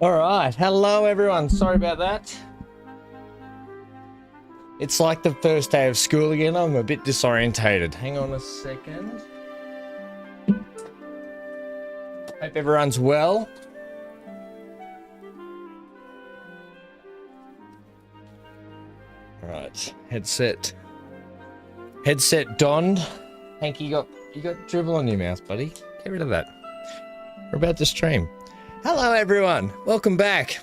All right, hello everyone. Sorry about that. It's like the first day of school again. I'm a bit disorientated. Hang on a second. Hope everyone's well. All right, headset donned. Hank, you got dribble on your mouth, buddy. Get rid of that. We're about to stream. Hello everyone, welcome back.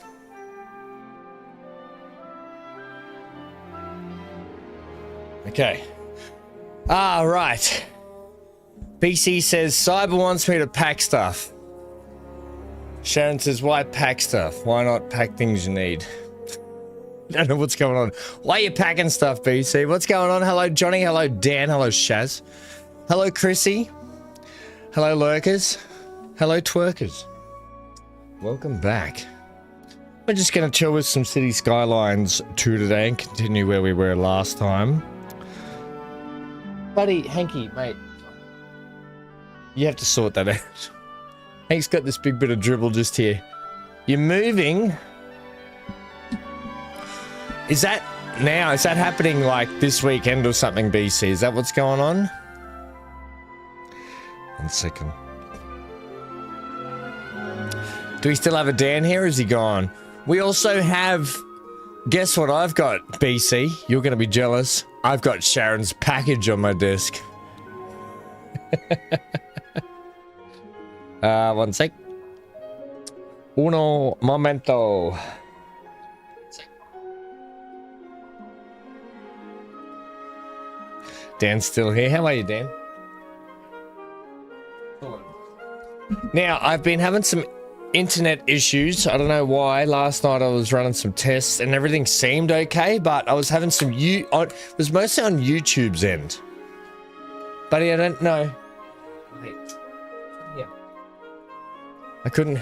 Okay. Right. BC says Cyber wants me to pack stuff. Sharon says, why pack stuff? Why not pack things you need? I don't know what's going on. Why are you packing stuff, BC? What's going on? Hello Johnny, hello Dan, hello Shaz. Hello Chrissy. Hello lurkers. Hello twerkers. Welcome back. We're just going to chill with some City Skylines 2 today and continue where we were last time. Buddy, Hanky, mate. You have to sort that out. Hank's got this big bit of dribble just here. You're moving. Is that happening like this weekend or something, BC? Is that what's going on? 1 second. Do we still have a Dan here or is he gone? We also have, guess what I've got, BC? You're going to be jealous. I've got Sharon's package on my desk. 1 sec. Uno momento. Dan's still here. How are you, Dan? Now, I've been having some internet issues. I don't know why. Last night I was running some tests and everything seemed okay, but I was having some it was mostly on YouTube's end. Buddy, I don't know. Wait. Yeah. I couldn't.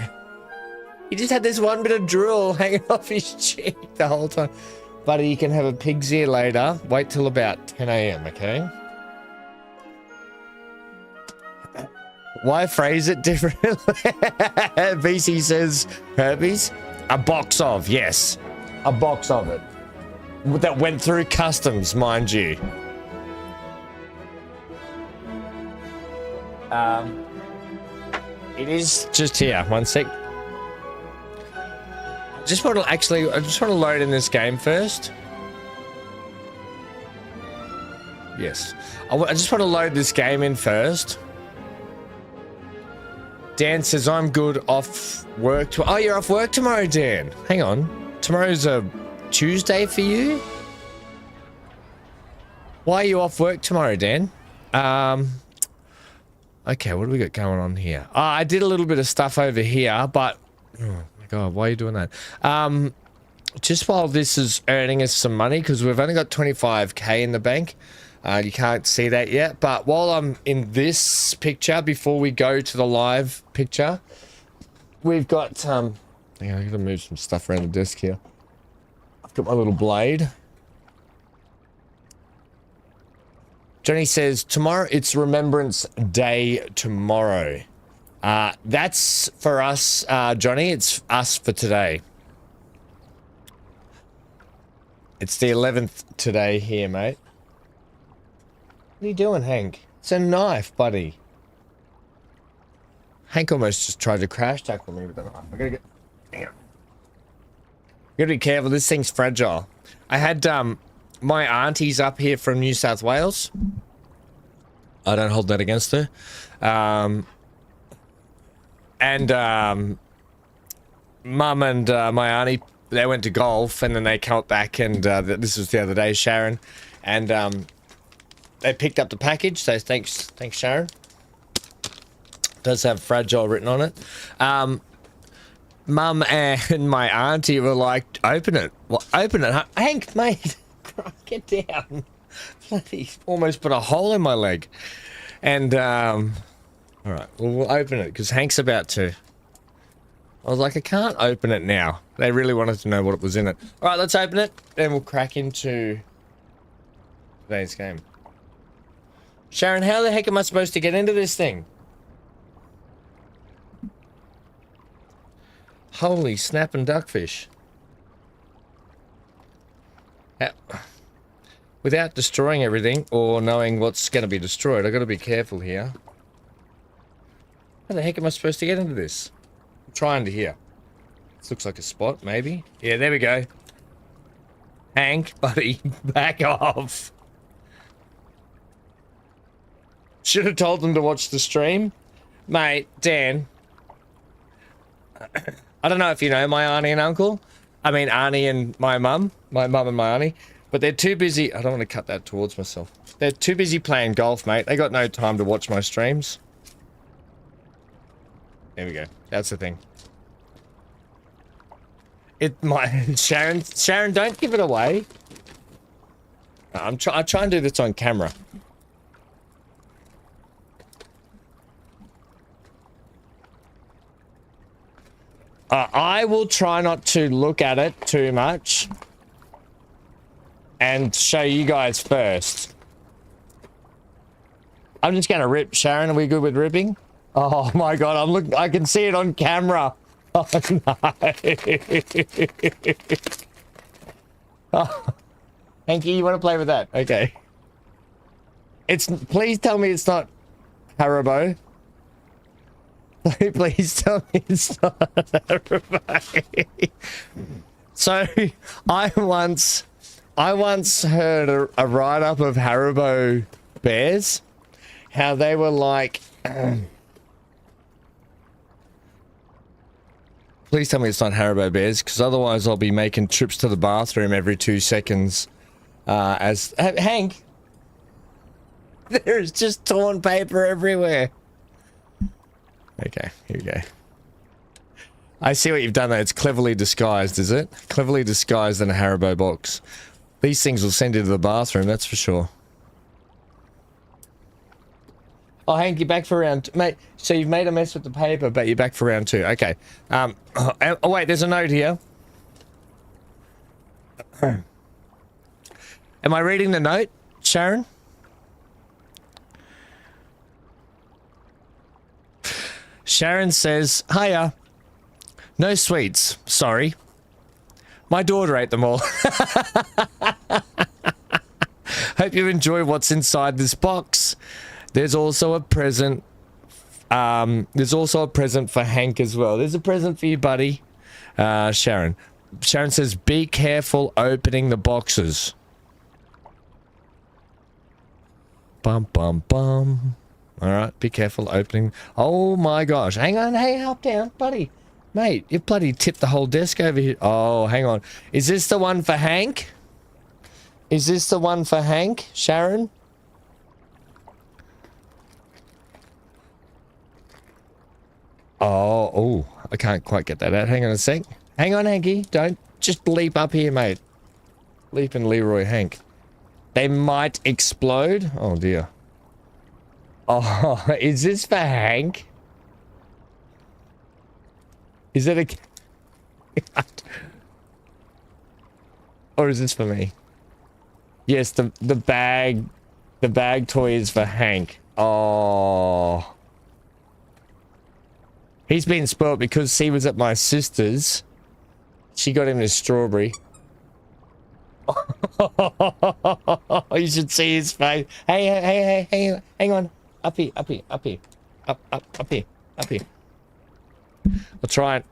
He just had this one bit of drool hanging off his cheek the whole time. Buddy, you can have a pig's ear later. Wait till about 10 a.m., okay? Why phrase it differently? VC says, herpes? A box of, yes. A box of it. That went through customs, mind you. It is just here. 1 sec. I just want to load in this game first. Yes. I just want to load this game in first. Dan says, I'm good off work. Oh, you're off work tomorrow, Dan. Hang on. Tomorrow's a Tuesday for you? Why are you off work tomorrow, Dan? Okay, what do we got going on here? Oh, I did a little bit of stuff over here, but... Oh, my God, why are you doing that? Just while this is earning us some money, because we've only got 25k in the bank. You can't see that yet, but while I'm in this picture, before we go to the live picture, we've got, hang on, I'm gonna move some stuff around the desk here. I've got my little blade. Johnny says, tomorrow, it's Remembrance Day tomorrow. That's for us, Johnny, it's us for today. It's the 11th today here, mate. What are you doing, Hank? It's a knife, buddy. Hank almost just tried to crash tackle me with the knife. I gotta get... Hang on. Gotta be careful, this thing's fragile. I had, my auntie's up here from New South Wales. I don't hold that against her. Mum and my auntie, they went to golf and then they came back and this was the other day, Sharon. And they picked up the package, so thanks Sharon. Does have fragile written on it. Mum and my auntie were like, open it. Well, open it. Hank, mate, get down. Bloody almost put a hole in my leg. And, all right, well, we'll open it because Hank's about to. I was like, I can't open it now. They really wanted to know what was in it. All right, let's open it, and we'll crack into today's game. Sharon, how the heck am I supposed to get into this thing? Holy snapping duckfish. Without destroying everything or knowing what's going to be destroyed, I've got to be careful here. How the heck am I supposed to get into this? I'm trying to here. This looks like a spot, maybe. Yeah, there we go. Hank, buddy, back off. Should have told them to watch the stream. Mate, Dan. I don't know if you know my auntie and uncle. I mean, auntie and my mum. My mum and my auntie. But they're too busy. I don't want to cut that towards myself. They're too busy playing golf, mate. They got no time to watch my streams. There we go. That's the thing. Sharon, don't give it away. I try and do this on camera. I will try not to look at it too much and show you guys first. I'm just gonna rip. Sharon, are we good with ripping? Oh my god, I can see it on camera. Oh no. Oh. Hanky, you want to play with that? Okay. Please tell me it's not Haribo. Please tell me it's not Haribo. So, I once heard a write-up of Haribo bears, how they were like... Please tell me it's not Haribo bears, because otherwise I'll be making trips to the bathroom every 2 seconds. Hank, there's just torn paper everywhere. Okay, here we go. I see what you've done there. It's cleverly disguised, is it? Cleverly disguised in a Haribo box. These things will send you to the bathroom, that's for sure. Oh, Hank, you're back for round... Mate, so you've made a mess with the paper, but you're back for round 2. Okay. Oh, wait, there's a note here. Am I reading the note, Sharon? Sharon says, hiya. No sweets, sorry. My daughter ate them all. Hope you enjoy what's inside this box. There's also a present. There's also a present for Hank as well. There's a present for you, buddy. Sharon. Sharon says, be careful opening the boxes. Bum, bum, bum. Alright, be careful opening. Oh my gosh. Hang on, hey, up down, buddy. Mate, you bloody tipped the whole desk over here. Oh, hang on. Is this the one for Hank? Is this the one for Hank, Sharon? Oh, I can't quite get that out. Hang on a sec. Hang on, Hanky. Don't just leap up here, mate. Leap and Leroy Hank. They might explode. Oh, dear. Oh, is this for Hank? Is it a... Or is this for me? Yes, the bag toy is for Hank. Oh. He's been spoilt because he was at my sister's. She got him a strawberry. You should see his face. Hey, hang on. Up here. Up here. Up here. I'll try it.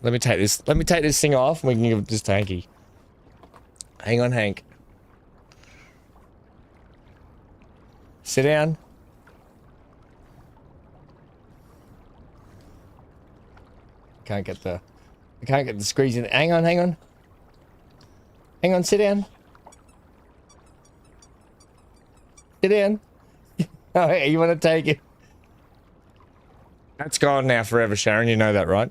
Let me take this thing off and we can give this to Hanky. Hang on, Hank. Sit down. I can't get the squeeze in. Hang on. Hang on, sit down. Sit down. Oh, hey, you want to take it? That's gone now forever, Sharon. You know that, right?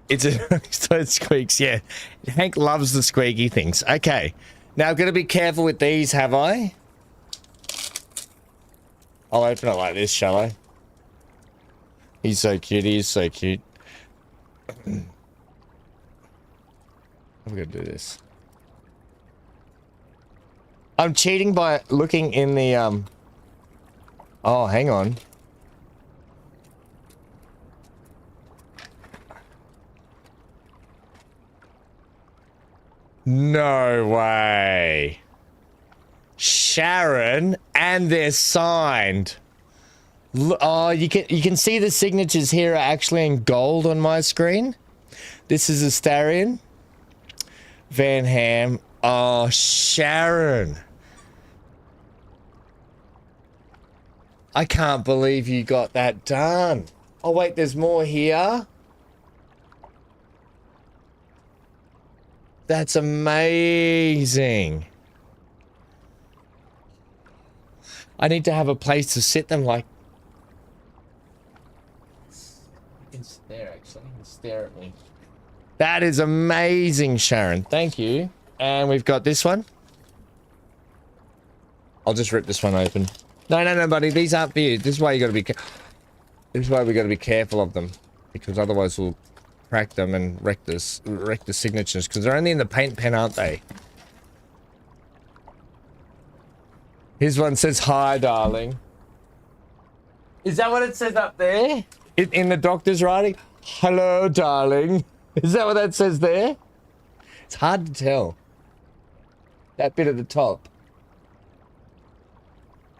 It's so it squeaks, yeah. Hank loves the squeaky things. Okay. Now I've got to be careful with these, have I? I'll open it like this, shall I? He's so cute. He is so cute. I'm gonna do this. I'm cheating by looking in the Oh, hang on. No way. Sharon, and they're signed. Oh, you can see the signatures here are actually in gold on my screen. This is Astarion. VanHam. Oh, Sharon. I can't believe you got that done. Oh, wait, there's more here. That's amazing. I need to have a place to sit them, like... You can stare, actually. You can stare at me. That is amazing, Sharon. Thank you. And we've got this one. I'll just rip this one open. No, buddy. These aren't for you. This is why you got to be... This is why we got to be careful of them. Because otherwise we'll crack them and wreck the signatures. Because they're only in the paint pen, aren't they? Here's one says, hi, darling. Is that what it says up there? In the doctor's writing? Hello, darling. Is that what that says there? It's hard to tell. That bit at the top.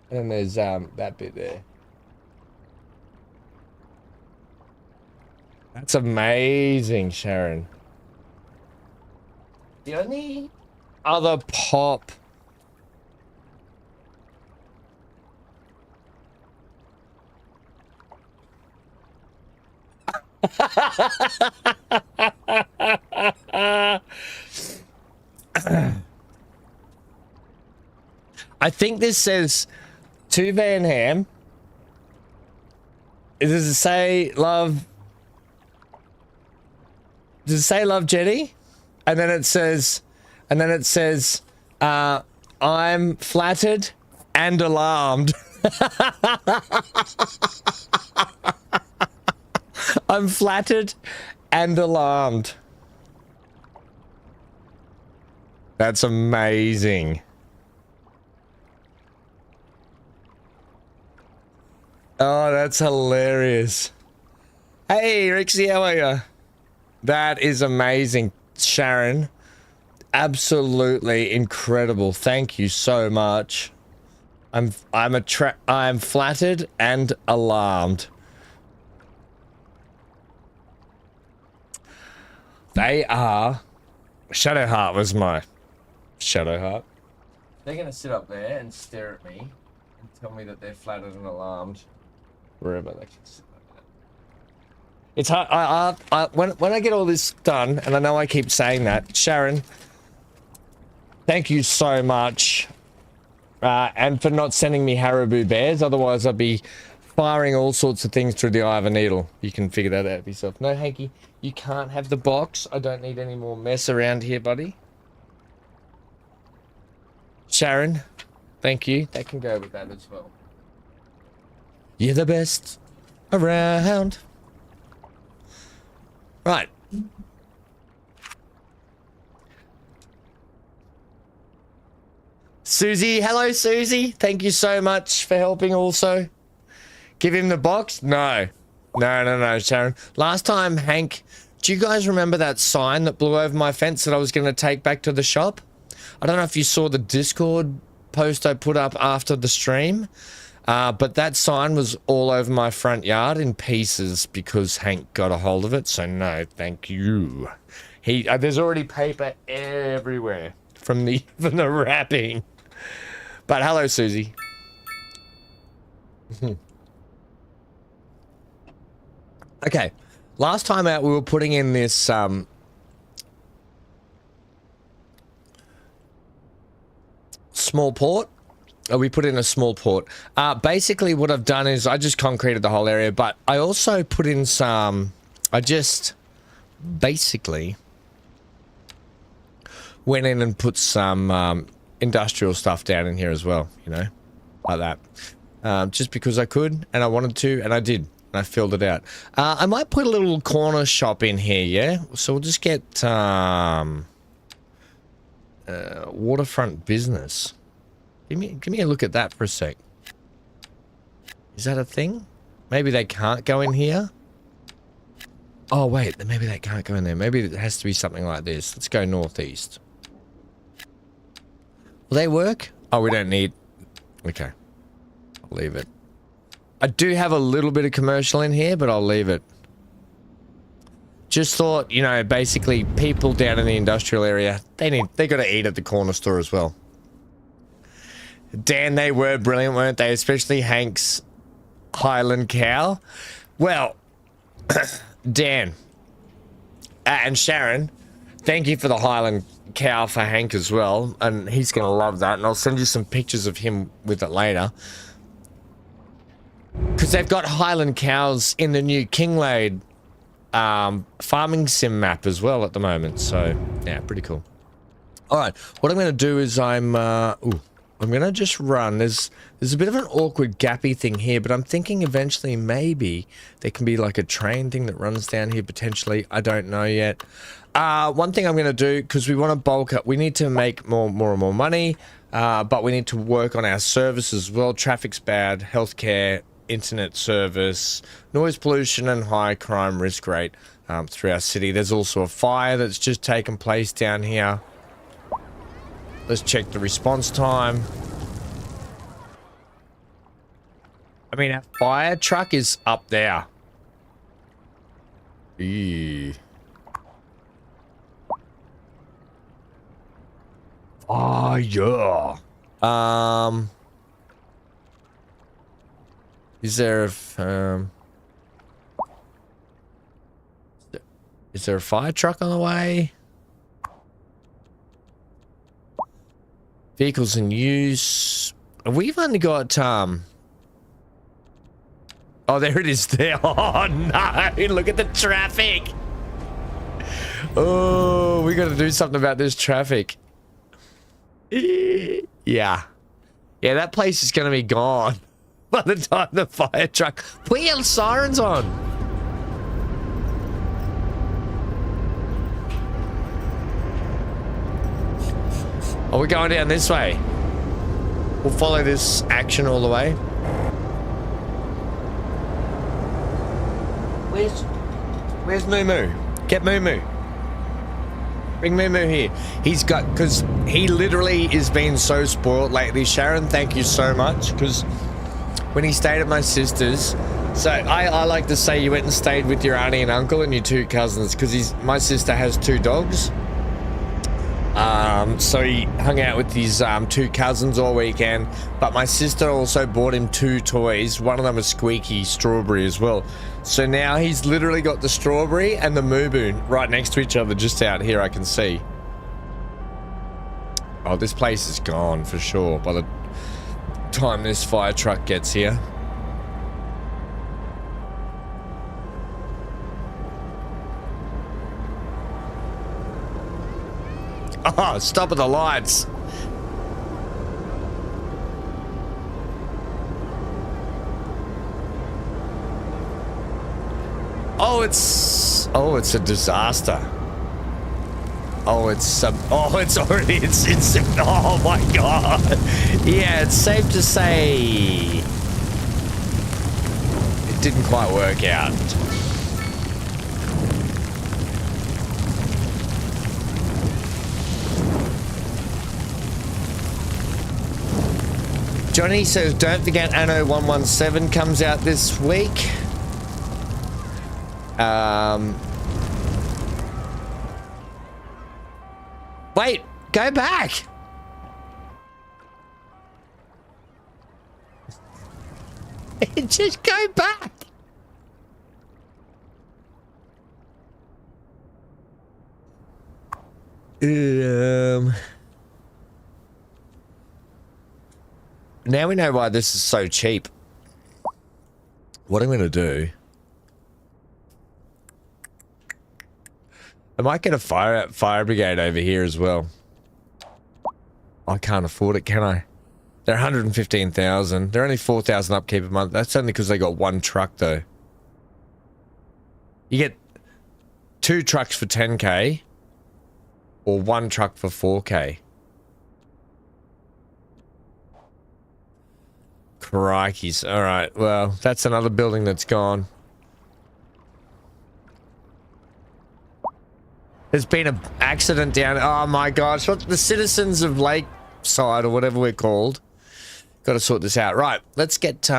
And then there's that bit there. That's amazing, Sharon. The only other pop... I think this says to VanHam. Does it say love? Does it say love, Jenny? And then it says, I'm flattered and alarmed. I'm flattered and alarmed. That's amazing. Oh, that's hilarious. Hey, Rixie, how are you? That is amazing, Sharon. Absolutely incredible. Thank you so much. I'm flattered and alarmed. They are... Shadowheart was my... Shadowheart. They're going to sit up there and stare at me and tell me that they're flattered and alarmed. Wherever they can sit like that. It's hard... when I get all this done, and I know I keep saying that, Sharon, thank you so much. And for not sending me Haribo bears, otherwise I'd be firing all sorts of things through the eye of a needle. You can figure that out yourself. No, Hanky, you can't have the box. I don't need any more mess around here, buddy. Sharon, thank you. That can go with that as well. You're the best around. Right. Susie, hello Susie. Thank you so much for helping also. Give him the box? No. No, Sharon. Last time, Hank, do you guys remember that sign that blew over my fence that I was going to take back to the shop? I don't know if you saw the Discord post I put up after the stream, but that sign was all over my front yard in pieces because Hank got a hold of it, so no, thank you. There's already paper everywhere from the wrapping. But hello, Susie. Okay, last time out we were putting in this small port. We put in a small port. Basically what I've done is I just concreted the whole area, but I also put in some... I just basically went in and put some industrial stuff down in here as well, you know, like that. Just because I could and I wanted to, and I did. I filled it out. I might put a little corner shop in here, yeah? So we'll just get waterfront business. Give me a look at that for a sec. Is that a thing? Maybe they can't go in here? Oh, wait. Maybe they can't go in there. Maybe it has to be something like this. Let's go northeast. Will they work? Oh, we don't need... Okay. I'll leave it. I do have a little bit of commercial in here, but I'll leave it. Just thought, you know, basically people down in the industrial area, they got to eat at the corner store as well. Dan, they were brilliant, weren't they? Especially Hank's Highland cow. Well, Dan and Sharon, thank you for the Highland cow for Hank as well, and he's gonna love that, and I'll send you some pictures of him with it later, because they've got Highland cows in the new Kinglade farming sim map as well at the moment. So yeah, pretty cool. All right, what I'm gonna do is I'm gonna just run. There's a bit of an awkward gappy thing here, but I'm thinking eventually maybe there can be like a train thing that runs down here potentially. I don't know yet. One thing I'm gonna do, because we want to bulk up, we need to make more and more money, but we need to work on our services as well. Traffic's bad, healthcare, internet service, noise pollution, and high crime risk rate through our city. There's also a fire that's just taken place down here. Let's check the response time. I mean, our fire truck is up there. Eee. Oh, yeah. Is there a, is there a fire truck on the way? Vehicles in use. We've only got, oh, there it is there. Oh, no. Look at the traffic. Oh, we got to do something about this traffic. Yeah. Yeah, that place is going to be gone by the time the fire truck... Put your sirens on. Oh, we're going down this way. We'll follow this action all the way. Where's Moo Moo? Get Moo Moo. Bring Moo Moo here. He's got, because he literally is being so spoiled lately. Sharon, thank you so much, because when he stayed at my sister's, so I like to say you went and stayed with your auntie and uncle and your two cousins, because my sister has two dogs. So he hung out with his two cousins all weekend, but my sister also bought him two toys. One of them is Squeaky Strawberry as well. So now he's literally got the Strawberry and the Moo Moo right next to each other, just out here I can see. Oh, this place is gone for sure by the time this fire truck gets here. Oh, stop at the lights. Oh, it's a disaster. Oh, it's already, oh my God. Yeah, it's safe to say it didn't quite work out. Johnny says, don't forget Anno 117 comes out this week. Wait, go back. Just go back. Now we know why this is so cheap. What I'm going to do... I might get a fire brigade over here as well. I can't afford it, can I? They're 115,000. They're only 4,000 upkeep a month. That's only because they got one truck, though. You get 2 trucks for 10k, or 1 truck for 4k. Crikeys. All right. Well, that's another building that's gone. There's been an accident down... Oh my gosh. What, the citizens of Lake topside or whatever we're called. Got to sort this out. Right, let's get,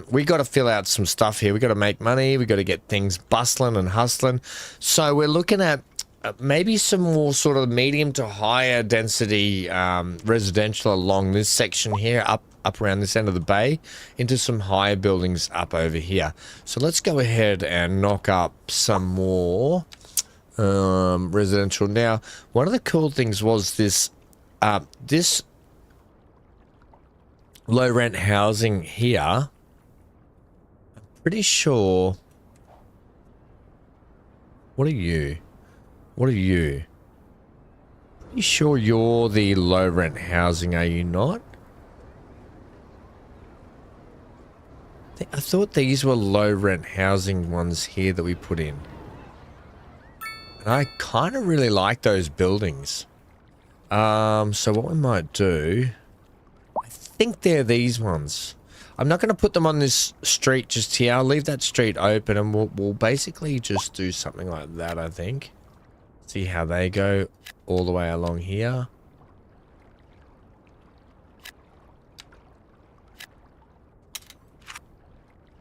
we got to fill out some stuff here. We got to make money. We got to get things bustling and hustling. So we're looking at maybe some more sort of medium to higher density residential along this section here, up around this end of the bay, into some higher buildings up over here. So let's go ahead and knock up some more residential. Now, one of the cool things was this, this low rent housing here. I'm pretty sure. What are you? What are you? Pretty sure you're the low rent housing, are you not? I thought these were low rent housing ones here that we put in. And I kind of really like those buildings. So what we might do, I think they're these ones. I'm not going to put them on this street just here. I'll leave that street open and we'll basically just do something like that, I think. See how they go all the way along here.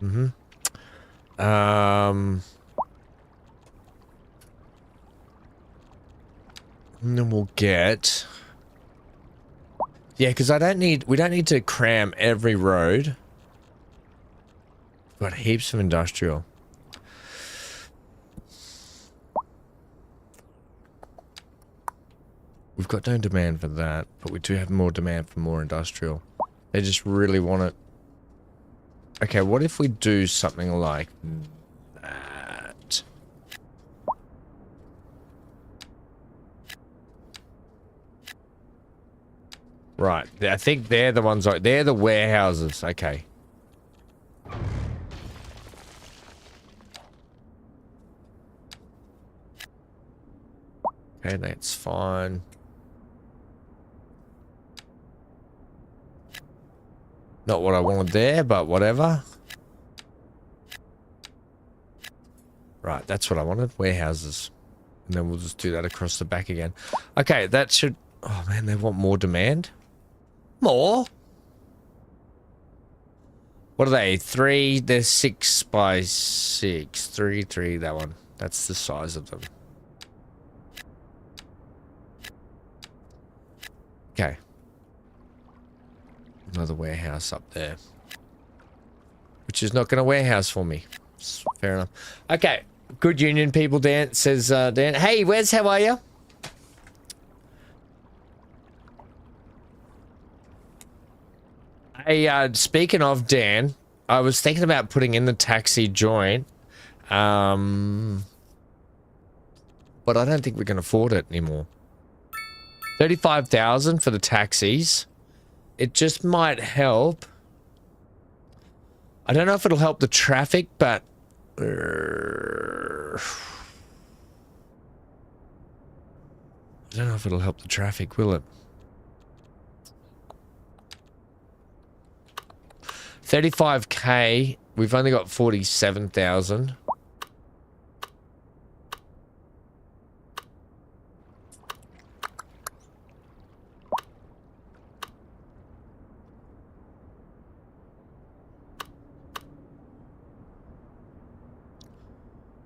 And then we'll get, yeah, because we don't need to cram every road. We've got heaps of industrial. We've got no demand for that, but we do have more demand for more industrial. They just really want it. Okay, what if we do something like that? Right, I think they're the ones, they're the warehouses, okay. Okay, that's fine. Not what I wanted there, but whatever. Right, that's what I wanted. Warehouses. And then we'll just do that across the back again. Okay, that should... Oh, man, they want more demand? More? What are they? 3? They're 6 by 6. 3, 3, that one. That's the size of them. Okay. Another warehouse up there. Which is not going to warehouse for me. Fair enough. Okay. Good union people, Dan. Says, Dan. Hey, Wes, how are you? Hey, speaking of Dan, I was thinking about putting in the taxi joint. But I don't think we can afford it anymore. 35,000 for the taxis. It just might help. I don't know if it'll help the traffic, but... I don't know if it'll help the traffic, will it? 35k. We've only got 47,000.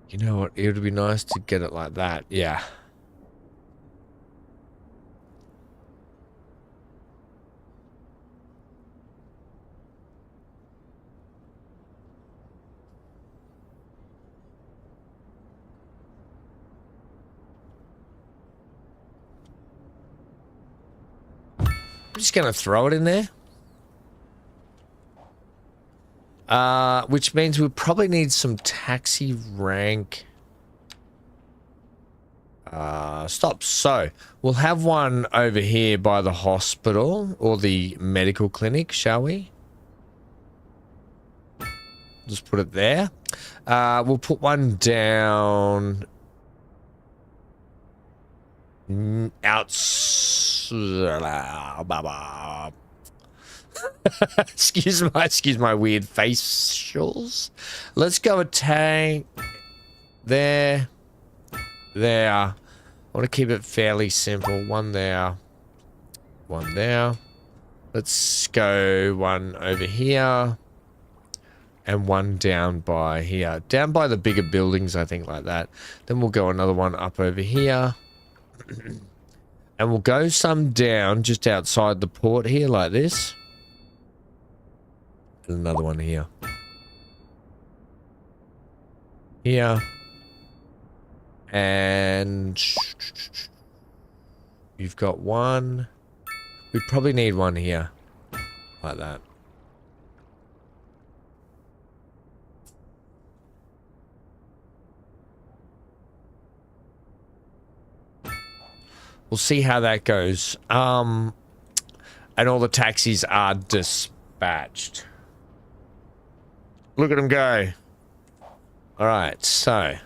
You know what? It would be nice to get it like that. Yeah. I'm just going to throw it in there. Which means we probably need some taxi rank stops. So we'll have one over here by the hospital or the medical clinic, shall we? Just put it there. We'll put one down excuse my weird facials. Let's go a tank there. I want to keep it fairly simple. One there, one there. Let's go one over here. And one down by here. Down by the bigger buildings, I think, like that. Then we'll go another one up over here. And we'll go some down just outside the port here, like this. And another one here. Here. And you've got one. We probably need one here. Like that. We'll see how that goes. And all the taxis are dispatched. Look at them go. Alright, so.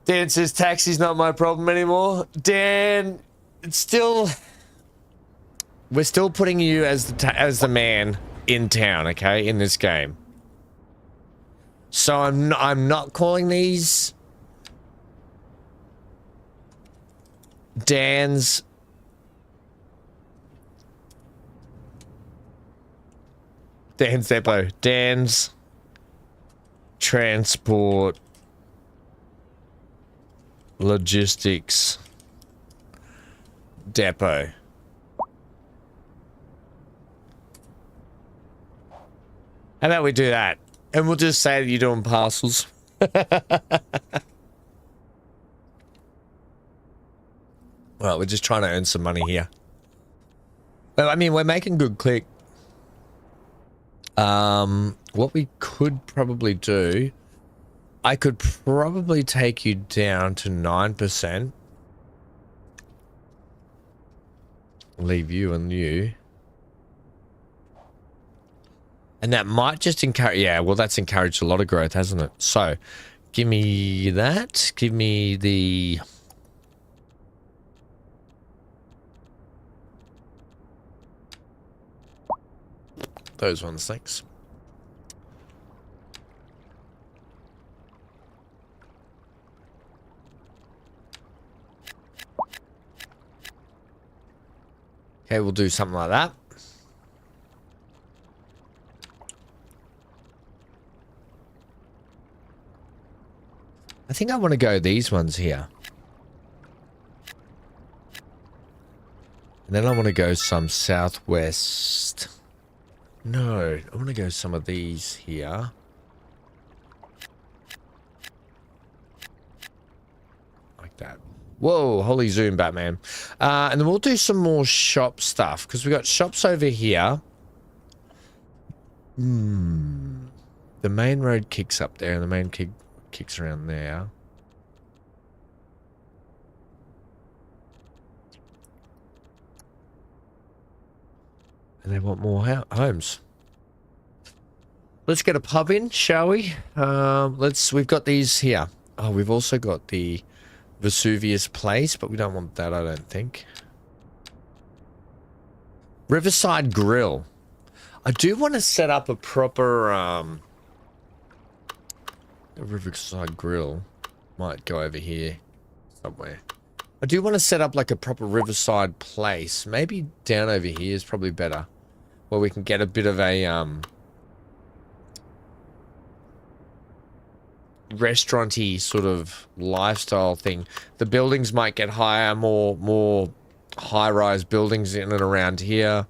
Dan says taxi's not my problem anymore. Dan, it's still... We're still putting you as the man in town, okay? In this game. So I'm not calling these... Dan's depot. Dan's transport logistics depot. How about we do that? And we'll just say that you're doing parcels. Well, we're just trying to earn some money here. Well, I mean, we're making good click. What we could probably do... I could probably take you down to 9%. Leave you and you. And that might just encourage... Yeah, well, that's encouraged a lot of growth, hasn't it? So, give me that. Give me the... Those ones, thanks. Okay, we'll do something like that. I think I want to go these ones here. And then I want to go some southwest. No, I want to go some of these here. Like that. Whoa, holy zoom, Batman. And then we'll do some more shop stuff, because we got shops over here. The main road kicks up there, and the main kicks around there. And they want more homes. Let's get a pub in, shall we? We've got these here. Oh, we've also got the Vesuvius Place, but we don't want that, I don't think. Riverside Grill. I do want to set up a proper, Riverside Grill. Might go over here somewhere. I do want to set up like a proper riverside place. Maybe down over here is probably better. Where we can get a bit of a, restaurant-y sort of lifestyle thing. The buildings might get higher, more high-rise buildings in and around here.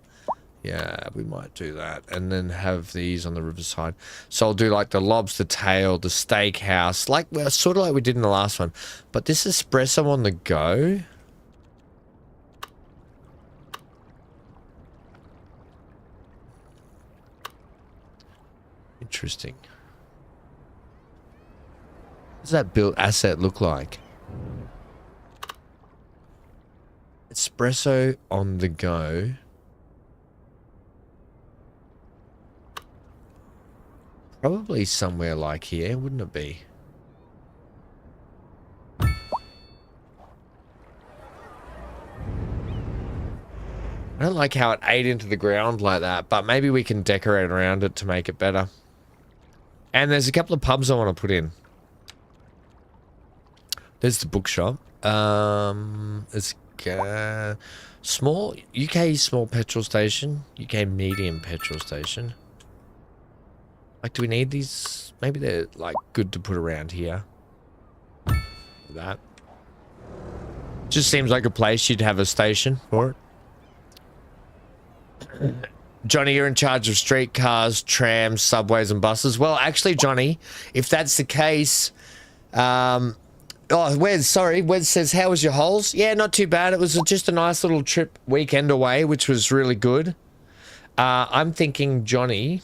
Yeah, we might do that. And then have these on the riverside. So I'll do like the lobster tail, the steakhouse, like, well, sort of like we did in the last one. But this espresso on the go. Interesting. What does that built asset look like? Espresso on the go. Probably somewhere like here, wouldn't it be? I don't like how it ate into the ground like that, but maybe we can decorate around it to make it better. And there's a couple of pubs I want to put in. There's the bookshop. There's small UK small petrol station, UK medium petrol station. Like, do we need these? Maybe they're like good to put around here. That just seems like a place you'd have a station for it. Johnny, you're in charge of streetcars, trams, subways, and buses. Well, actually, Johnny, if that's the case, oh, Wes, sorry. Wes says, how was your holes? Yeah, not too bad. It was just a nice little trip weekend away, which was really good. I'm thinking, Johnny,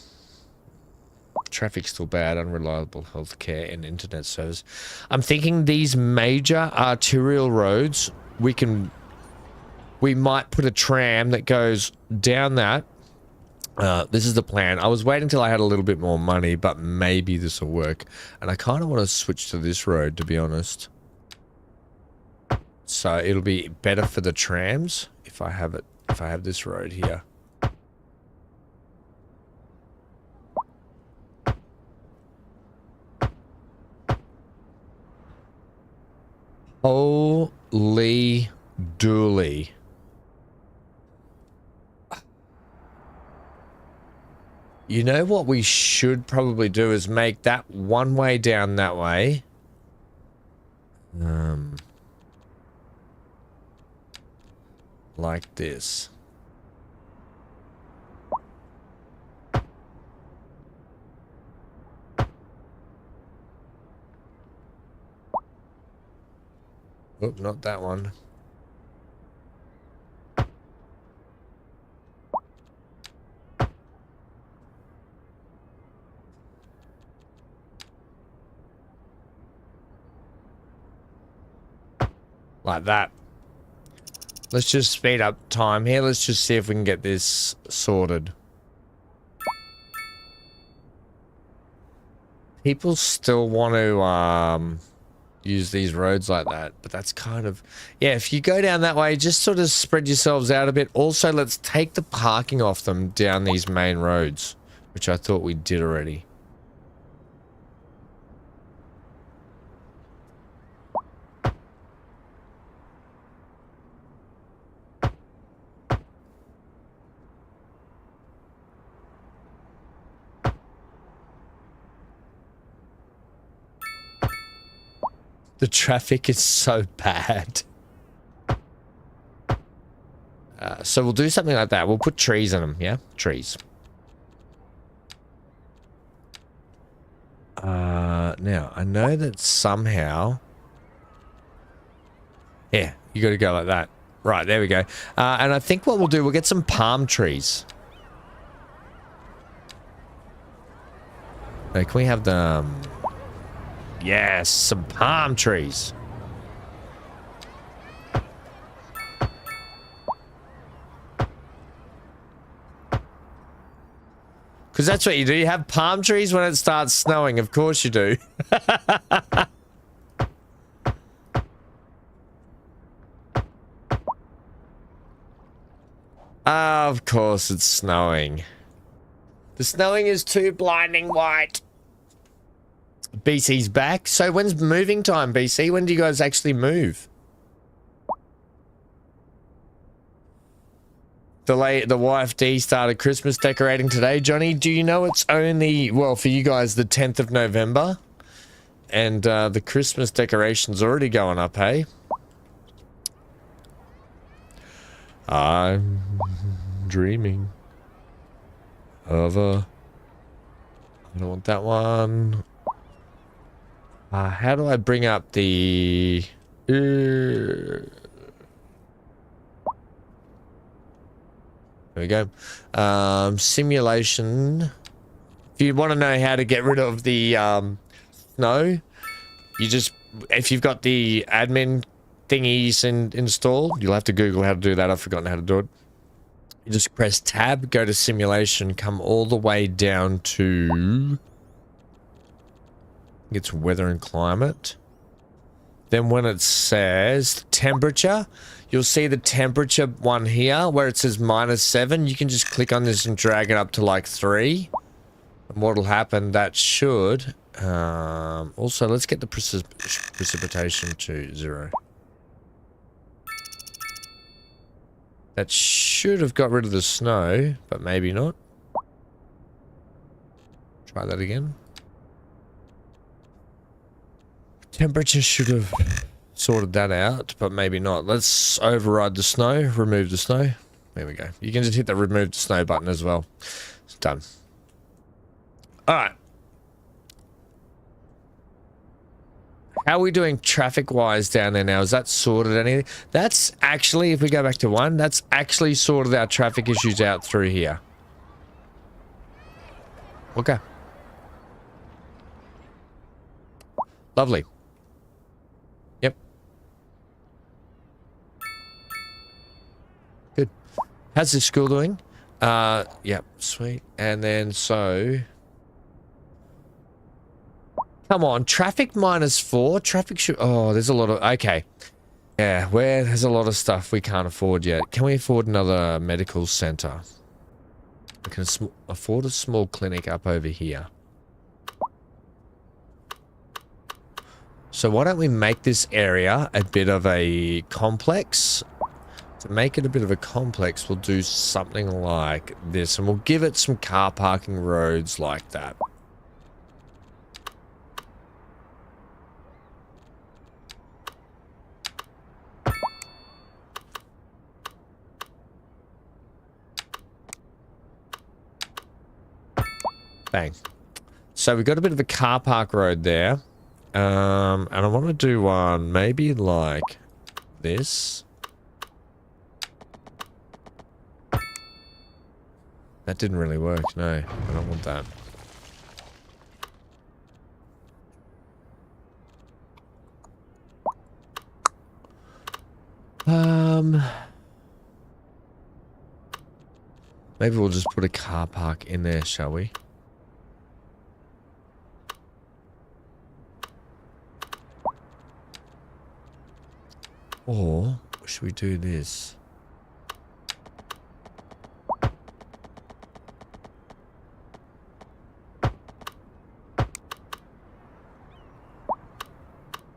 traffic's still bad, unreliable healthcare and internet service. I'm thinking these major arterial roads, we might put a tram that goes down that. This is the plan. I was waiting till I had a little bit more money, but maybe this will work. And I kind of want to switch to this road, to be honest. So it'll be better for the trams if I have it. If I have this road here. Holy dooly. You know what we should probably do is make that one way down that way. Like this. Oh, not that one. Like that. Let's just speed up time here. Let's just see if we can get this sorted. People still want to use these roads like that, but that's kind of... Yeah, if you go down that way, just sort of spread yourselves out a bit. Also, let's take the parking off them down these main roads, which I thought we did already. The traffic is so bad. So we'll do something like that. We'll put trees in them, yeah? Trees. Now, I know that somehow... Yeah, you got to go like that. Right, there we go. And I think what we'll do, we'll get some palm trees. Can we have the... Yes, some palm trees. Because that's what you do. You have palm trees when it starts snowing. Of course you do. Of course it's snowing. The snowing is too blinding white. BC's back. So when's moving time, BC? When do you guys actually move? The wife D started Christmas decorating today. Johnny, do you know it's only, well, for you guys, the 10th of November? And the Christmas decoration's already going up, hey? I'm dreaming of a... I don't want that one. How do I bring up the... There we go. Simulation. If you want to know how to get rid of the snow, you just... If you've got the admin thingies installed, you'll have to Google how to do that. I've forgotten how to do it. You just press tab, go to simulation, come all the way down to... It's weather and climate. Then when it says temperature, you'll see the temperature one here where it says -7. You can just click on this and drag it up to like 3. And what'll happen, that should... also, let's get the precipitation to 0. That should have got rid of the snow, but maybe not. Try that again. Temperature should have sorted that out, but maybe not. Let's override the snow, remove the snow. There we go. You can just hit the remove the snow button as well. It's done. Alright. How are we doing traffic-wise down there now? Is that sorted anything? That's actually, if we go back to 1, that's actually sorted our traffic issues out through here. Okay. Lovely. Yep. Good. How's this school doing? Yep, sweet. And then so... Come on, traffic -4. Traffic should... Oh, there's a lot of... Okay. Yeah, there's a lot of stuff we can't afford yet. Can we afford another medical center? We can afford a small clinic up over here. So why don't we make this area a bit of a complex? To make it a bit of a complex, we'll do something like this. And we'll give it some car parking roads like that. Bang. So we've got a bit of a car park road there. And I want to do one maybe like this. That didn't really work, no. I don't want that. Maybe we'll just put a car park in there, shall we? Or should we do this?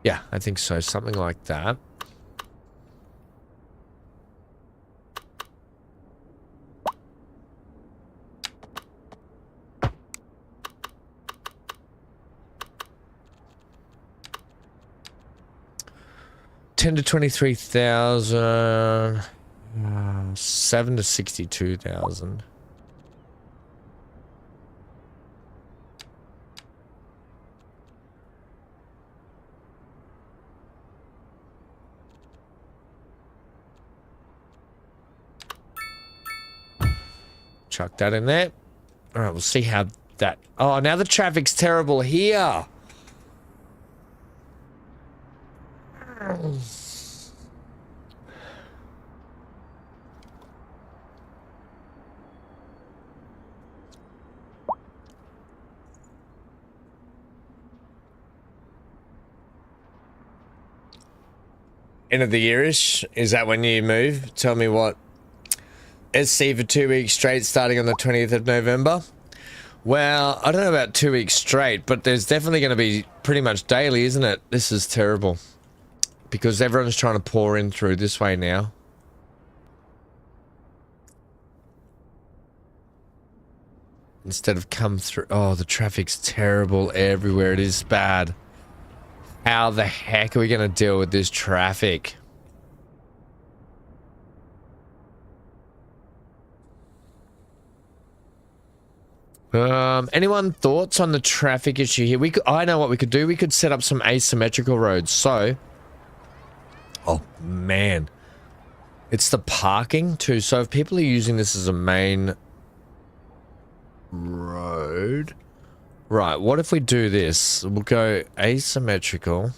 Yeah, I think so. Something like that. $10,000 to $23,000, $7,000 to $62,000. Chuck that in there. All right, we'll see how that. Oh, now the traffic's terrible here. End of the year-ish? Is that when you move? Tell me what. SC for 2 weeks straight starting on the 20th of November. Well, I don't know about 2 weeks straight, but there's definitely going to be pretty much daily, isn't it? This is terrible. Because everyone's trying to pour in through this way now. Instead of come through. Oh, the traffic's terrible everywhere. It is bad. How the heck are we going to deal with this traffic? Anyone thoughts on the traffic issue here? I know what we could do. We could set up some asymmetrical roads. So, oh man, it's the parking too. So if people are using this as a main road, right? What if we do this? We'll go asymmetrical.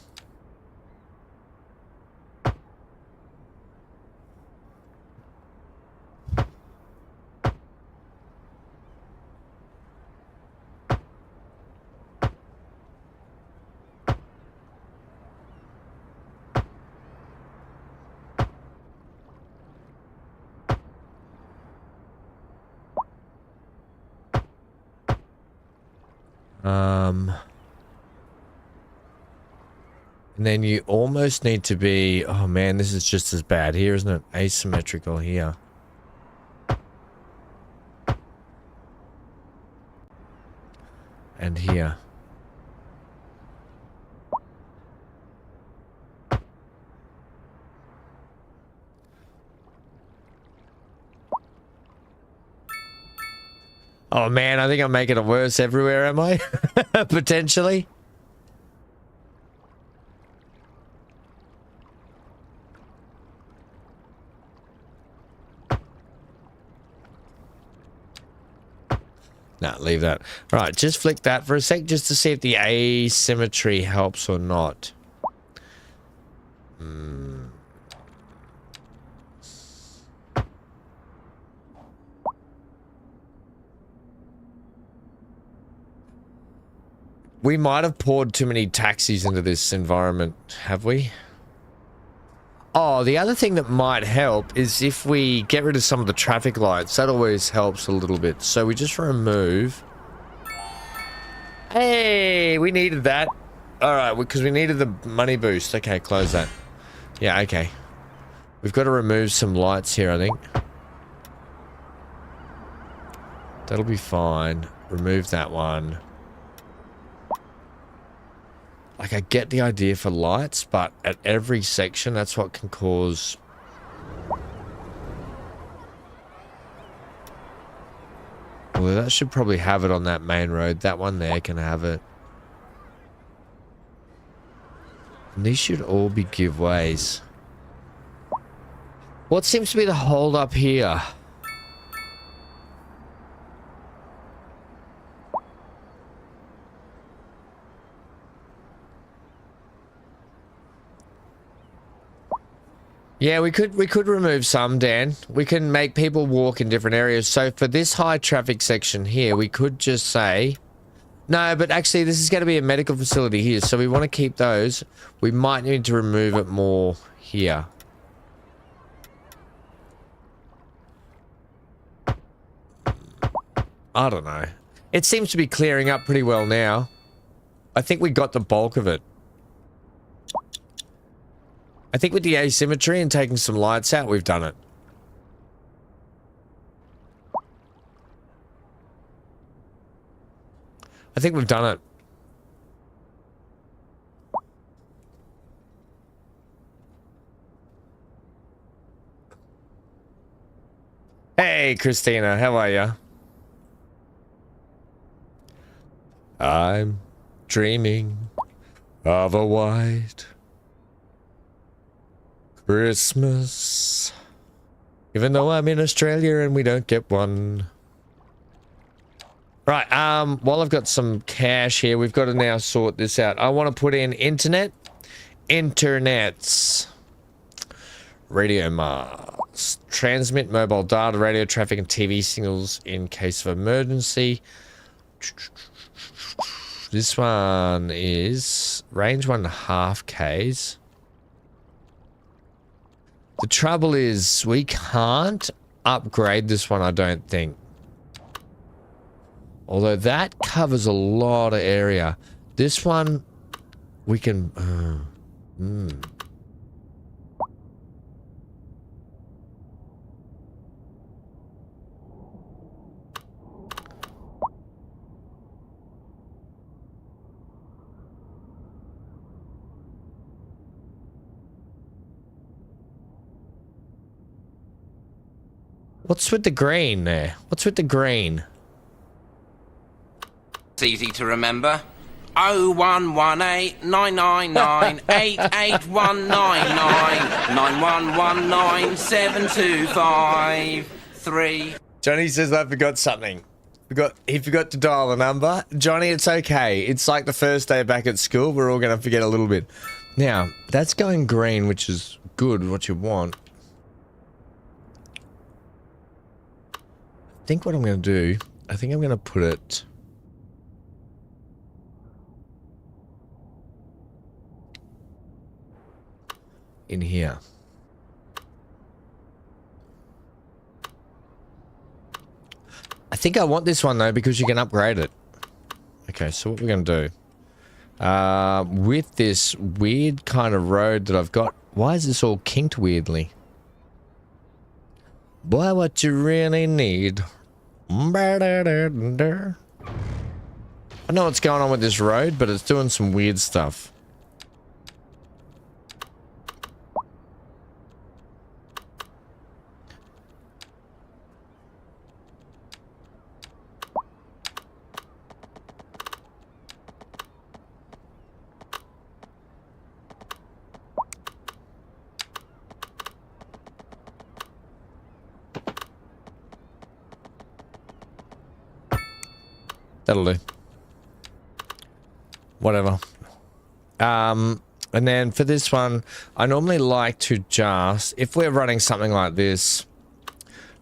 And then you almost need to be, oh man, this is just as bad here, isn't it? Asymmetrical here. And here. Oh man, I think I'm making it worse everywhere, am I? Potentially. Nah, leave that. All right, just flick that for a sec just to see if the asymmetry helps or not. We might have poured too many taxis into this environment, have we? Oh, the other thing that might help is if we get rid of some of the traffic lights. That always helps a little bit. So we just remove... Hey, we needed that. Alright, because we needed the money boost. Okay, close that. Yeah, okay. We've got to remove some lights here, I think. That'll be fine. Remove that one. Like, I get the idea for lights, but at every section, that's what can cause... Well, that should probably have it on that main road. That one there can have it. And these should all be giveaways. What seems to be the hold up here? Yeah, we could remove some, Dan. We can make people walk in different areas. So for this high traffic section here, we could just say... No, but actually this is going to be a medical facility here, so we want to keep those. We might need to remove it more here. I don't know. It seems to be clearing up pretty well now. I think we got the bulk of it. I think with the asymmetry and taking some lights out, we've done it. I think we've done it. Hey, Christina, how are you? I'm dreaming of a white Christmas, even though I'm in Australia and we don't get one. Right, while I've got some cash here, we've got to now sort this out. I want to put in internets, radio masts, transmit mobile data, radio traffic, and TV signals in case of emergency. This one is range 1.5 Ks. The trouble is, we can't upgrade this one, I don't think. Although that covers a lot of area. This one, we can... What's with the green there? What's with the green? It's easy to remember. 0118 999 88199 9119 725 3. Johnny says I forgot something. He forgot to dial a number. Johnny, it's okay. It's like the first day back at school. We're all going to forget a little bit. Now, that's going green, which is good, what you want. I think what I'm going to do, I think I'm going to put it in here. I think I want this one though because you can upgrade it. Okay, so what we're going to do, with this weird kind of road that I've got, why is this all kinked weirdly? Boy, what you really need. I know what's going on with this road, but it's doing some weird stuff. That'll do. Whatever. And then for this one, I normally like to just, if we're running something like this,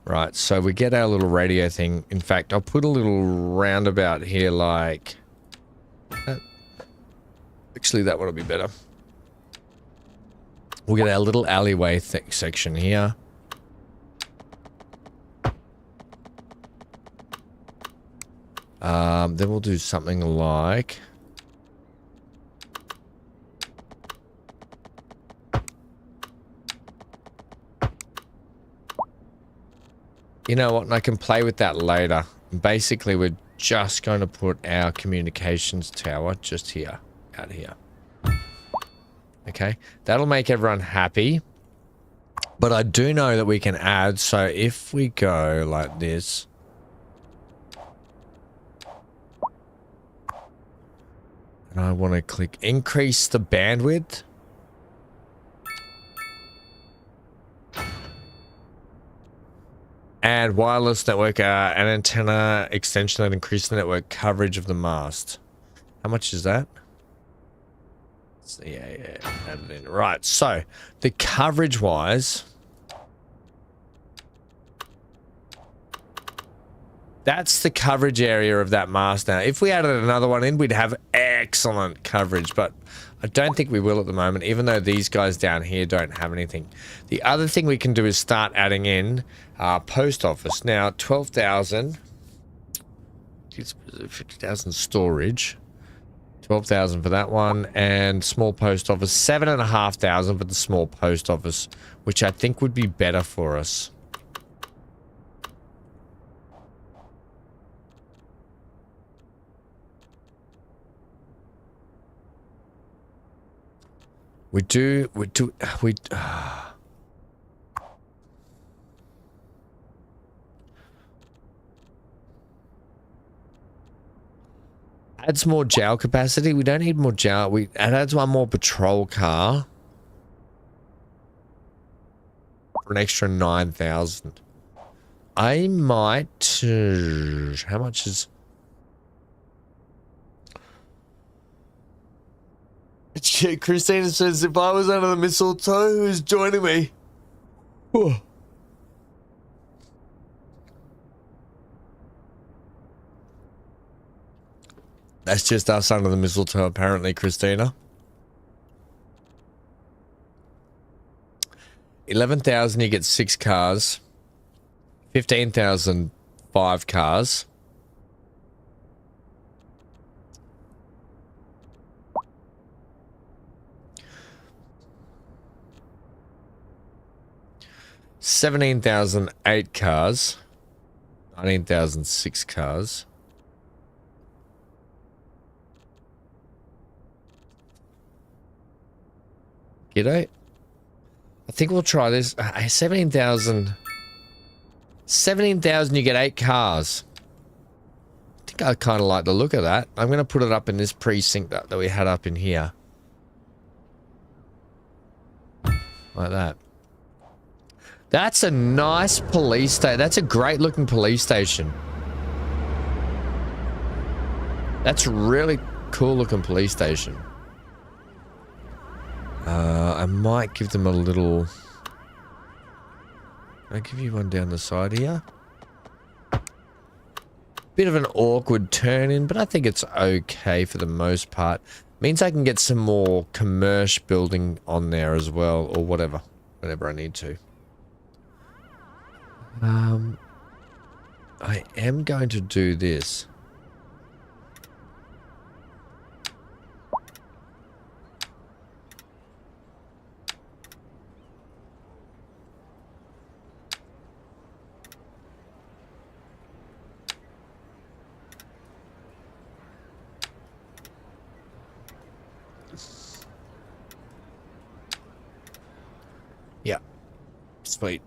right, so we get our little radio thing. In fact, I'll put a little roundabout here like that. Actually, that would be better. We'll get our little alleyway section here. Then we'll do something like... You know what? And I can play with that later. Basically, we're just going to put our communications tower just here, out here. Okay, that'll make everyone happy. But I do know that we can add, so if we go like this... And I want to click increase the bandwidth. Add wireless network, an antenna extension that increases the network coverage of the mast. How much is that? So, yeah, add it in. Right, so the coverage wise, that's the coverage area of that mast now. If we added another one in, we'd have excellent coverage, but I don't think we will at the moment, even though these guys down here don't have anything. The other thing we can do is start adding in post office. Now, 12,000, 50,000 storage, 12,000 for that one, and small post office, 7,500 for the small post office, which I think would be better for us. We adds more jail capacity. We don't need more jail. It adds one more patrol car for an extra 9,000. I might, how much is... Christina says, if I was under the mistletoe, who's joining me? Whew. That's just us under the mistletoe, apparently, Christina. 11,000, you get 6 cars. 15,000, 5 cars. $17,000, 8 cars. 19,000, 6 cars. G'day. I think we'll try this. 17,000. 17,000, you get 8 cars. I think I kind of like the look of that. I'm going to put it up in this precinct that we had up in here. Like that. That's a nice police station. That's a great looking police station. That's a really cool looking police station. I might give them a little... I'll give you one down the side here. Bit of an awkward turn in, but I think it's okay for the most part. Means I can get some more commercial building on there as well, or whatever. Whenever I need to. I am going to do this. Sweet.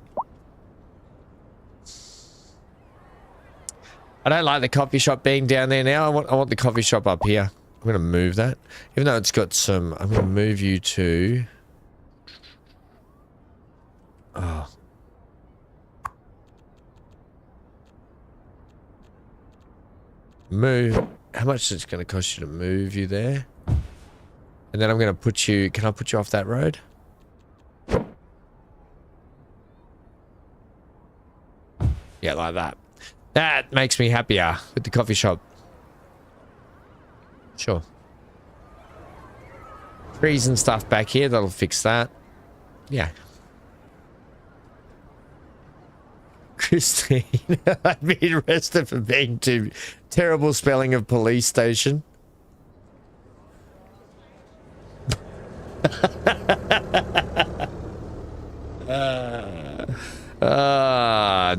I don't like the coffee shop being down there now. I want the coffee shop up here. I'm going to move that. Even though it's got some... I'm going to move you to... Oh. Move. How much is it going to cost you to move you there? And then I'm going to put you... Can I put you off that road? Yeah, like that. That makes me happier with the coffee shop. Sure. Trees and stuff back here, that'll fix that. Yeah. Christine, I've been arrested for being too terrible spelling of police station.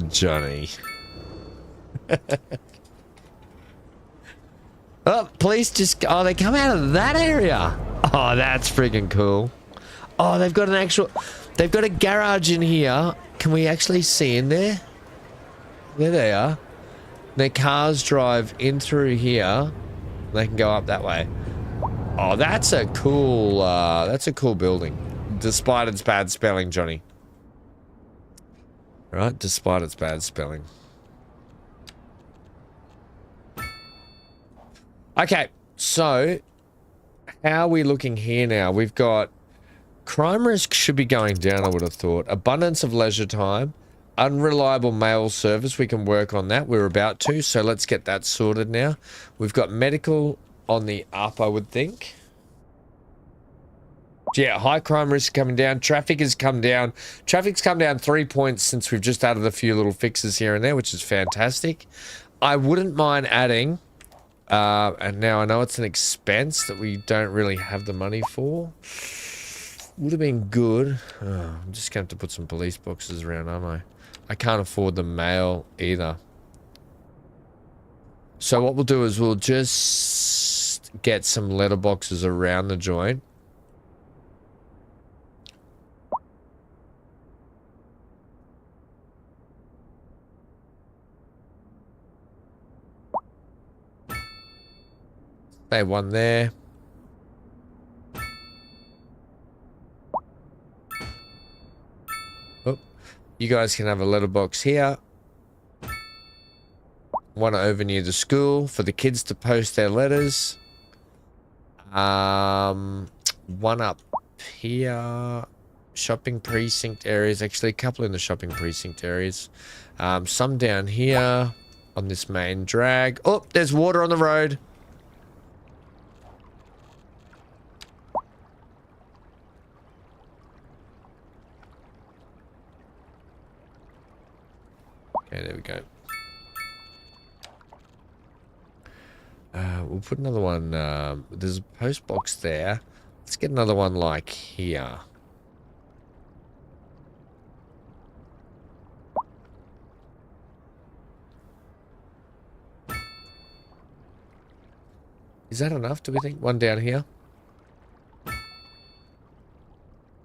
Johnny. Oh, police just... Oh, they come out of that area. Oh, that's freaking cool. Oh, they've got an actual... They've got a garage in here. Can we actually see in there? There they are. Their cars drive in through here. They can go up that way. Oh, that's a cool building. Despite its bad spelling, Johnny. Right? Despite its bad spelling. Okay, so how are we looking here now? We've got crime risk should be going down, I would have thought. Abundance of leisure time. Unreliable mail service. We can work on that. We're about to, so let's get that sorted now. We've got medical on the up, I would think. Yeah, high crime risk coming down. Traffic has come down. Traffic's come down 3 points since we've just added a few little fixes here and there, which is fantastic. I wouldn't mind adding... and now I know it's an expense that we don't really have the money for. Would have been good. Oh, I'm just going to have to put some police boxes around, aren't I? I can't afford the mail either. So what we'll do is we'll just get some letterboxes around the joint. They one there. Oh, you guys can have a letterbox here. One over near the school for the kids to post their letters. One up here. Shopping precinct areas. Actually, a couple in the shopping precinct areas. Some down here on this main drag. Oh, there's water on the road. Okay, there we go. We'll put another one. There's a post box there. Let's get another one like here. Is that enough, do we think? One down here.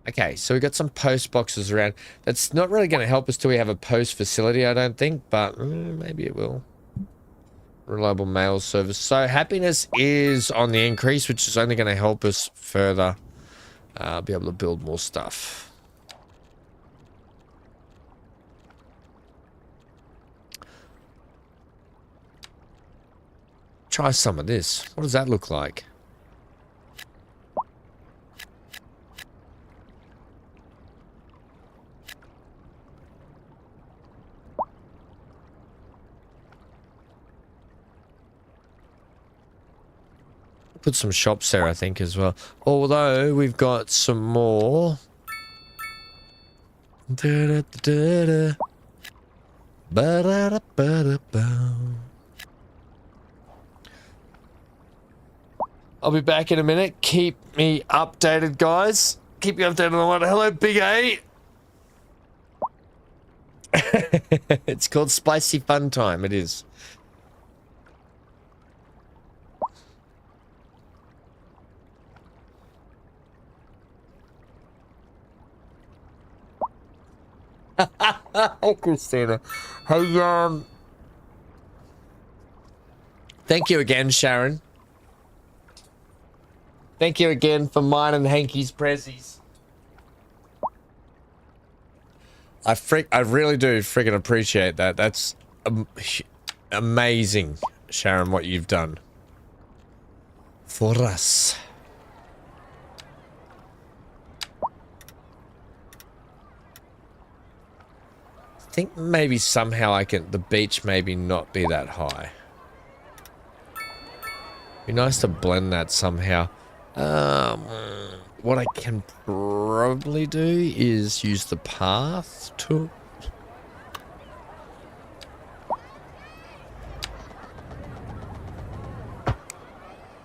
Okay, so we got some post boxes around. That's not really going to help us till we have a post facility, I don't think, but maybe it will. Reliable mail service. So happiness is on the increase, which is only going to help us further be able to build more stuff. Try some of this. What does that look like? Put some shops there, I think, as well. Although we've got some more. I'll be back in a minute. Keep me updated, guys. Keep me updated on what. Hello, Big A. It's called Spicy Fun Time. It is. Hey, Christina. Hey, thank you again, Sharon. Thank you again for mine and Hanky's prezzies. I really do freaking appreciate that. That's amazing, Sharon, what you've done for us. I think maybe somehow the beach maybe not be that high. Be nice to blend that somehow. What I can probably do is use the path to...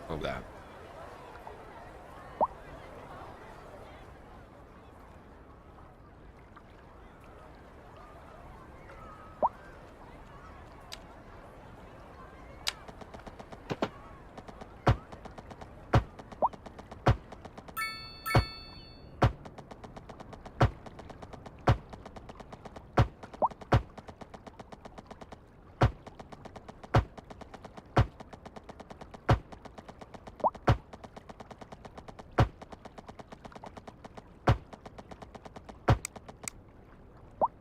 Like that.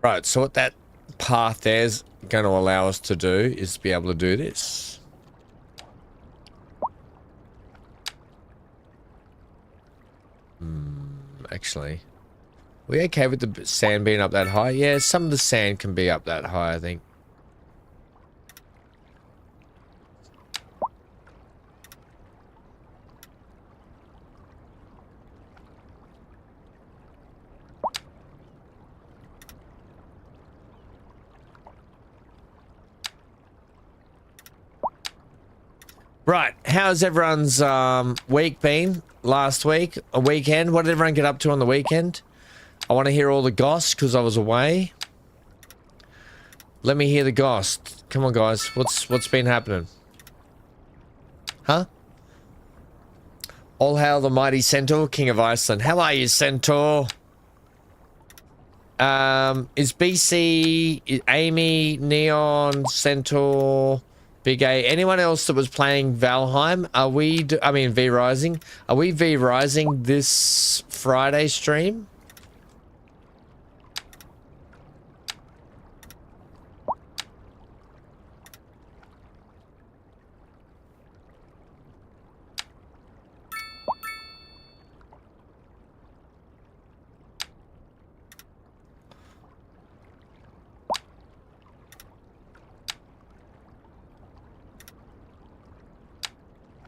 Right, so what that path there's going to allow us to do is be able to do this. Actually, are we okay with the sand being up that high? Yeah, some of the sand can be up that high, I think. Right, how's everyone's week been? Last week, a weekend? What did everyone get up to on the weekend? I want to hear all the goss because I was away. Let me hear the goss. Come on, guys. What's been happening? Huh? All hail the mighty Centaur, King of Iceland. How are you, Centaur? Is BC, Amy, Neon, Centaur, Big A, anyone else that was playing Valheim? Are we, I mean V-Rising. Are we V-Rising this Friday stream?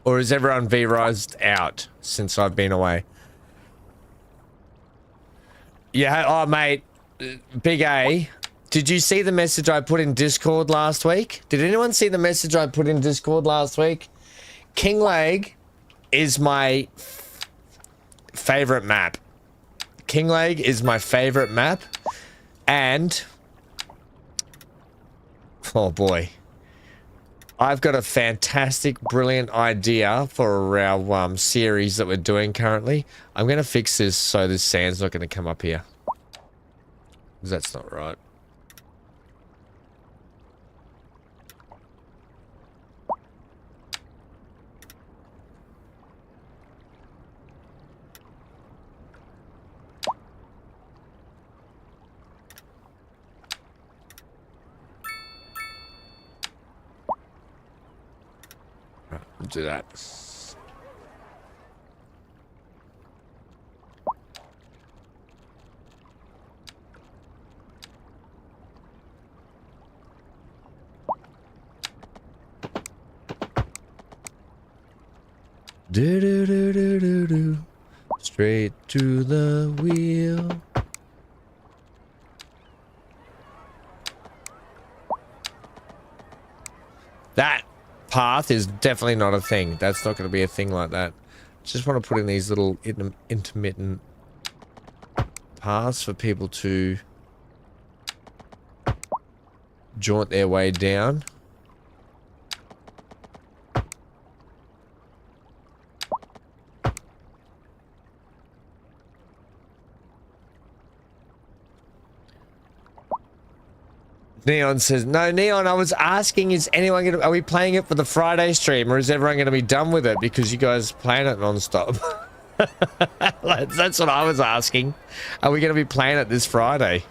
Or is everyone V-Rised out since I've been away? Yeah, oh mate, Big A, did you see the message I put in Discord last week? Did anyone see the message I put in Discord last week? Kingleg is my favorite map. Kingleg is my favorite map. And... oh boy. I've got a fantastic, brilliant idea for our series that we're doing currently. I'm going to fix this so this sand's not going to come up here. Because that's not right. Right, we'll do that. Do do do do do do. Straight to the wheel. That path is definitely not a thing. That's not going to be a thing like that. Just want to put in these little intermittent paths for people to jaunt their way down. Neon says, no, Neon, I was asking, is anyone going to, are we playing it for the Friday stream or is everyone going to be done with it because you guys playing it non-stop? That's what I was asking. Are we going to be playing it this Friday?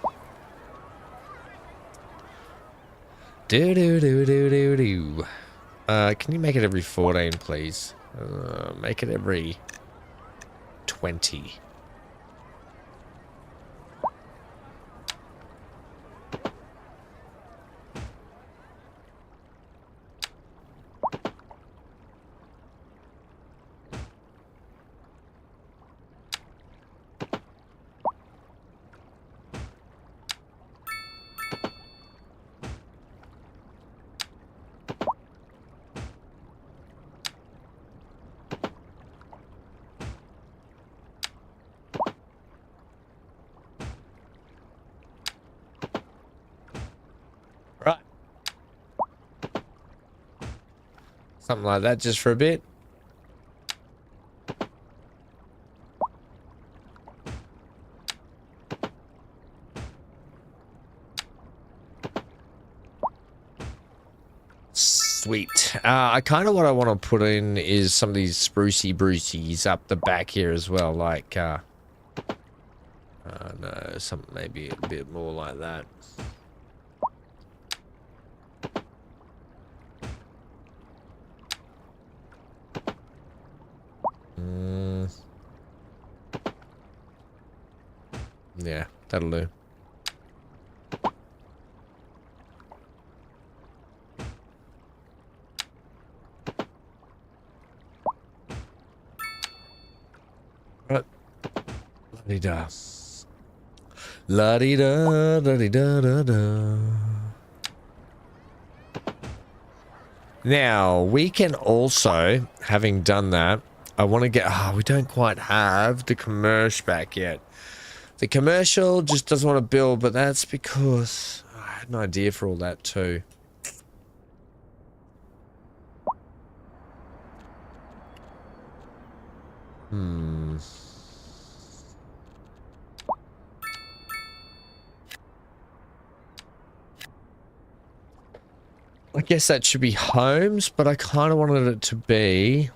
Can you make it every 14, please? Make it every 20. Something like that just for a bit. Sweet. I kind of what I want to put in is some of these sprucey bruceys up the back here as well. Like, no, something maybe a bit more like that. Yeah, that'll do. Right. La-dee-da. La-dee-da, la-dee-da-da-da. Now, we can also, having done that, I want to get... Oh, we don't quite have the commercial back yet. The commercial just doesn't want to build, but that's because I had an idea for all that too. I guess that should be homes, but I kind of wanted it to be...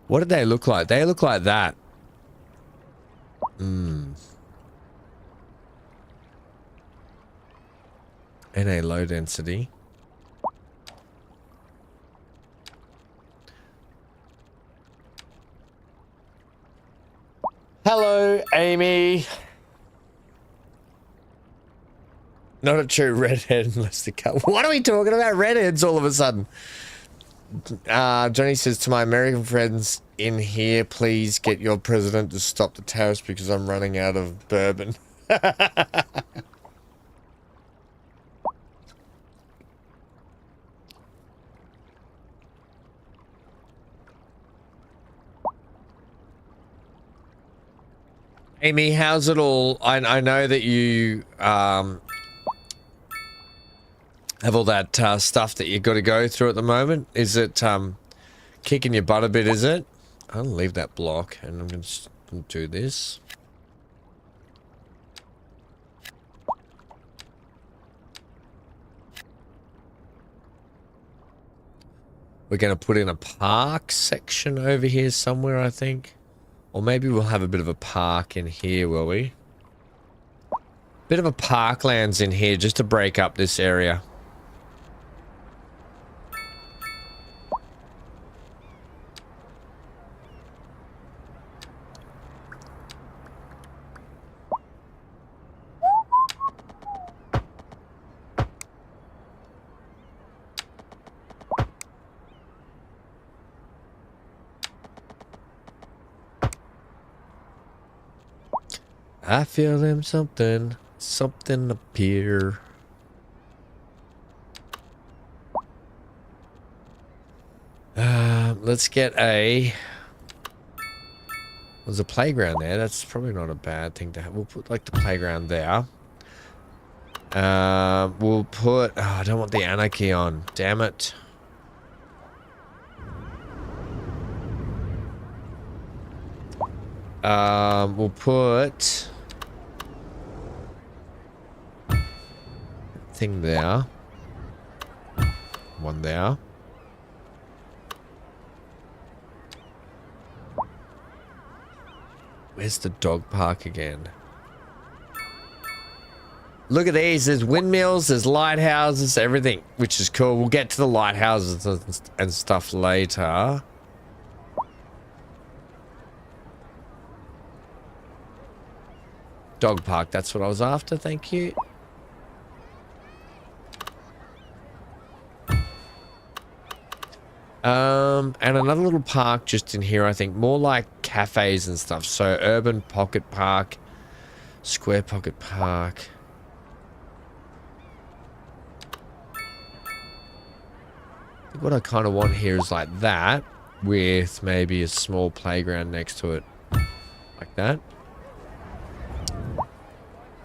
What did they look like? They look like that. NA low density. Hello, Amy. Not a true redhead unless the cut. What are we talking about? Redheads all of a sudden. Johnny says to my American friends in here, please get your president to stop the tariffs because I'm running out of bourbon. Amy, how's it all? I know that you have all that stuff that you've got to go through at the moment. Is it kicking your butt a bit, is it? I'll leave that block and I'm going to do this. We're going to put in a park section over here somewhere, I think. Or maybe we'll have a bit of a park in here, will we? Bit of a parklands in here just to break up this area. I feel them something appear. Let's get a... There's a playground there. That's probably not a bad thing to have. We'll put like the playground there. We'll put... Oh, I don't want the anarchy on. Damn it. We'll put thing there. One there. Where's the dog park again? Look at these. There's windmills, there's lighthouses, everything, which is cool. We'll get to the lighthouses and stuff later. Dog park, that's what I was after. Thank you. And another little park just in here, I think. More like cafes and stuff. So, urban pocket park, square pocket park. I think what I kind of want here is like that, with maybe a small playground next to it. Like that.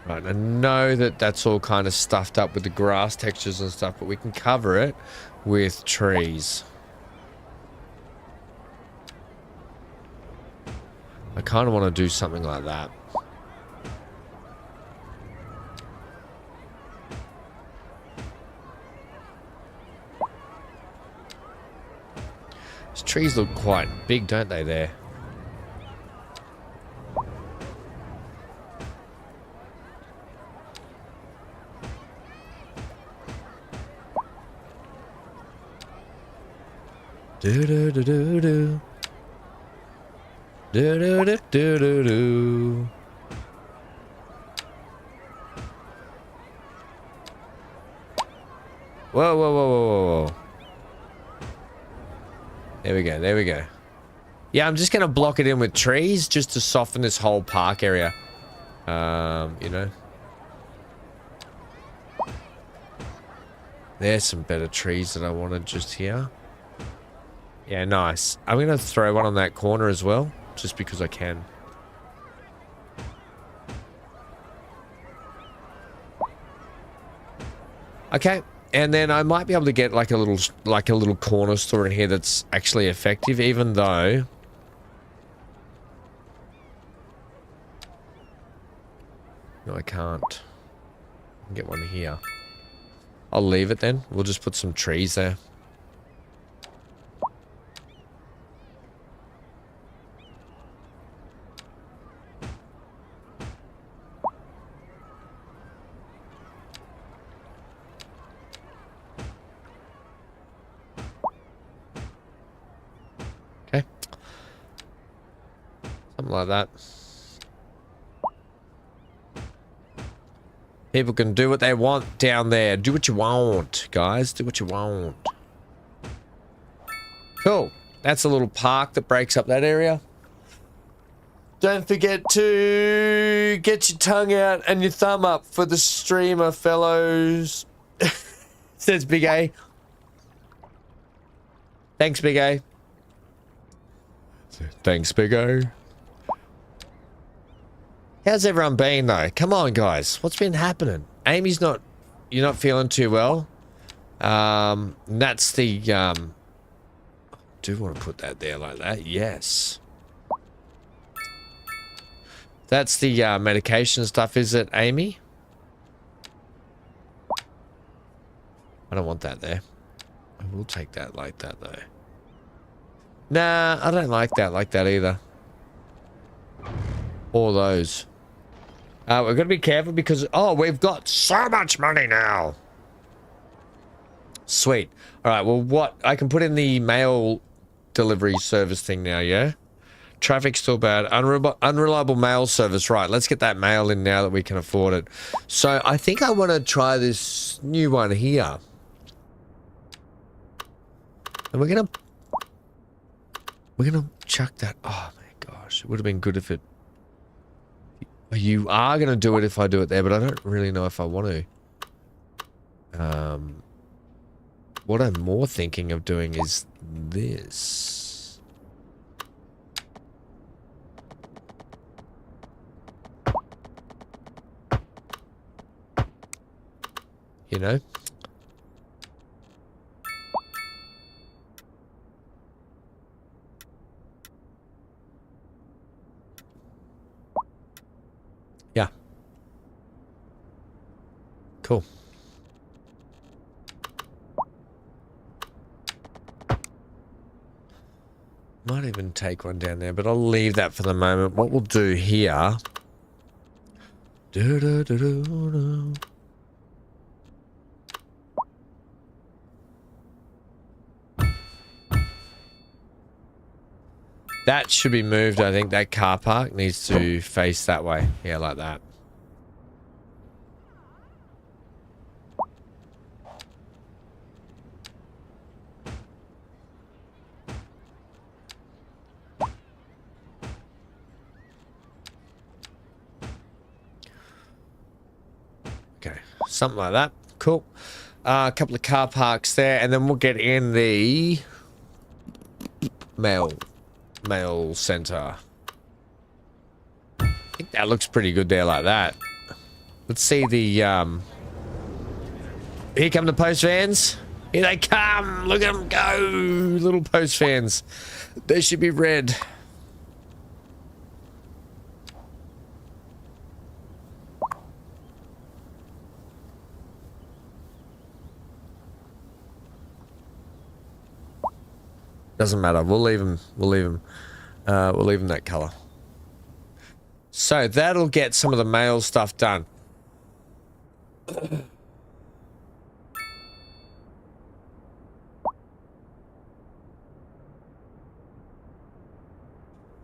Right, I know that that's all kind of stuffed up with the grass textures and stuff, but we can cover it with trees. I kind of want to do something like that. These trees look quite big, don't they, there? Do-do-do-do-do. Do-do-do-do-do-do. Whoa, whoa, whoa, whoa, whoa. There we go, there we go. Yeah, I'm just going to block it in with trees just to soften this whole park area. You know. There's some better trees that I wanted just here. Yeah, nice. I'm going to throw one on that corner as well, just because I can. Okay, and then I might be able to get like a little corner store in here that's actually effective, even though no, I can't. I can get one here. I'll leave it then. We'll just put some trees there. Something like that. People can do what they want down there. Do what you want, guys. Do what you want. Cool. That's a little park that breaks up that area. Don't forget to get your tongue out and your thumb up for the streamer, fellows. Says Big A. Thanks, Big A. Thanks, Big A. How's everyone been, though? Come on, guys. What's been happening? Amy's not... You're not feeling too well. That's the... I do want to put that there like that. Yes. That's the medication stuff, is it, Amy? I don't want that there. I will take that like that, though. Nah, I don't like that either. Or those. We're going to be careful because... Oh, we've got so much money now. Sweet. All right, well, what... I can put in the mail delivery service thing now, yeah? Traffic's still bad. Unreliable mail service. Right, let's get that mail in now that we can afford it. So, I think I want to try this new one here. And we're going to chuck that... Oh, my gosh. It would have been good if it... You are going to do it if I do it there, but I don't really know if I want to. What I'm more thinking of doing is this. You know? Cool. Might even take one down there, but I'll leave that for the moment. What we'll do here... That should be moved, I think. That car park needs to face that way. Yeah, like that. Okay, something like that. Cool. A couple of car parks there, and then we'll get in the mail center. I think that looks pretty good there like that. Let's see the here come the post vans. Here they come. Look at them go. Little post vans. They should be red. Doesn't matter. We'll leave them. We'll leave them. We'll leave them that color. So that'll get some of the mail stuff done.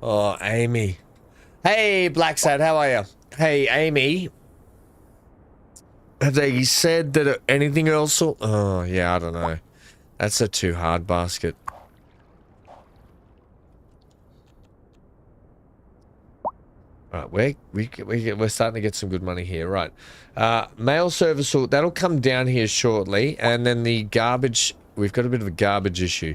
Oh, Amy. Hey, Black Sad, how are you? Hey, Amy. Have they said that anything else? Oh, yeah, I don't know. That's a too hard basket. Right, we're starting to get some good money here. Right, mail service, that'll come down here shortly, and then the garbage. We've got a bit of a garbage issue.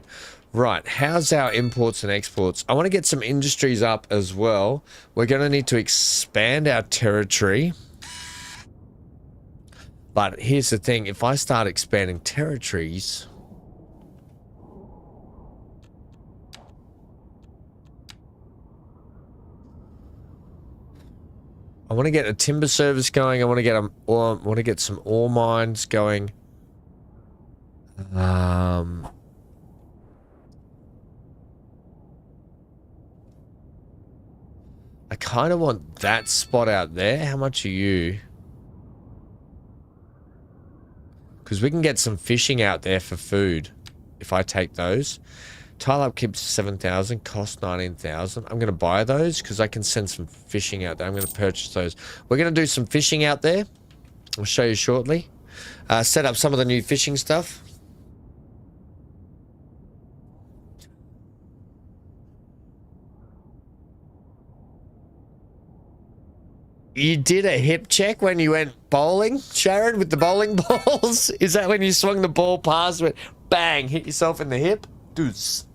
Right, how's our imports and exports? I want to get some industries up as well. We're going to need to expand our territory. But here's the thing: if I start expanding territories. I want to get a timber service going. I want to get some ore mines going. I kind of want that spot out there. How much are you? Because we can get some fishing out there for food if I take those. Tile upkeep 7,000, cost 19,000. I'm going to buy those because I can send some fishing out there. I'm going to purchase those. We're going to do some fishing out there. I'll show you shortly. Set up some of the new fishing stuff. You did a hip check when you went bowling, Sharon, with the bowling balls? Is that when you swung the ball past, went bang, hit yourself in the hip? Deuce.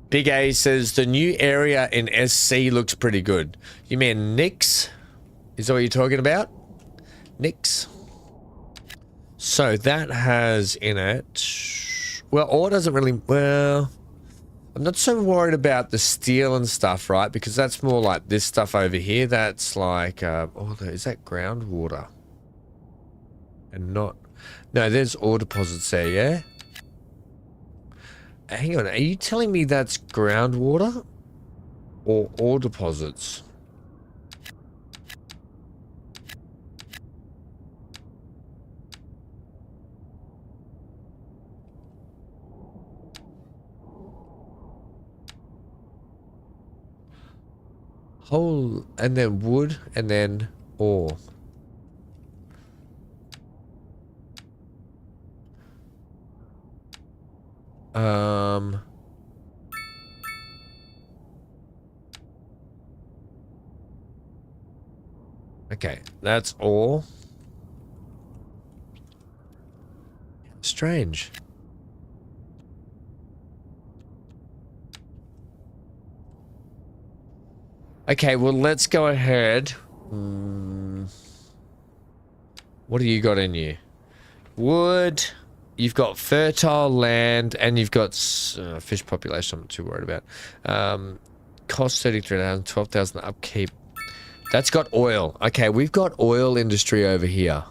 Big A says the new area in SC looks pretty good. You mean Nix? Is that what you're talking about? Nix. So that has in it... Well, ore doesn't really... Well... I'm not so worried about the steel and stuff, right? Because that's more like this stuff over here. That's like... oh, is that groundwater? And not... No, there's ore deposits there, yeah? Hang on, are you telling me that's groundwater? Or ore deposits? Whole, and then wood, and then ore. Okay, that's ore. Strange. Okay, well, let's go ahead. What do you got in you? Wood. You've got fertile land, and you've got fish population. I'm not too worried about. Cost 33,000, 12,000 upkeep. That's got oil. Okay, we've got oil industry over here.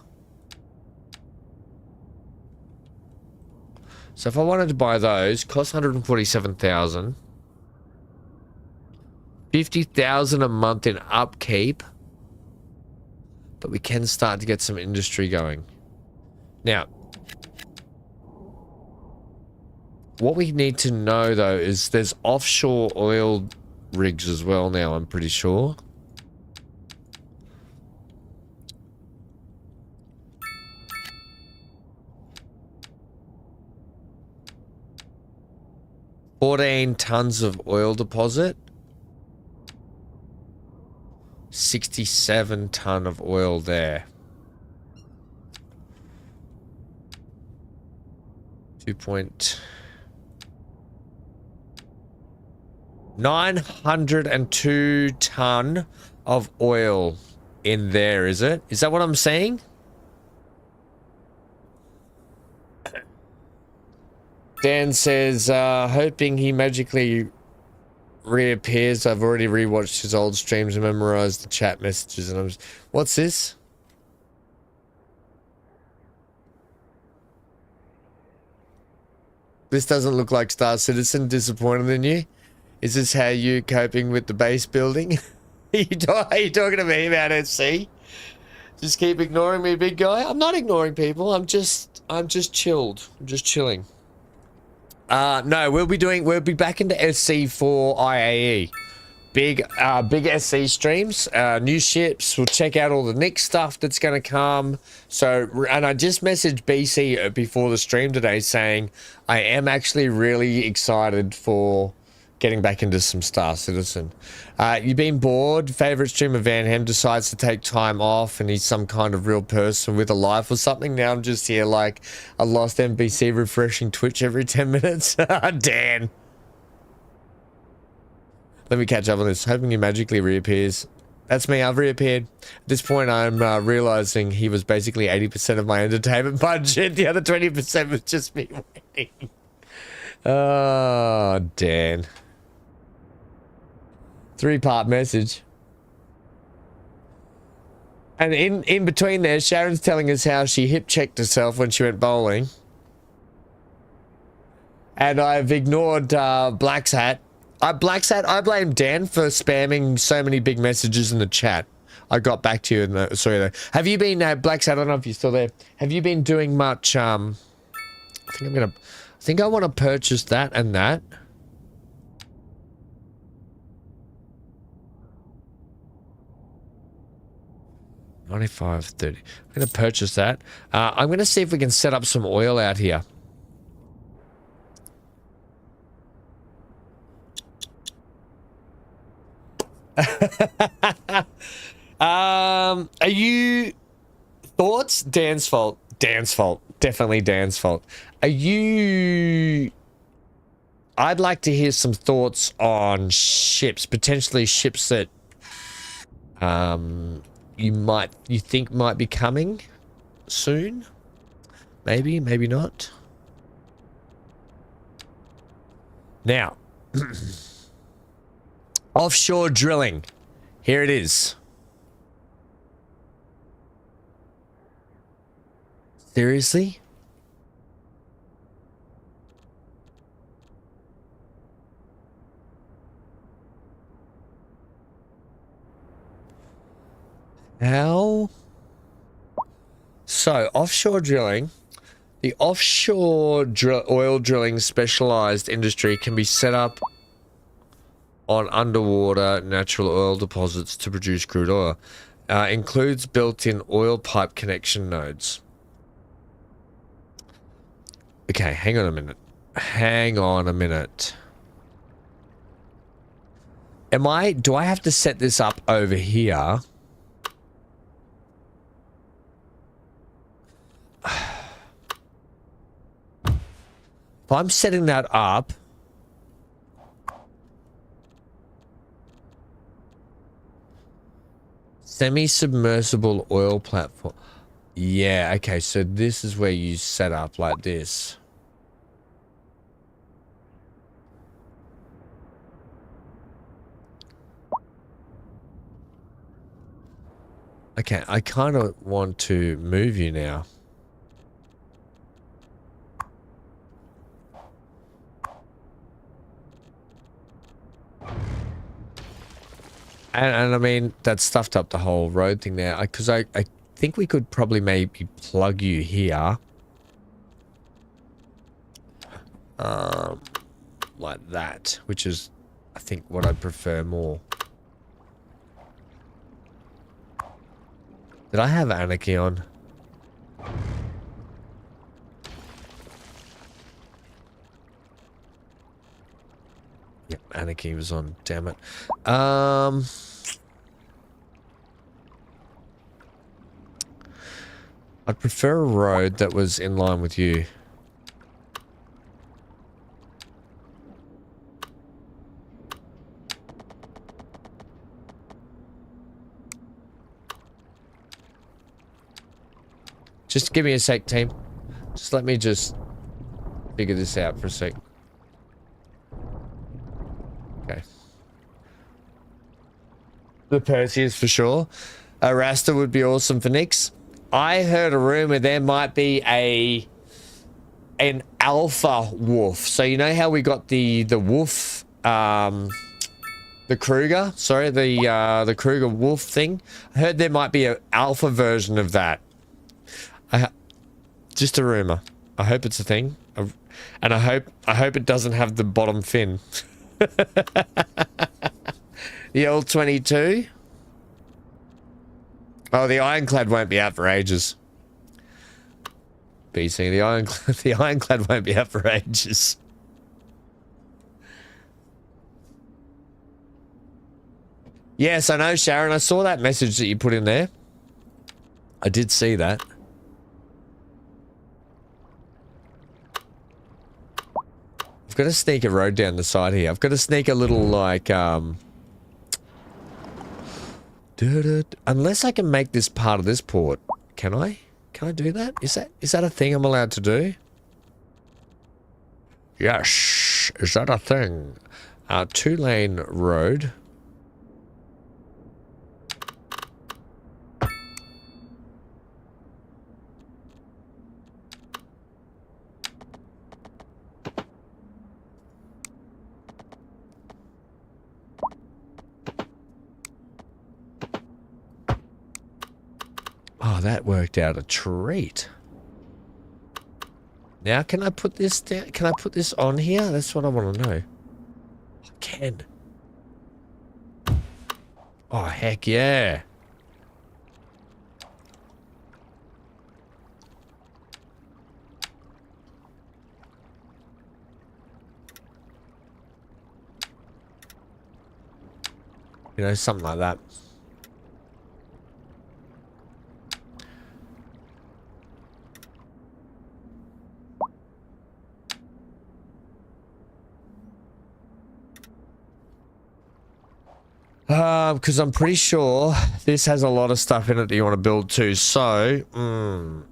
So if I wanted to buy those, cost 147,000. 50,000 a month in upkeep. But we can start to get some industry going. Now, what we need to know though is there's offshore oil rigs as well now, I'm pretty sure. $14 tons of oil deposit. 67 ton of oil there. 902 ton of oil in there, is it? Is that what I'm saying? Dan says, hoping he magically reappears. I've already rewatched his old streams and memorized the chat messages, and I'm just, what's this? This doesn't look like Star Citizen. Disappointed in you? Is this how you coping with the base building? Are you talking to me about SC? Just keep ignoring me, big guy? I'm not ignoring people. I'm just chilled. I'm just chilling. No, we'll be back into SC for IAE. Big SC streams, new ships. We'll check out all the Nick stuff that's going to come. So, and I just messaged BC before the stream today saying I am actually really excited for getting back into some Star Citizen. You've been bored? Favorite streamer VanHam decides to take time off and he's some kind of real person with a life or something. Now I'm just here like a lost NPC refreshing Twitch every 10 minutes. Dan. Let me catch up on this. Hoping he magically reappears. That's me. I've reappeared. At this point, I'm realizing he was basically 80% of my entertainment budget. The other 20% was just me waiting. Oh, Dan. 3-part message. And in between there, Sharon's telling us how she hip checked herself when she went bowling. And I've ignored Black's Hat. Black's Hat, I blame Dan for spamming so many big messages in the chat. I got back to you in the, sorry though. Have you been, Black's Hat, I don't know if you're still there. Have you been doing much, I think I want to purchase that and that. $95.30. I'm going to purchase that. I'm going to see if we can set up some oil out here. Are you... Thoughts? Dan's fault. Dan's fault. Definitely Dan's fault. Are you... I'd like to hear some thoughts on ships. Potentially ships that... you think might be coming soon? Maybe, maybe not. Now, offshore drilling. Here it is. Seriously? How? So, offshore drilling. The offshore oil drilling specialized industry can be set up on underwater natural oil deposits to produce crude oil. Includes built-in oil pipe connection nodes. Okay, hang on a minute. Hang on a minute. Do I have to set this up over here? If I'm setting that up, semi-submersible oil platform. Yeah, okay, so this is where you set up like this. Okay, I kind of want to move you now. And I mean, that stuffed up the whole road thing there. Because I think we could probably maybe plug you here. Like that, which is, I think, what I'd prefer more. Did I have Anarchy on? Yep, Anarchy was on, damn it. I'd prefer a road that was in line with you. Just give me a sec, team. Just let me just figure this out for a sec. Okay. The Perseus for sure. A Rasta would be awesome for Nyx. I heard a rumor there might be an alpha wolf. So you know how we got the wolf, the Kruger? Sorry, the Kruger wolf thing. I heard there might be an alpha version of that. Just a rumor. I hope it's a thing, and I hope it doesn't have the bottom fin. The old 22. Oh, the Ironclad won't be out for ages. BC, the Ironclad won't be out for ages. Yes, I know, Sharon. I saw that message that you put in there. I did see that. I've got to sneak a road down the side here. I've got to sneak a little, like, unless I can make this part of this port. Can I? Can I do that? Is that a thing I'm allowed to do? Yes. Is that a thing? 2-lane road. Oh, that worked out a treat. Now, can I put this down? Can I put this on here? That's what I want to know. I can. Oh, heck yeah. You know, something like that. Because I'm pretty sure this has a lot of stuff in it that you want to build too. So, and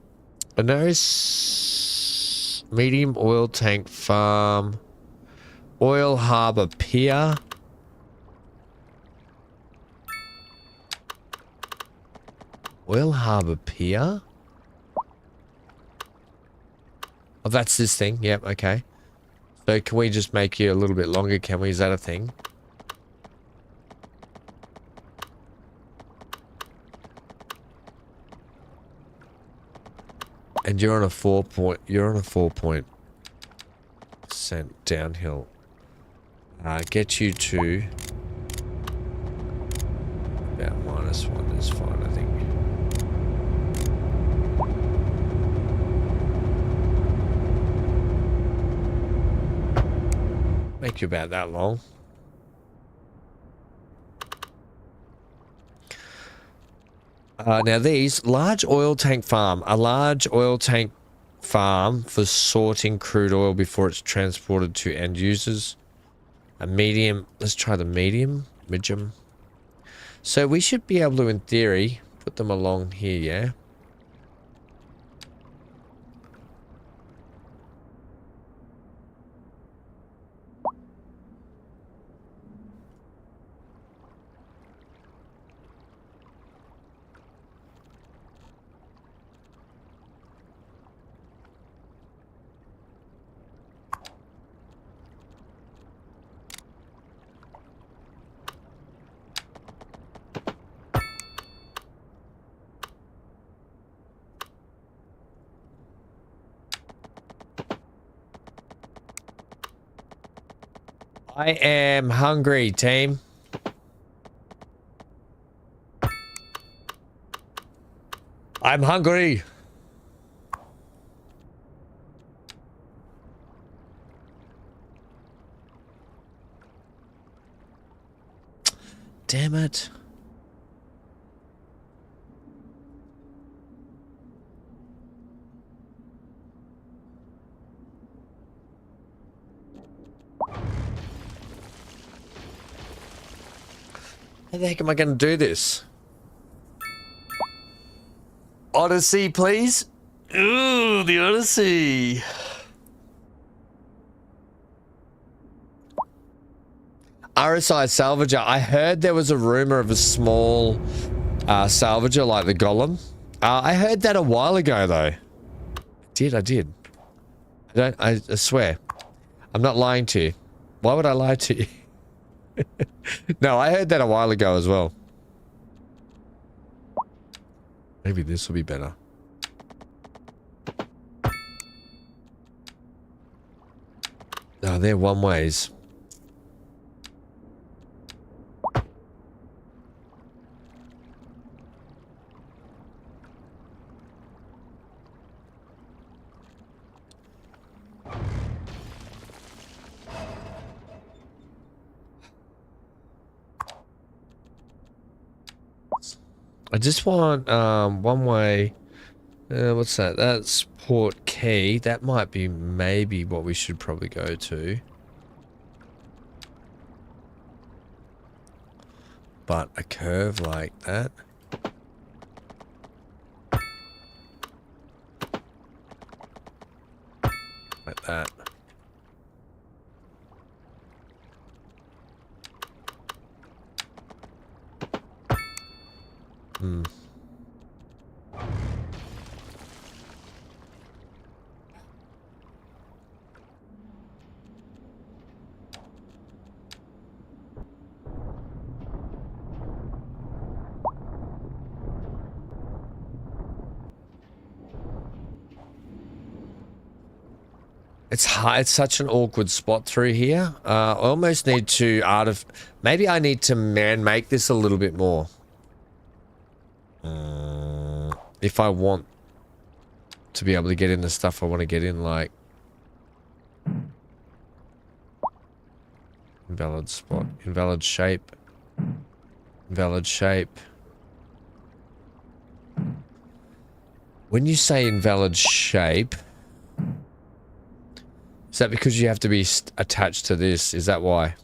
there is medium oil tank farm, oil harbor pier. Oil harbor pier? Oh, that's this thing. Yep, okay. So can we just make you a little bit longer, can we? Is that a thing? And you're on a 4% downhill. Get you to about -1 is fine, I think. Make you about that long. Now these, large oil tank farm. A large oil tank farm for sorting crude oil before it's transported to end users. A medium, let's try the medium. So we should be able to, in theory, put them along here, yeah? I am hungry, team. I'm hungry. Damn it. How the heck am I going to do this? Odyssey, please. Ooh, the Odyssey. RSI salvager. I heard there was a rumor of a small salvager like the Golem. I heard that a while ago, though. I did. I swear. I'm not lying to you. Why would I lie to you? No, I heard that a while ago as well. Maybe this will be better. No, they're one ways. I just want one way. What's that? That's port key. That might be maybe what we should probably go to. But a curve like that. Like that. It's hard. It's such an awkward spot through here. I almost need to maybe I need to make this a little bit more. If I want to be able to get in the stuff I want to get in, like invalid spot, invalid shape, invalid shape. When you say invalid shape, is that because you have to be attached to this? Is that why?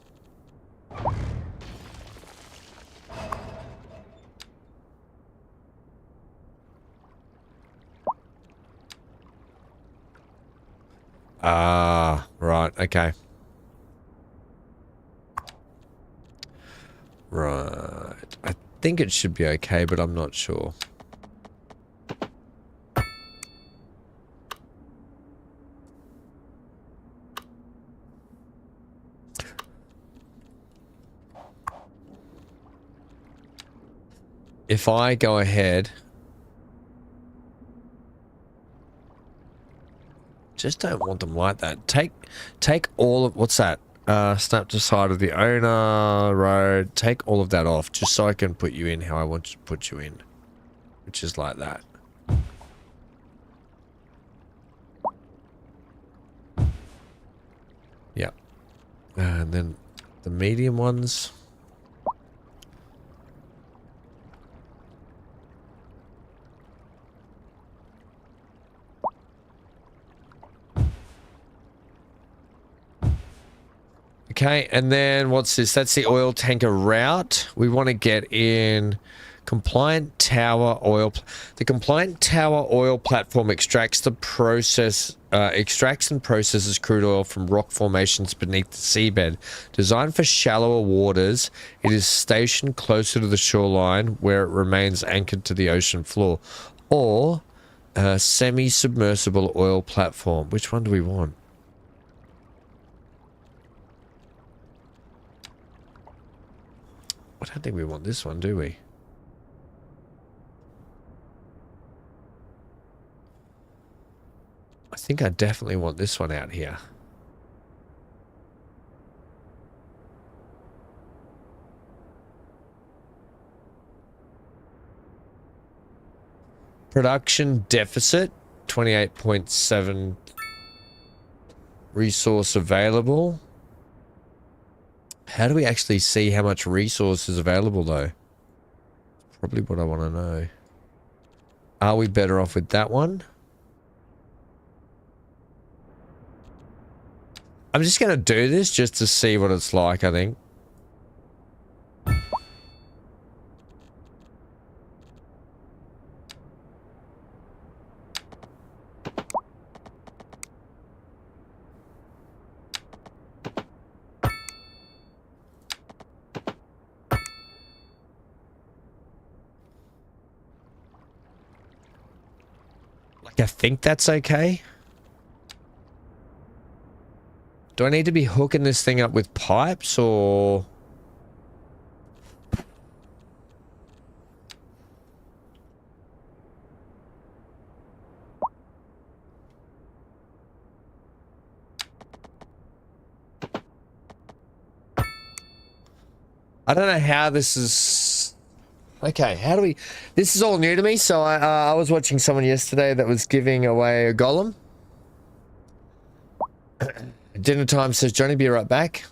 Ah, right, okay. Right. I think it should be okay, but I'm not sure. If I go ahead, just don't want them like that. Take all of, what's that? Snap to side of the owner, road. Take all of that off, just so I can put you in how I want to put you in, which is like that. Yeah, and then the medium ones. Okay, and then what's this? That's the oil tanker route. We want to get in compliant tower oil. The compliant tower oil platform extracts and processes crude oil from rock formations beneath the seabed. Designed for shallower waters, it is stationed closer to the shoreline where it remains anchored to the ocean floor. Or a semi-submersible oil platform. Which one do we want? I don't think we want this one, do we? I think I definitely want this one out here. Production deficit, 28.7. Resource available. How do we actually see how much resource is available though? Probably what I want to know. Are we better off with that one? I'm just going to do this just to see what it's like, I think. I think that's okay. Do I need to be hooking this thing up with pipes or... I don't know how this is... Okay, how do we... This is all new to me, so I was watching someone yesterday that was giving away a golem. Dinner time says, Johnny, be right back.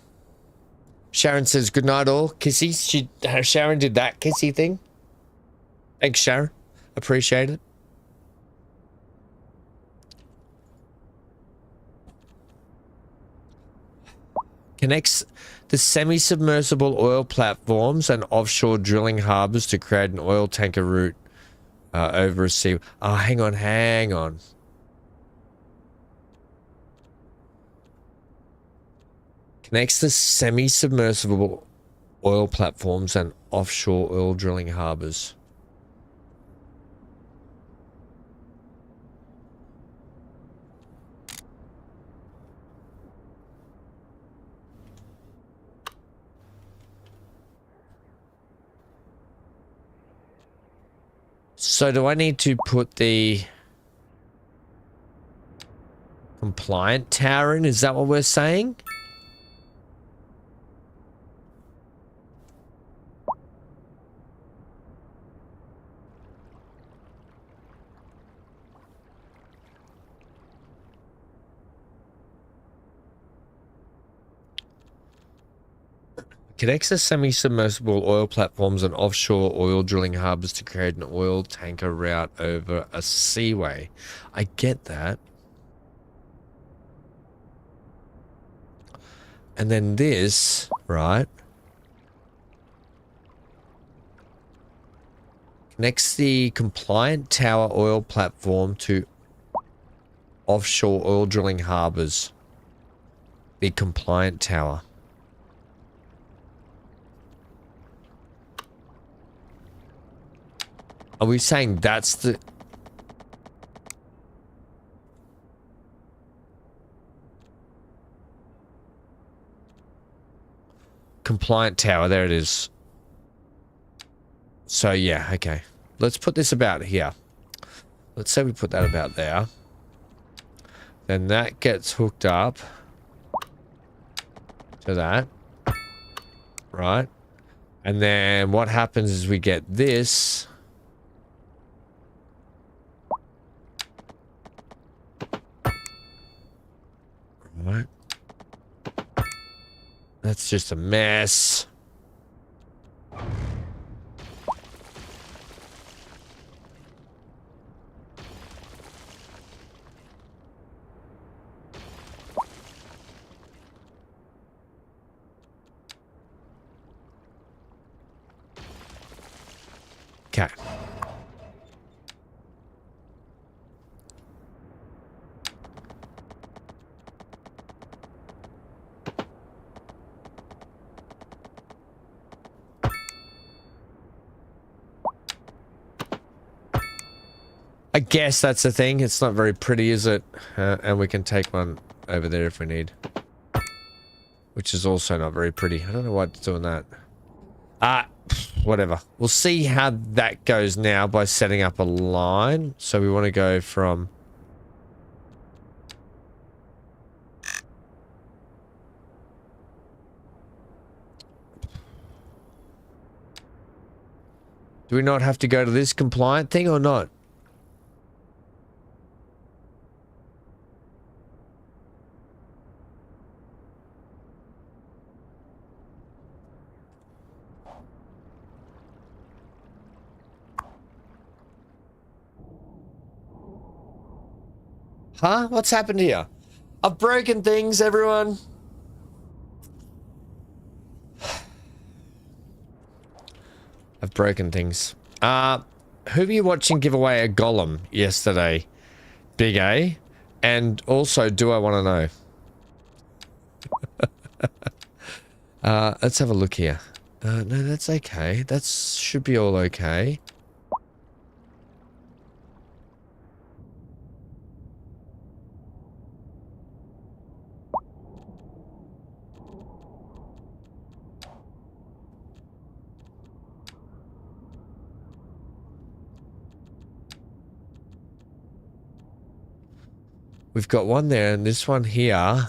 Sharon says, good night all. Kissy. Sharon did that kissy thing. Thanks, Sharon. Appreciate it. Connects the semi-submersible oil platforms and offshore drilling harbors to create an oil tanker route over a sea. Oh, hang on. Connects the semi-submersible oil platforms and offshore oil drilling harbors. So do I need to put the compliant tower in? Is that what we're saying? Connects the semi-submersible oil platforms and offshore oil drilling harbors to create an oil tanker route over a seaway. I get that. And then this, right? Connects the compliant tower oil platform to offshore oil drilling harbors. The compliant tower. Are we saying that's the... compliant tower, there it is. So yeah, okay. Let's put this about here. Let's say we put that about there. Then that gets hooked up to that. Right? And then what happens is we get this... Right. That's just a mess. Okay. I guess that's the thing. It's not very pretty, is it? And we can take one over there if we need. Which is also not very pretty. I don't know why it's doing that. Whatever. We'll see how that goes now by setting up a line. So we want to go from... Do we not have to go to this compliant thing or not? Huh? What's happened here? I've broken things, everyone. I've broken things. Who were you watching give away a golem yesterday? Big A? And also, do I want to know? Let's have a look here. No, that's okay. That should be all okay. We've got one there, and this one here.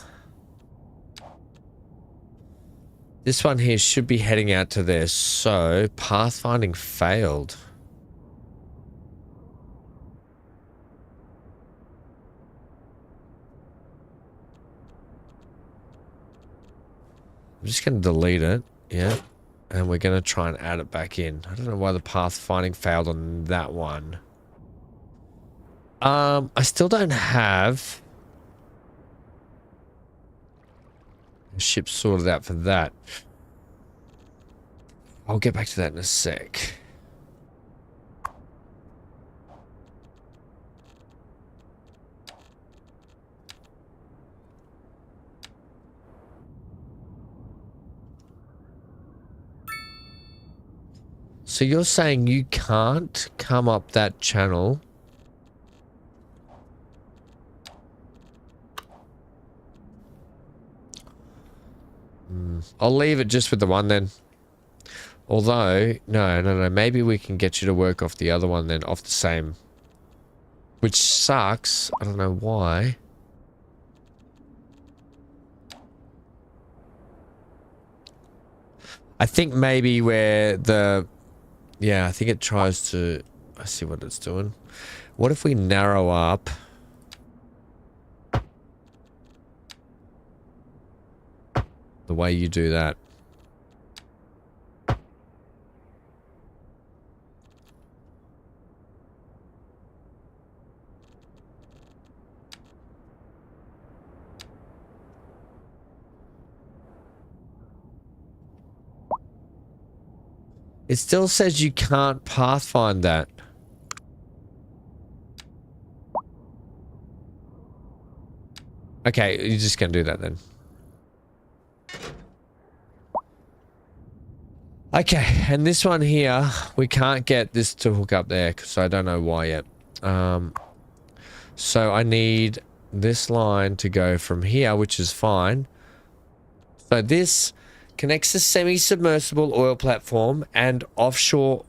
This one here should be heading out to there. So, pathfinding failed. I'm just going to delete it. Yeah. And we're going to try and add it back in. I don't know why the pathfinding failed on that one. I still don't have the ship sorted out for that. I'll get back to that in a sec. So you're saying you can't come up that channel? I'll leave it just with the one then. Although, no, maybe we can get you to work off the other one then, off the same. Which sucks. I don't know why. I think maybe where the... Yeah, I think it tries to... I see what it's doing. What if we narrow up... the way you do that? It still says you can't pathfind that. Okay, you're just gonna do that then. Okay, and this one here, we can't get this to hook up there because I don't know why yet. So I need this line to go from here, which is fine. So this connects the semi-submersible oil platform and offshore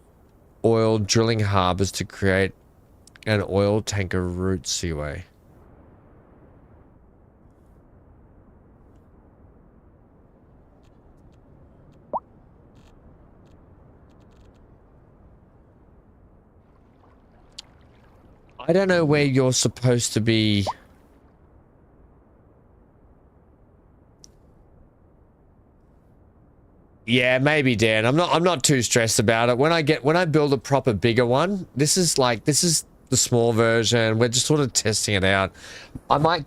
oil drilling harbors to create an oil tanker route seaway. I don't know where you're supposed to be. Yeah, maybe, Dan. I'm not too stressed about it. When I build a proper bigger one, this is the small version. We're just sort of testing it out. I might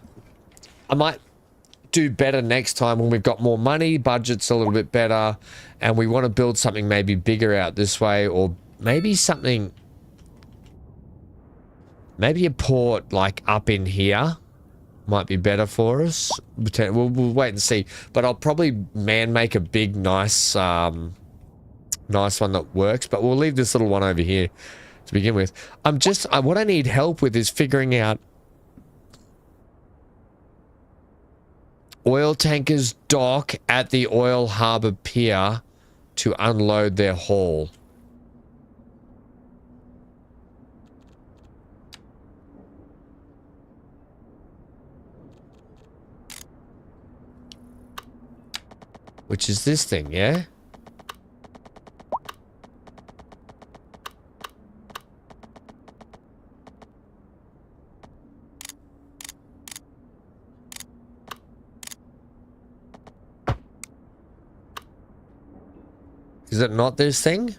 do better next time when we've got more money, budget's a little bit better, and we want to build something maybe bigger out this way, or maybe something. Maybe a port like up in here might be better for us. We'll wait and see. But I'll probably make a big, nice one that works. But we'll leave this little one over here to begin with. What I need help with is figuring out oil tankers dock at the oil harbor pier to unload their haul. Which is this thing, yeah? Is it not this thing?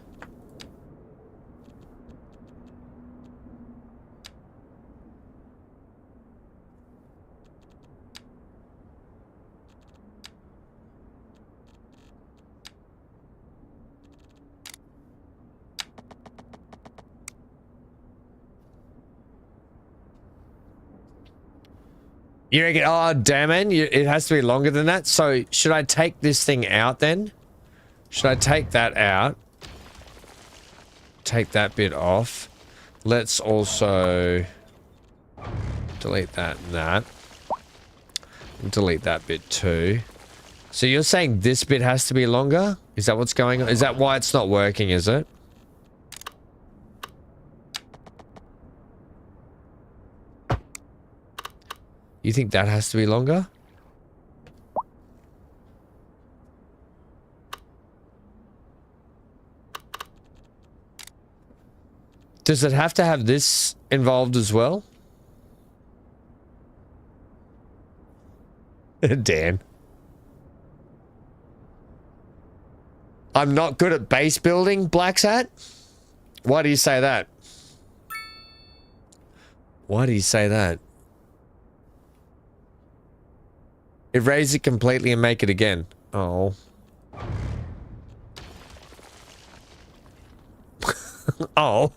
You reckon, oh, damn it, it has to be longer than that? So, should I take this thing out then? Should I take that out? Take that bit off. Let's also delete that and that. And delete that bit too. So you're saying this bit has to be longer? Is that what's going on? Is that why it's not working, is it? You think that has to be longer? Does it have to have this involved as well? Dan. I'm not good at base building, Blacksat? Why do you say that? Why do you say that? Erase it completely and make it again. Oh. Oh.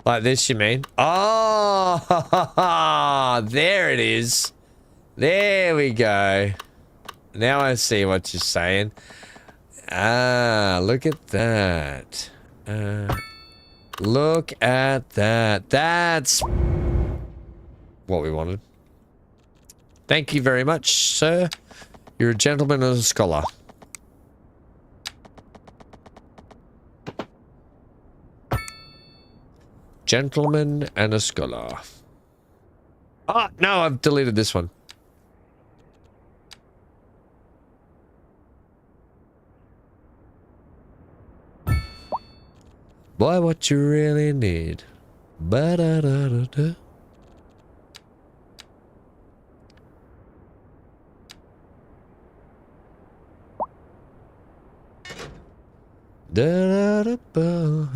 Like this, you mean? Oh, there it is. There we go. Now I see what you're saying. Ah, look at that. Look at that. That's what we wanted. Thank you very much, sir. You're a gentleman and a scholar. Gentleman and a scholar. Oh, no, I've deleted this one. Boy, what you really need. Ba-da-da-da-da. Da-da-da-ba.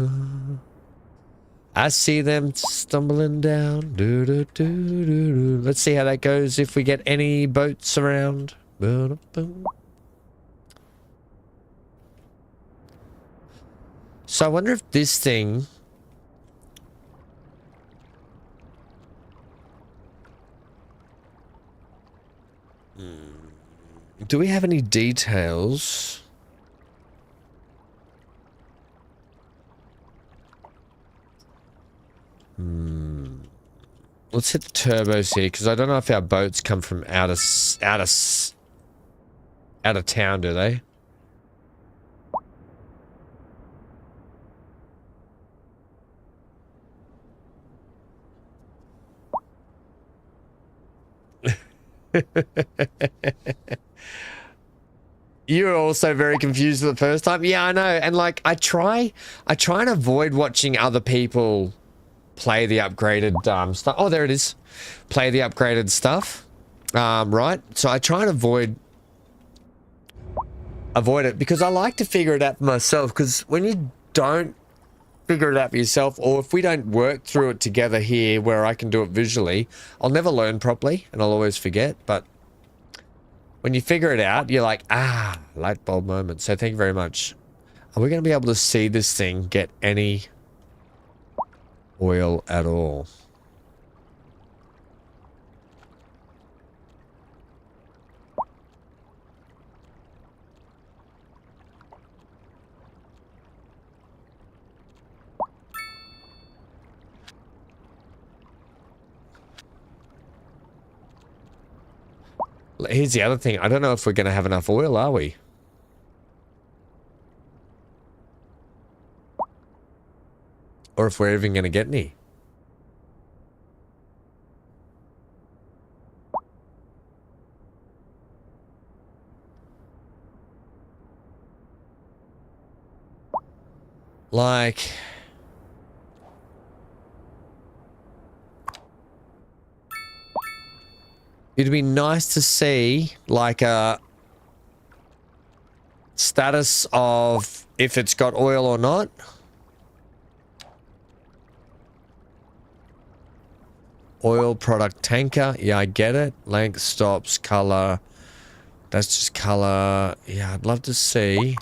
I see them stumbling down. Do, do, do, do, do. Let's see how that goes if we get any boats around. So I wonder if this thing... Do we have any details? Let's hit the turbos here, because I don't know if our boats come from out of town, do they? You were also very confused the first time. Yeah, I know. And like, I try and avoid watching other people play the upgraded stuff. Oh, there it is. Play the upgraded stuff. Right. So I try and avoid it because I like to figure it out for myself, because when you don't figure it out for yourself, or if we don't work through it together here where I can do it visually, I'll never learn properly and I'll always forget. But when you figure it out, you're like, ah, light bulb moment. So thank you very much. Are we going to be able to see this thing get any oil at all? Here's the other thing. I don't know if we're going to have enough oil, are we? Or if we're even going to get any. Like... It'd be nice to see, like, a status of if it's got oil or not. Oil product tanker. Yeah, I get it. Length, stops, color. That's just color. Yeah, I'd love to see.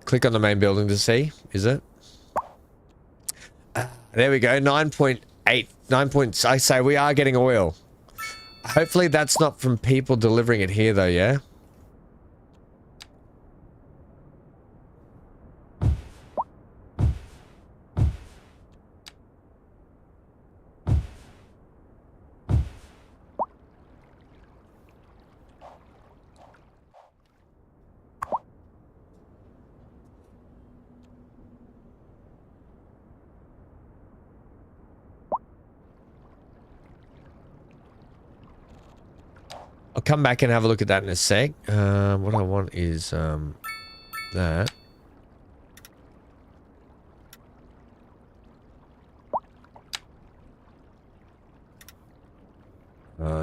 Click on the main building to see. Is it? There we go. 9.8. 9 points. I say we are getting oil. Hopefully that's not from people delivering it here though, yeah? I'll come back and have a look at that in a sec. What I want is that.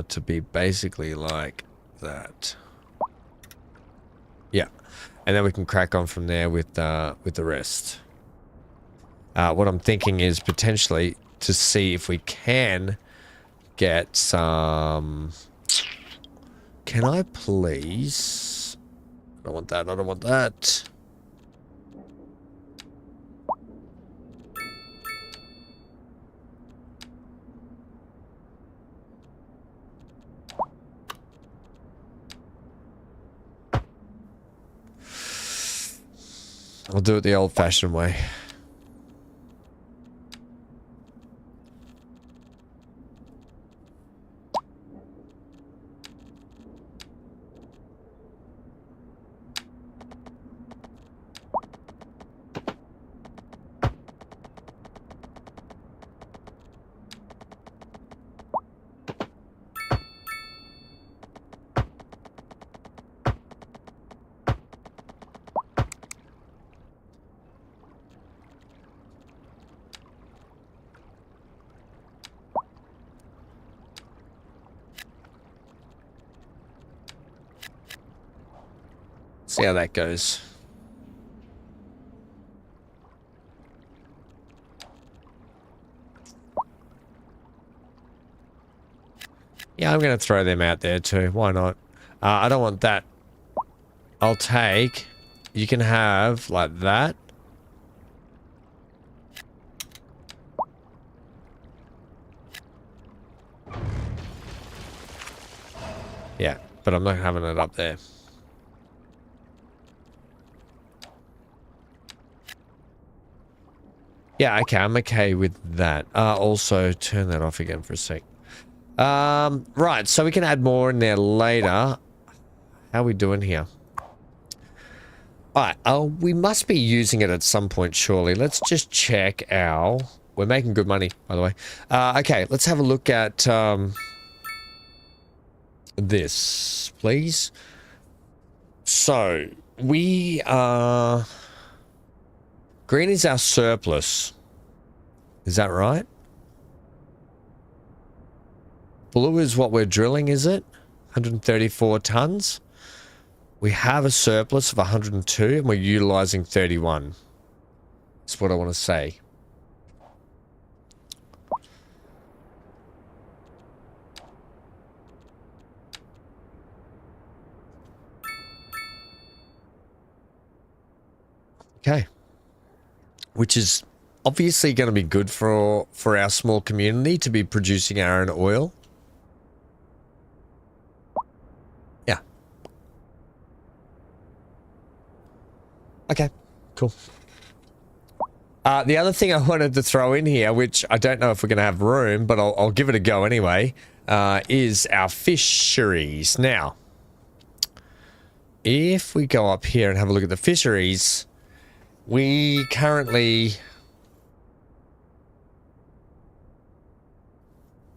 To be basically like that. Yeah. And then we can crack on from there with the rest. What I'm thinking is potentially to see if we can get some... Can I please? I don't want that. I don't want that. I'll do it the old-fashioned way. See how that goes. Yeah, I'm going to throw them out there too. Why not? I don't want that. I'll take... You can have like that. Yeah, but I'm not having it up there. Yeah, okay, I'm okay with that. Also, turn that off again for a sec. Right, so we can add more in there later. How are we doing here? Alright, we must be using it at some point, surely. Let's just check our... We're making good money, by the way. Okay, let's have a look at this, please. So, we are... Green is our surplus. Is that right? Blue is what we're drilling, is it? 134 tons. We have a surplus of 102 and we're utilizing 31. That's what I want to say. Okay. Which is obviously going to be good for our small community to be producing our own oil. Yeah. Okay, cool. The other thing I wanted to throw in here, which I don't know if we're going to have room, but I'll give it a go anyway, is our fisheries. Now, if we go up here and have a look at the fisheries... We currently...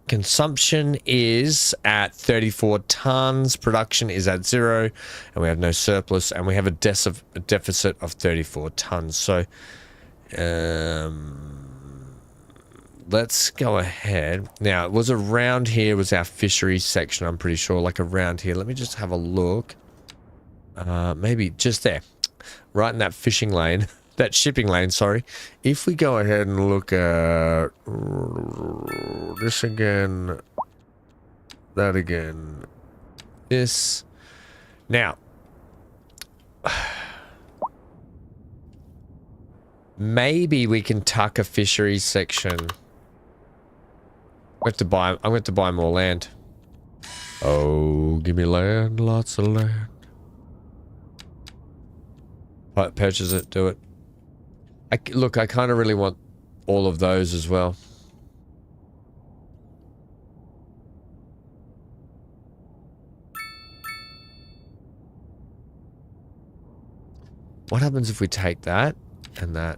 Consumption is at 34 tons, production is at 0, and we have no surplus, and we have a deficit of 34 tons. So, let's go ahead. Now, it was around here was our fisheries section, I'm pretty sure, like around here. Let me just have a look. Maybe just there. Right in that fishing lane. that shipping lane, sorry. If we go ahead and look at this again, that again, this. Now, maybe we can tuck a fisheries section. I'm going to buy more land. Oh, give me land, lots of land. Purchase it, do it. Look, I kind of really want all of those as well. What happens if we take that and that?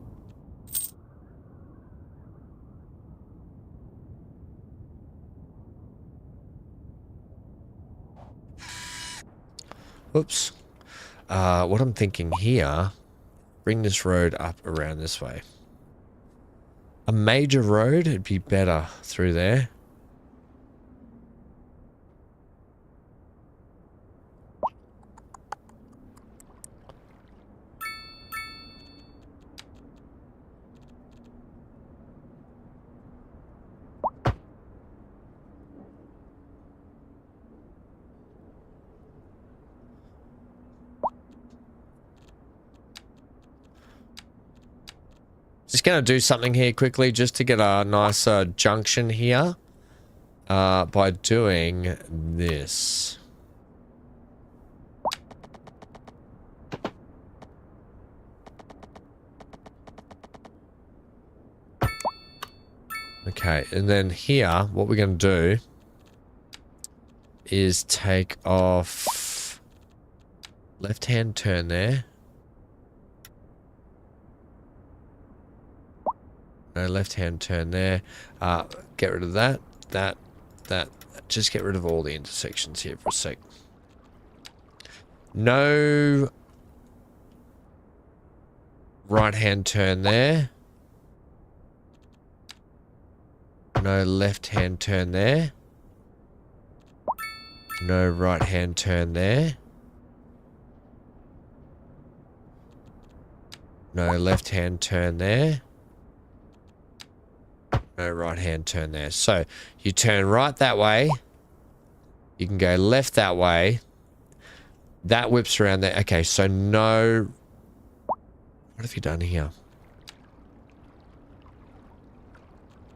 Oops. What I'm thinking here, bring this road up around this way. A major road, it'd be better through there. Just going to do something here quickly just to get a nice junction here by doing this. Okay, and then here, what we're going to do is take off left-hand turn there. No left-hand turn there. Get rid of that. Just get rid of all the intersections here for a sec. No right-hand turn there. No left-hand turn there. No right-hand turn there. No left-hand turn there. No right-hand turn there. So you turn right that way. You can go left that way. That whips around there. Okay, so no... What have you done here?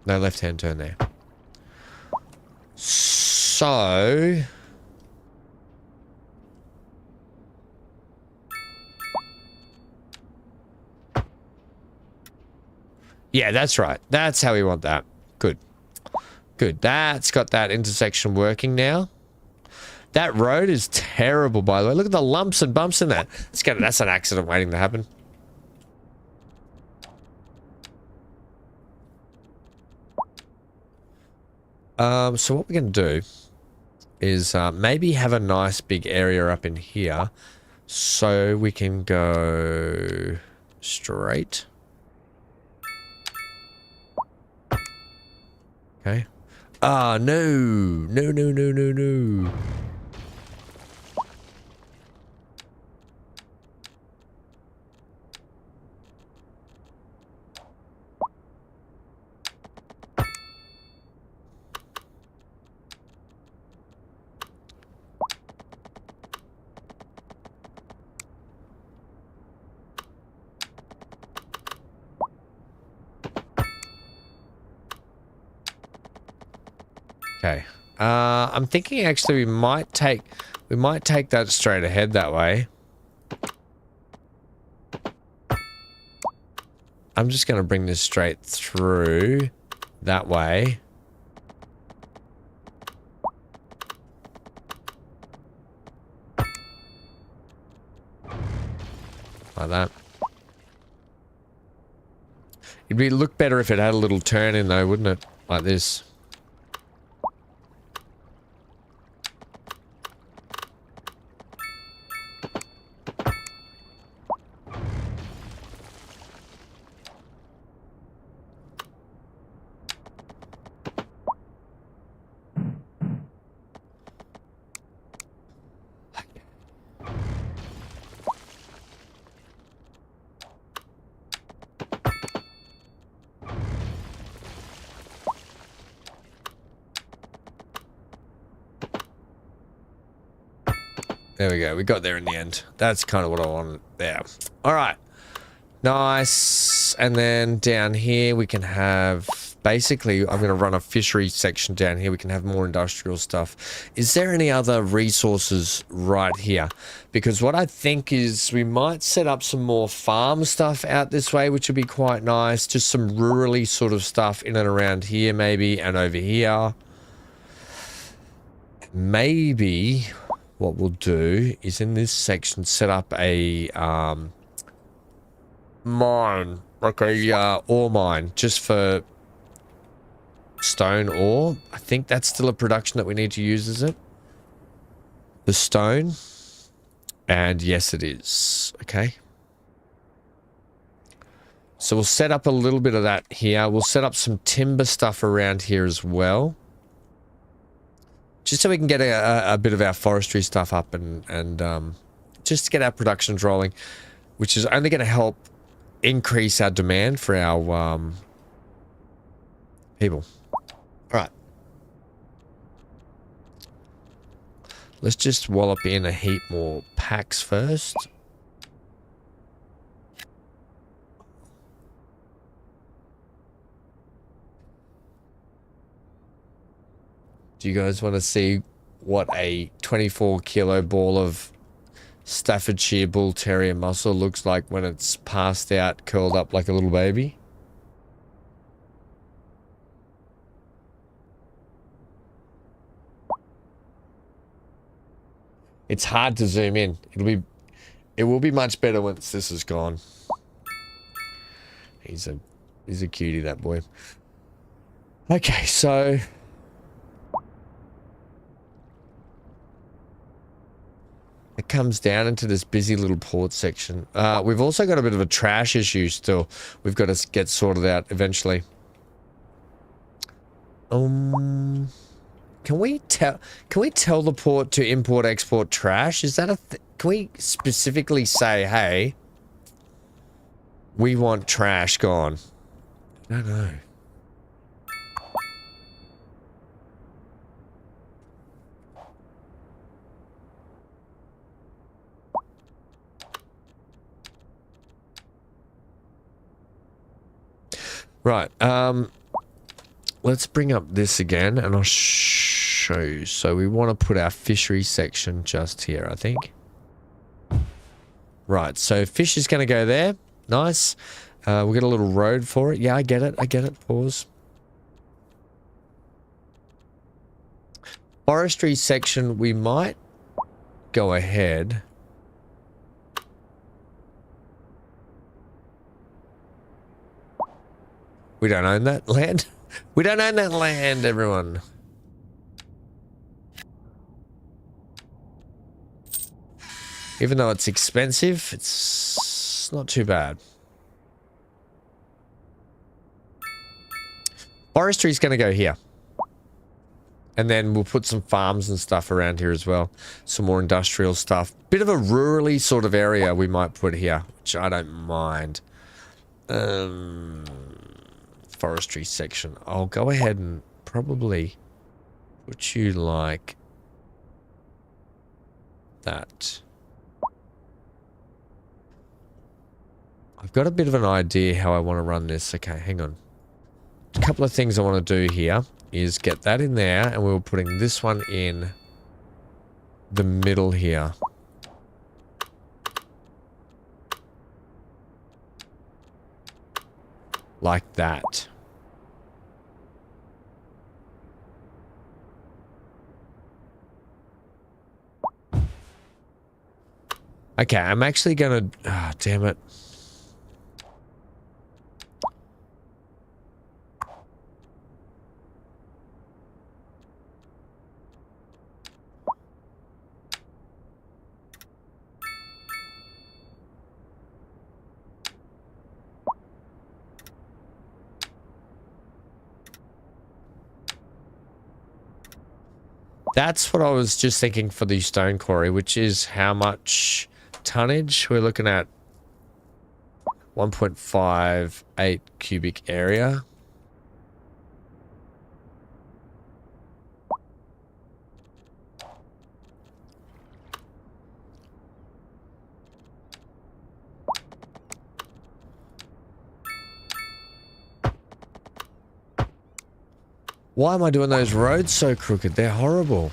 No left-hand turn there. So... Yeah, that's right. That's how we want that. Good. Good. That's got that intersection working now. That road is terrible, by the way. Look at the lumps and bumps in that. That's an accident waiting to happen. So what we're going to do is maybe have a nice big area up in here so we can go straight. Okay. Ah, no. No, no, no, no, no. Okay. I'm thinking actually we might take that straight ahead that way. I'm just going to bring this straight through that way. Like that. It'd look better if it had a little turn in though, wouldn't it? Like this. There we go. We got there in the end. That's kind of what I wanted there. All right. Nice. And then down here we can have... Basically, I'm going to run a fishery section down here. We can have more industrial stuff. Is there any other resources right here? Because what I think is we might set up some more farm stuff out this way, which would be quite nice. Just some rurally sort of stuff in and around here maybe, and over here. Maybe what we'll do is in this section set up a mine, like a ore mine, just for stone ore. I think that's still a production that we need to use, is it? The stone. And yes, it is. Okay. So we'll set up a little bit of that here. We'll set up some timber stuff around here as well. Just so we can get a bit of our forestry stuff up and just to get our productions rolling, which is only going to help increase our demand for our people. All right. Let's just wallop in a heap more packs first. Do you guys want to see what a 24 kilo ball of Staffordshire Bull Terrier muscle looks like when it's passed out, curled up like a little baby? It's hard to zoom in. It will be much better once this is gone. He's a cutie, that boy. Okay, so it comes down into this busy little port section. We've also got a bit of a trash issue still. We've got to get sorted out eventually. Can we tell the port to import export trash? Is that can we specifically say, hey, we want trash gone? I don't know. Right, let's bring up this again and I'll show you. So we want to put our fishery section just here, I think. Right, so fish is going to go there. Nice. We'll get a little road for it. Yeah, I get it. Pause. Forestry section, we might go ahead. We don't own that land. We don't own that land, everyone. Even though it's expensive, it's not too bad. Forestry is going to go here. And then we'll put some farms and stuff around here as well. Some more industrial stuff. Bit of a rurally sort of area we might put here, which I don't mind. Forestry section. I'll go ahead and probably put you like that. I've got a bit of an idea how I want to run this. Okay, hang on. A couple of things I want to do here is get that in there, and we're putting this one in the middle here. Like that. Okay, I'm actually gonna... Ah, damn it. That's what I was just thinking for the stone quarry, which is how much tonnage? We're looking at 1.58 cubic area. Why am I doing those roads so crooked? They're horrible.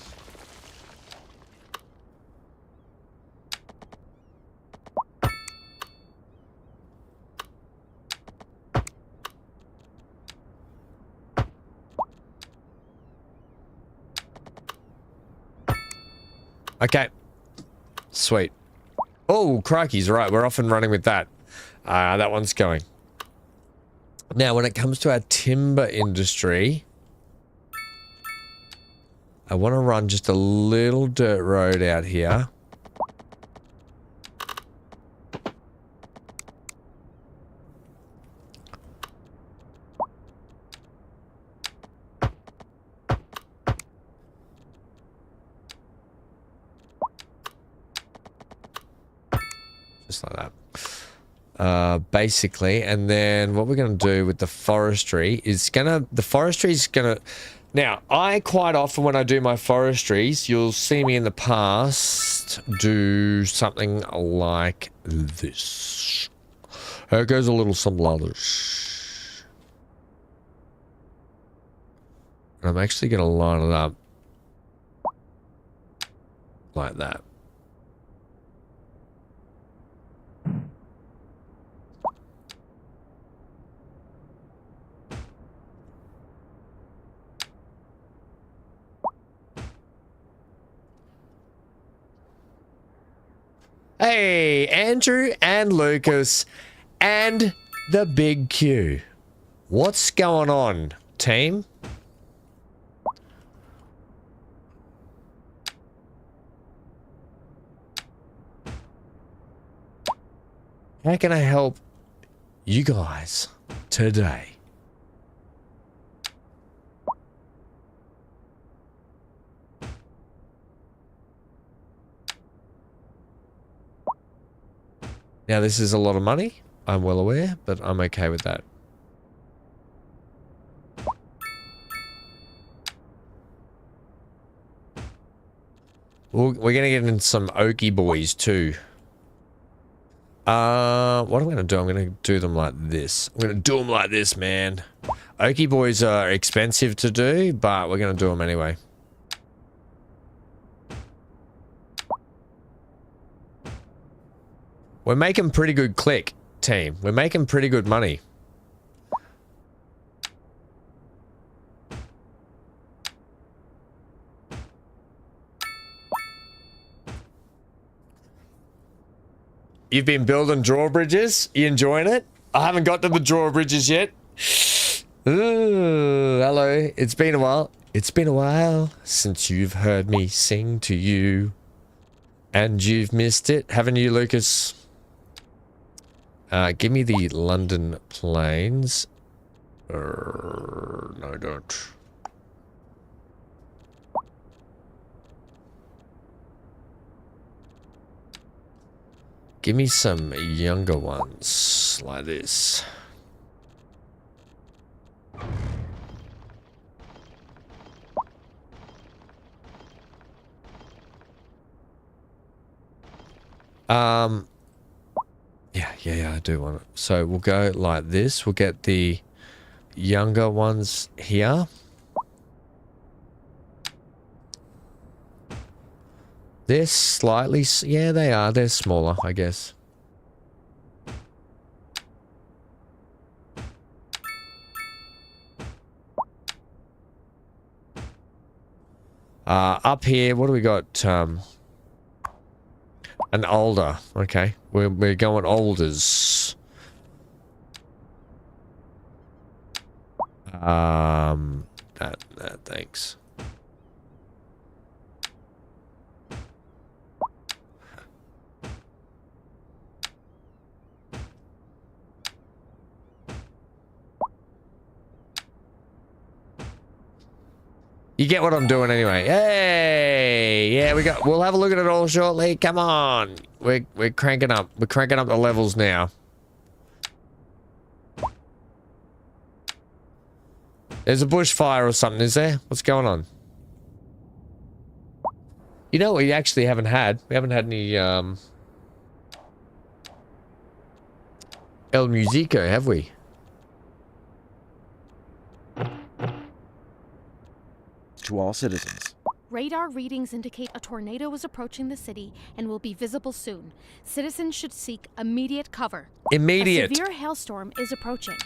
Okay. Sweet. Oh, crikey's right. We're off and running with that. That one's going. Now, when it comes to our timber industry, I want to run just a little dirt road out here. Just like that. Basically, and then what we're going to do with the forestry is the forestry is going to, now, I quite often when I do my forestries, you'll see me in the past do something like this. Here goes a little some ladders. And I'm actually going to line it up like that. Hey, Andrew and Lucas and the Big Q. What's going on, team? How can I help you guys today? Now, this is a lot of money, I'm well aware, but I'm okay with that. We're going to get in some oaky boys too. What I'm going to do, I'm going to do them like this. I'm going to do them like this, man. Oaky boys are expensive to do, but we're going to do them anyway. We're making pretty good click, team. We're making pretty good money. You've been building drawbridges? You enjoying it? I haven't got to the drawbridges yet. Ooh, hello. It's been a while. It's been a while since you've heard me sing to you. And you've missed it, haven't you, Lucas? Give me the London planes. No, don't. Give me some younger ones, like this. Yeah, I do want it. So we'll go like this. We'll get the younger ones here. They're slightly, yeah, they are. They're smaller, I guess. Up here, what do we got? An older. Okay, we're going olders. Thanks. You get what I'm doing anyway. Hey, yeah, we'll have a look at it all shortly. Come on. We're cranking up. We're cranking up the levels now. There's a bushfire or something, is there? What's going on? You know what we actually haven't had? We haven't had any El Musico, have we? to all citizens. Radar readings indicate a tornado is approaching the city and will be visible soon. Citizens should seek immediate cover. Immediate. A severe hailstorm is approaching.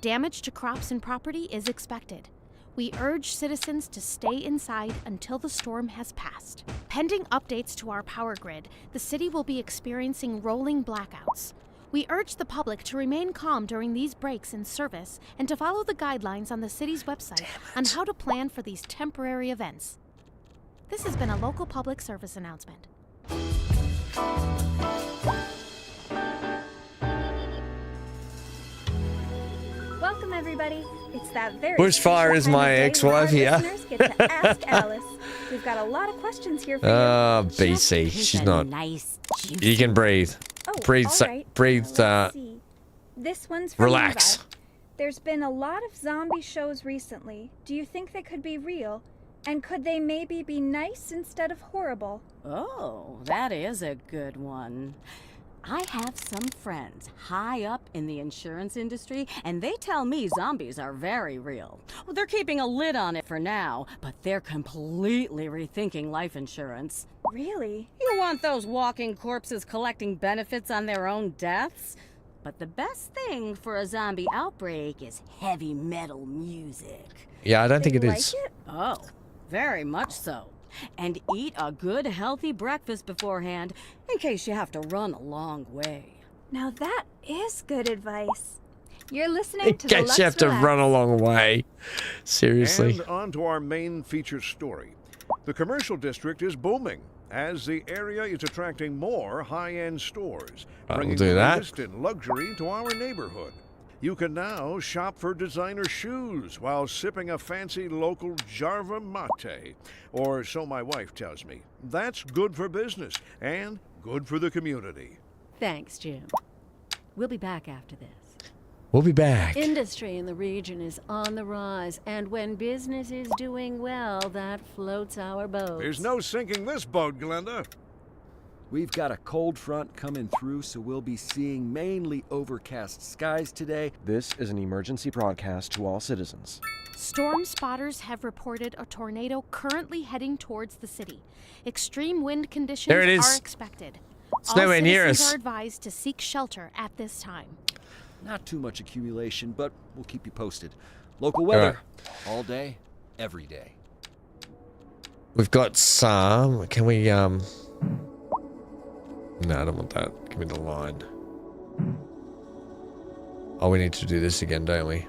Damage to crops and property is expected. We urge citizens to stay inside until the storm has passed. Pending updates to our power grid, the city will be experiencing rolling blackouts. We urge the public to remain calm during these breaks in service and to follow the guidelines on the city's website on how to plan for these temporary events. This has been a local public service announcement. Welcome, everybody. It's that very Bushfire is special my time of day ex-wife when here. our listeners get to ask Alice. We've got a lot of questions here for you. BC. She's not. Nice, You can breathe. Oh, Breathe. all right. Breathe. Let's see. This one's from Relax. Levi. There's been a lot of zombie shows recently. Do you think they could be real? And could they maybe be nice instead of horrible? Oh, that is a good one. I have some friends high up in the insurance industry, and they tell me zombies are very real. Well, they're keeping a lid on it for now, but they're completely rethinking life insurance. Really? You want those walking corpses collecting benefits on their own deaths? But the best thing for a zombie outbreak is heavy metal music. Yeah, I don't think They it like is. it? Oh, very much so. And eat a good, healthy breakfast beforehand in case you have to run a long way. Now that is good advice. You're listening In to the case Lux you have to Relax. run a long way. Seriously. And on to our main feature story. The commercial district is booming as the area is attracting more high-end stores, We'll bringing do that. taste and luxury to our neighborhood. You can now shop for designer shoes while sipping a fancy local Jarva mate, or so my wife tells me. That's good for business and good for the community. Thanks, Jim. We'll be back after this. We'll be back. Industry in the region is on the rise, and when business is doing well, that floats our boat. There's no sinking this boat, Glenda. We've got a cold front coming through, so we'll be seeing mainly overcast skies today. This is an emergency broadcast to all citizens. Storm spotters have reported a tornado currently heading towards the city. Extreme wind conditions There it is. are expected. It's All nowhere near citizens us. are advised to seek shelter at this time. Not too much accumulation, but we'll keep you posted. Local weather, all day, every day. We've got some. Can we, No, I don't want that. Give me the line. Oh, we need to do this again, don't we?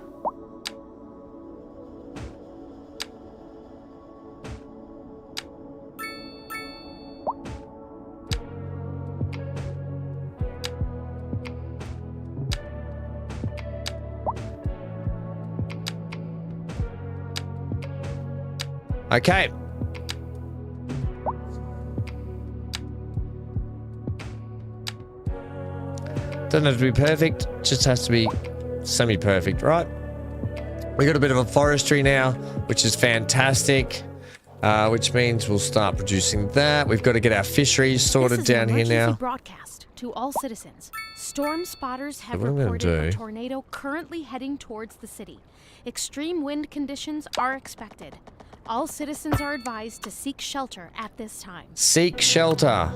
Okay. Doesn't have to be perfect, just has to be semi-perfect, right? We got a bit of a forestry now, which is fantastic, which means we'll start producing that. We've got to get our fisheries sorted This is down an here emergency now. broadcast to all citizens. Storm spotters have What I'm gonna reported a do- tornado currently heading towards the city. Extreme wind conditions are expected. All citizens are advised to seek shelter at this time. Seek shelter.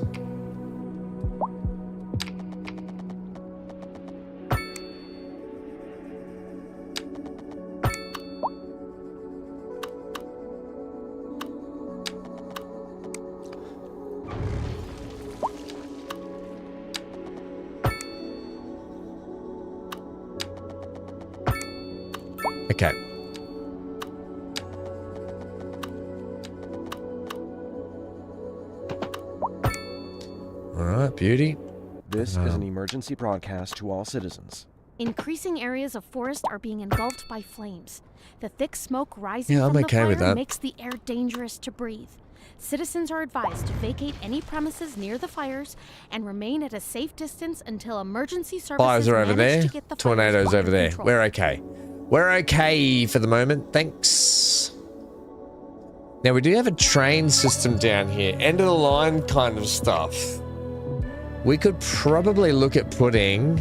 Okay. All right, beauty. This is an emergency broadcast to all citizens. Increasing areas of forest are being engulfed by flames. The thick smoke rising Yeah, I'm from okay the with fire that. makes the air dangerous to breathe. Citizens are advised to vacate any premises near the fires and remain at a safe distance until emergency services Fires are over manage there. to get the fires Tornadoes under over there. control. We're okay. We're okay for the moment. Thanks. Now, we do have a train system down here. End of the line kind of stuff. We could probably look at putting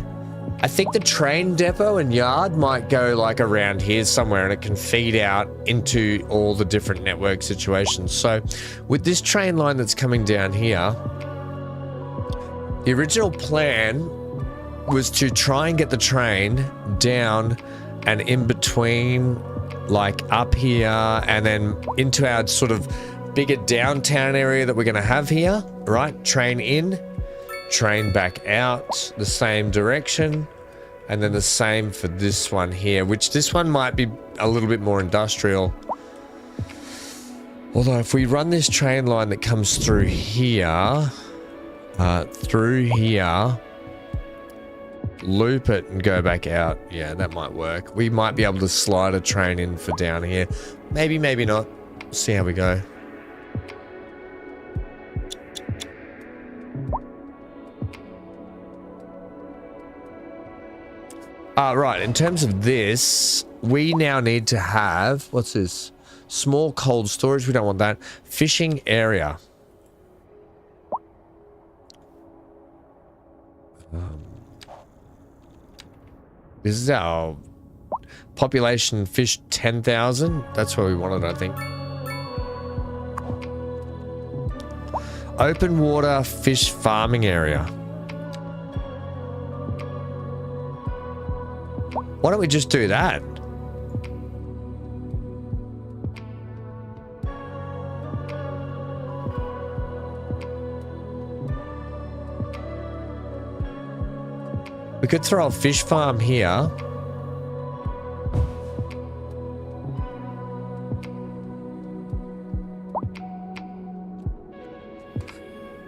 I think the train depot and yard might go like around here somewhere, and it can feed out into all the different network situations. So with this train line that's coming down here, the original plan was to try and get the train down and in between, like up here and then into our sort of bigger downtown area that we're going to have here, right? Train in, train back out the same direction, and then the same for this one here, which this one might be a little bit more industrial. Although if we run this train line that comes through here, loop it and go back out, yeah, that might work. We might be able to slide a train in for down here. Maybe, maybe not. See how we go. Right, in terms of this, we now need to have, what's this? Small cold storage, we don't want that. Fishing area. This is our population fish 10,000. That's where we wanted, I think. Open water fish farming area. Why don't we just do that? We could throw a fish farm here.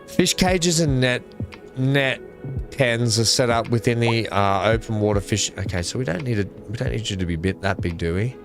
Fish cages and net pens are set up within the open water fish. Okay, so we don't need you to be that big, do we?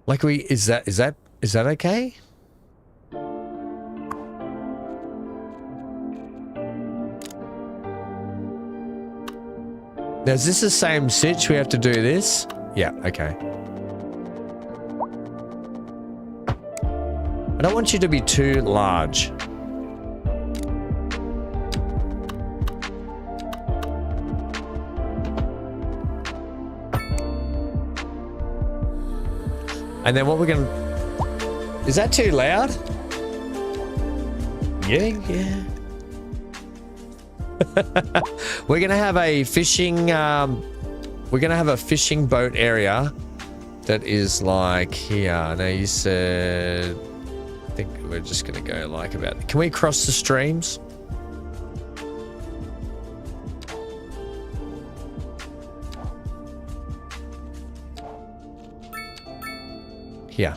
Like is that okay? Now, is this the same sitch? We have to do this? Yeah, okay. I don't want you to be too large. And then what we're going to... Is that too loud? Yeah. We're going to have a fishing... we're going to have a fishing boat area that is like here. Now you said... I think we're just going to go like about... Can we cross the streams? Here.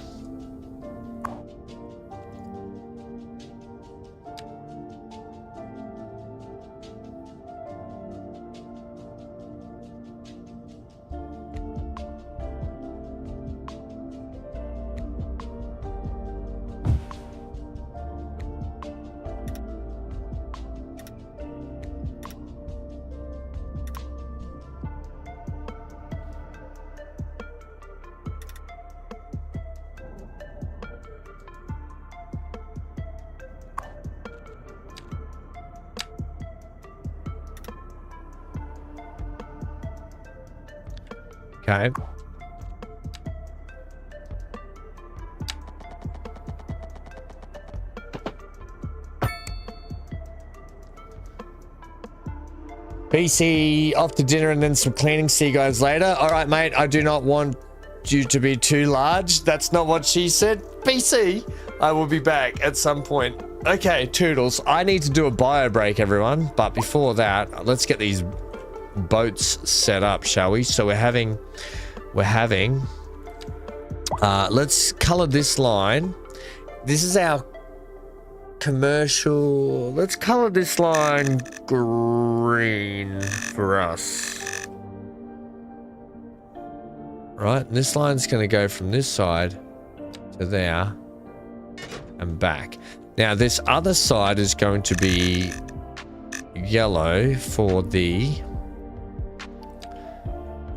Okay. PC off to dinner and then some cleaning. See you guys later. All right, mate. I do not want you to be too large. That's not what she said. PC, I will be back at some point. Okay, toodles. I need to do a bio break, everyone. But before that, let's get these boats set up, shall we? So we're having let's color this line. This is our commercial. Let's color this line green for us. Right, and this line's going to go from this side to there and back. Now, this other side is going to be yellow for the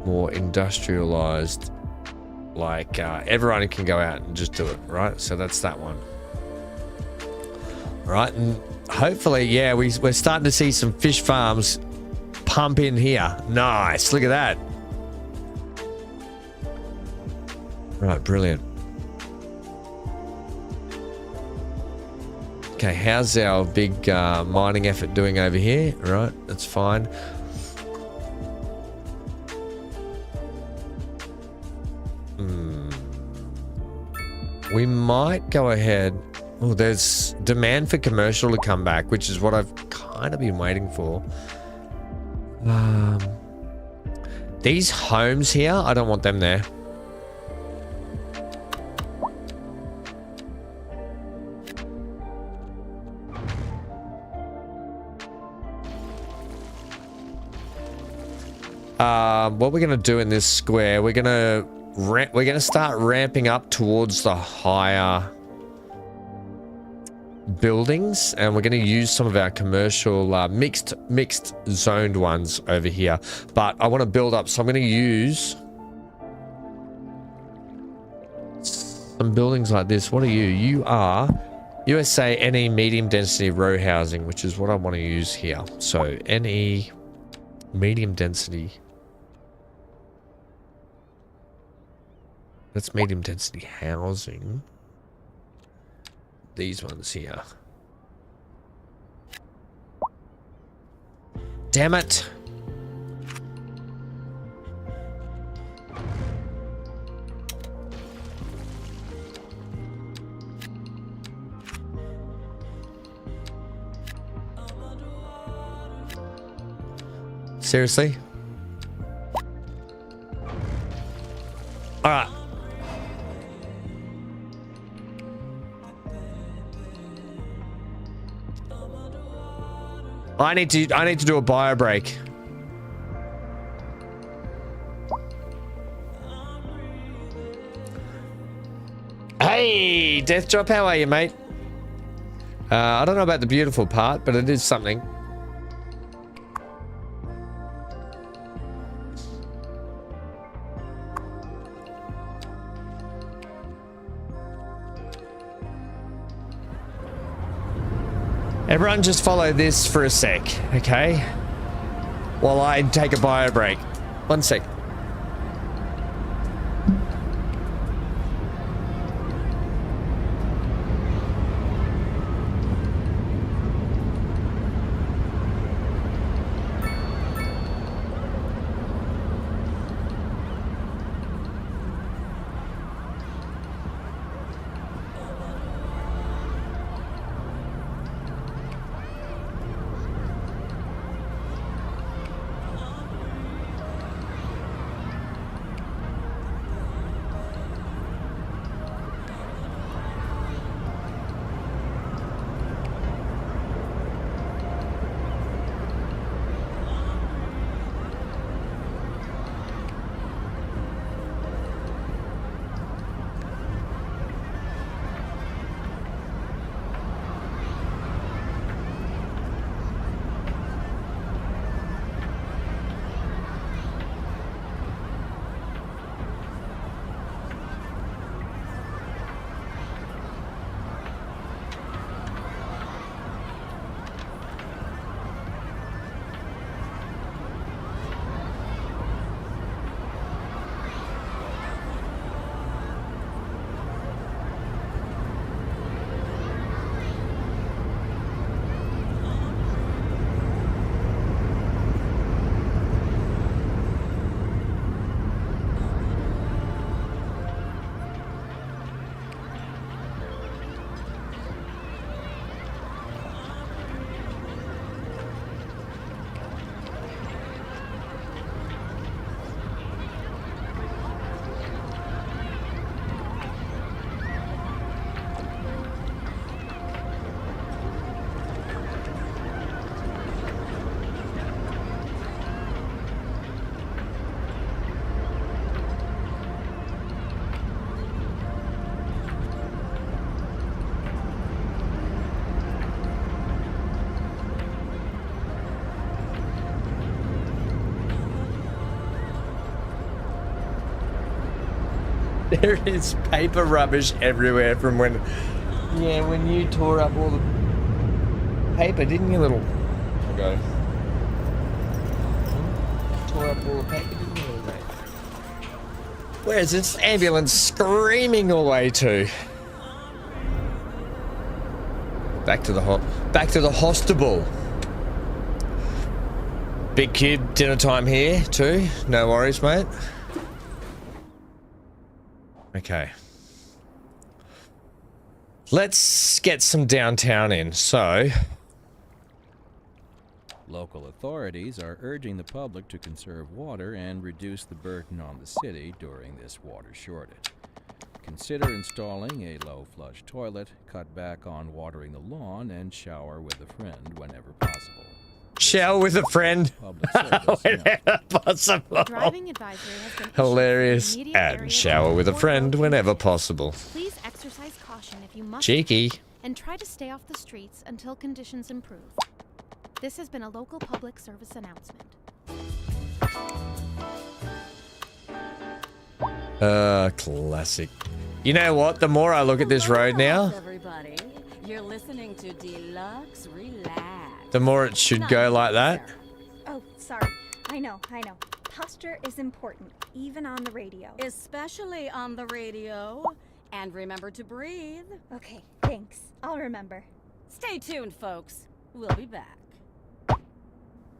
more industrialized, like everyone can go out and just do it, right? So that's that one. Right, and hopefully, yeah, we're starting to see some fish farms pump in here. Nice, look at that. Right, brilliant. Okay, how's our big mining effort doing over here? Right, that's fine. We might go ahead. Oh, there's demand for commercial to come back, which is what I've kind of been waiting for. These homes here, I don't want them there. What we're gonna do in this square, we're gonna start ramping up towards the higher buildings, and we're going to use some of our commercial mixed zoned ones over here. But I want to build up, so I'm going to use some buildings like this. What are you? You are USA NE medium density row housing, which is what I want to use here. So NE medium density. That's medium density housing. These ones here. Damn it. Seriously? All right. I need to do a bio break. Hey, Death Drop, how are you, mate? I don't know about the beautiful part, but it is something. Everyone just follow this for a sec, okay? While I take a bio break. 1 sec. There is paper rubbish everywhere from when... Yeah, when you tore up all the paper, didn't you, little... Okay. Tore up all the paper, didn't you, little mate? Where's this ambulance screaming away to? Back to the hostable. Big Cube, dinner time here too. No worries, mate. Okay. Let's get some downtown in. So, local authorities are urging the public to conserve water and reduce the burden on the city during this water shortage. Consider installing a low flush toilet, cut back on watering the lawn, and shower with a friend whenever possible. Shower with a friend whenever possible. Driving advisory has been Hilarious. And shower with a friend whenever possible. Please exercise caution if you must. Cheeky. And try to stay off the streets until conditions improve. This has been a local public service announcement. Classic. You know what? The more I look at this road now, Everybody, you're listening to Deluxe Relax. the more it should go like that. Oh, sorry. I know. Posture is important, even on the radio. Especially on the radio. And remember to breathe. Okay, thanks. I'll remember. Stay tuned, folks. We'll be back.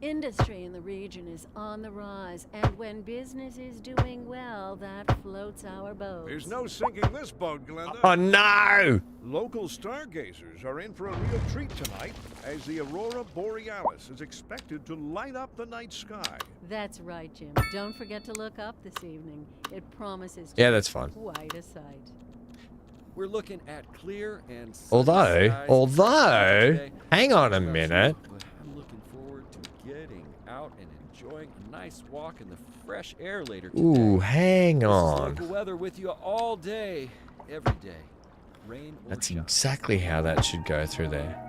Industry in the region is on the rise, and when business is doing well, that floats our boats. There's no sinking this boat, Glenda. Oh no! Local stargazers are in for a real treat tonight, as the aurora borealis is expected to light up the night sky. That's right, Jim. Don't forget to look up this evening. It promises to Yeah, that's fine. be quite a sight. We're looking at clear and sunny Although, skies today. hang on a minute. But I'm looking forward to getting out and enjoying a nice walk in the fresh air later today. Ooh, hang This is on. local weather with you all day, every day. Rain or That's shine. exactly how that should go through there.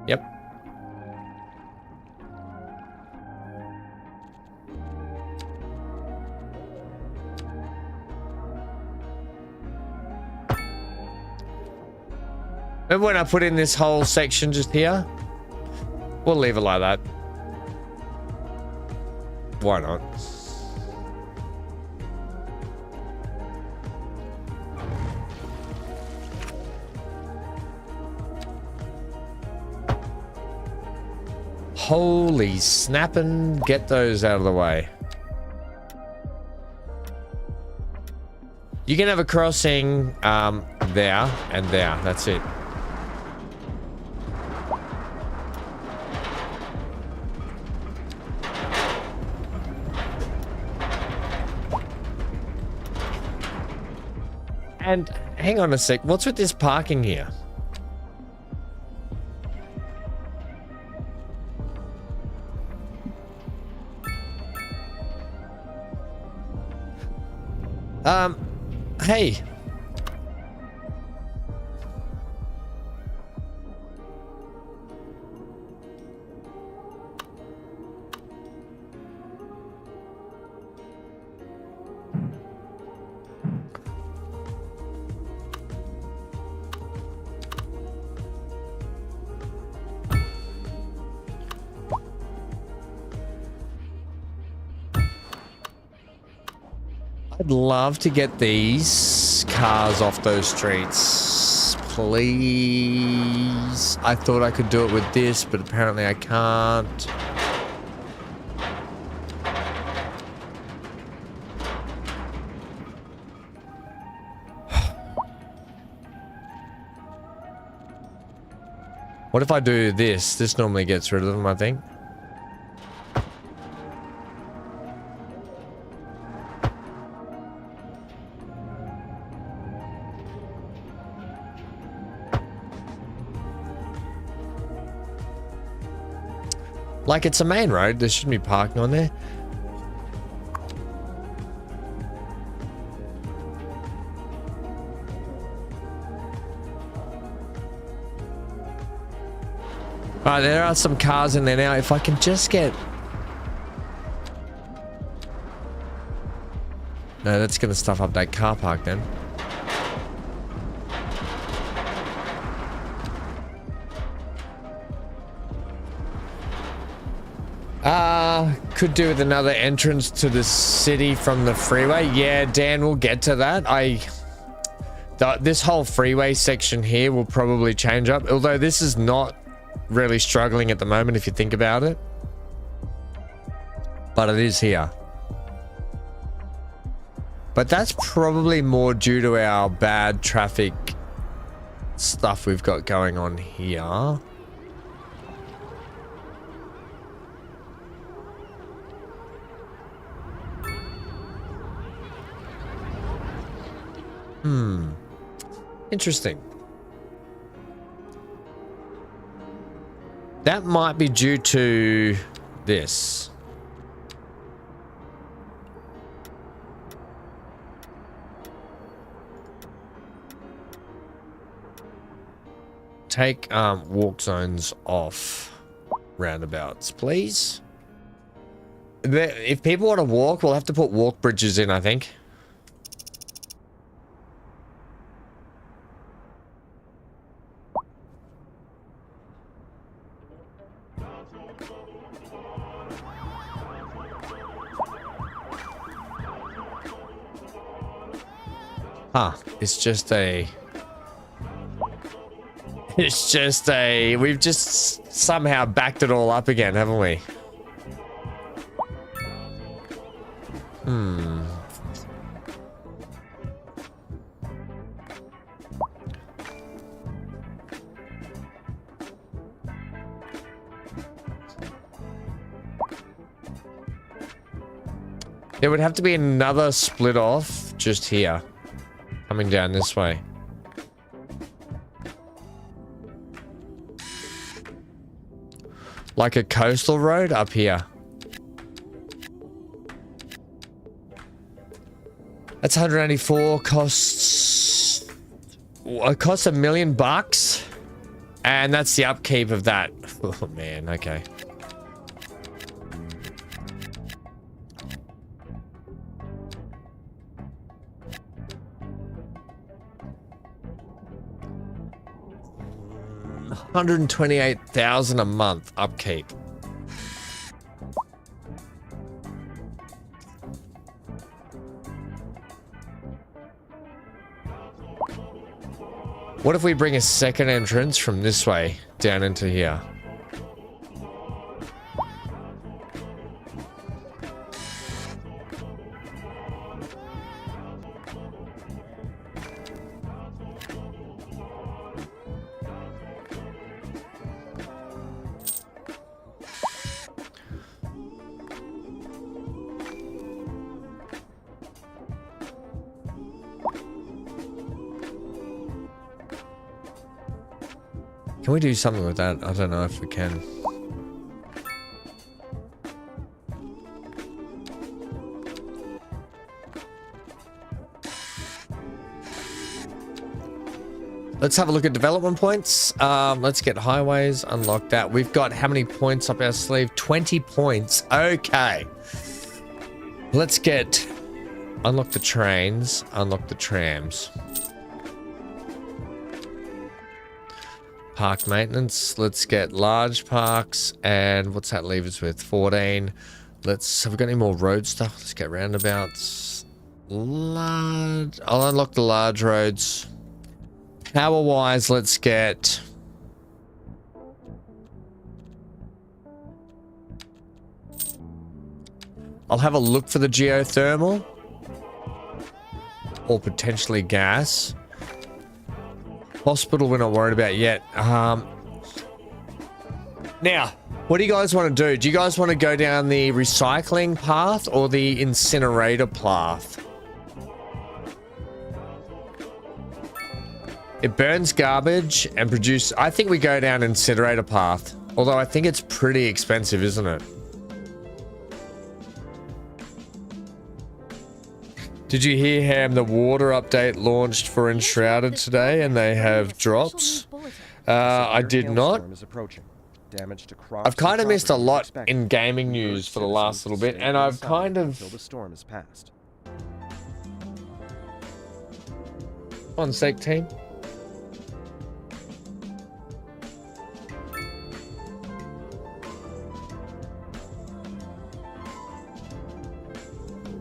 Yep. Remember when I put in this whole section just here? We'll leave it like that. Why not? Holy snappin', get those out of the way. You can have a crossing there and there. That's it. And hang on a sec. What's with this parking here? Hey. I'd love to get these cars off those streets. Please. I thought I could do it with this, but apparently I can't. What if I do this? This normally gets rid of them, I think. Like, it's a main road. There shouldn't be parking on there. Alright, there are some cars in there now. If I can just get... No, that's gonna stuff up that car park then. Could do with another entrance to the city from the freeway. Yeah, Dan, we'll get to that. This whole freeway section here will probably change up, although this is not really struggling at the moment if you think about it. But it is here. But that's probably more due to our bad traffic stuff we've got going on here. Interesting. That might be due to this. Take walk zones off roundabouts, please. If people want to walk, we'll have to put walk bridges in, I think. It's just a we've just somehow backed it all up again, haven't we? There would have to be another split off just here. Coming down this way. Like a coastal road up here. That's 184, costs $1 million, and that's the upkeep of that. Oh man, okay. $128,000 a month upkeep. What if we bring a second entrance from this way down into here? Can we do something with that? I don't know if we can. Let's have a look at development points. Let's get highways, unlock that. We've got how many points up our sleeve? 20 points. Okay. Let's get... Unlock the trains, unlock the trams. Park maintenance. Let's get large parks. And what's that leave us with? 14. Have we got any more road stuff? Let's get roundabouts. Large. I'll unlock the large roads. Power wise, let's get... I'll have a look for the geothermal. Or potentially gas. Hospital we're not worried about yet. Now, what do you guys want to do? Do you guys want to go down the recycling path or the incinerator path? It burns garbage and produces... I think we go down incinerator path. Although I think it's pretty expensive, isn't it? Did you hear, Ham, the water update launched for Enshrouded today and they have drops? I did not. I've kind of missed a lot in gaming news for the last little bit, and I've kind of... One sec, team.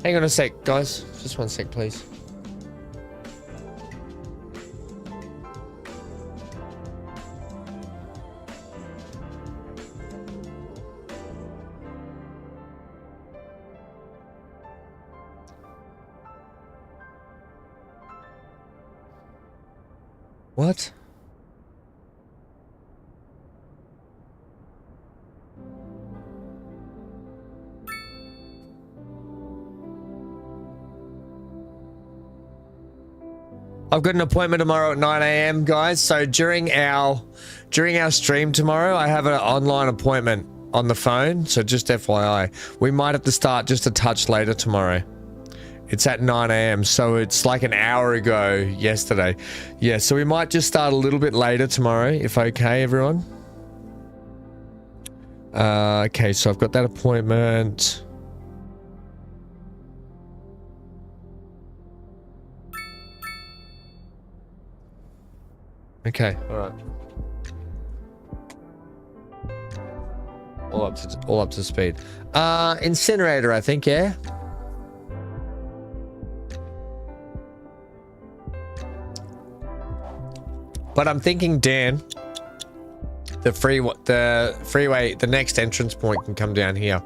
Hang on a sec, guys. Just one sec, please. What? I've got an appointment tomorrow at 9 a.m. guys. So during our stream tomorrow, I have an online appointment on the phone. So just FYI, we might have to start just a touch later tomorrow. It's at 9 a.m. So it's like an hour ago yesterday. Yeah, so we might just start a little bit later tomorrow, if okay, everyone. Okay, so I've got that appointment. Okay, all right. All up to speed. Incinerator, I think, yeah. But I'm thinking, Dan, the freeway, the next entrance point can come down here.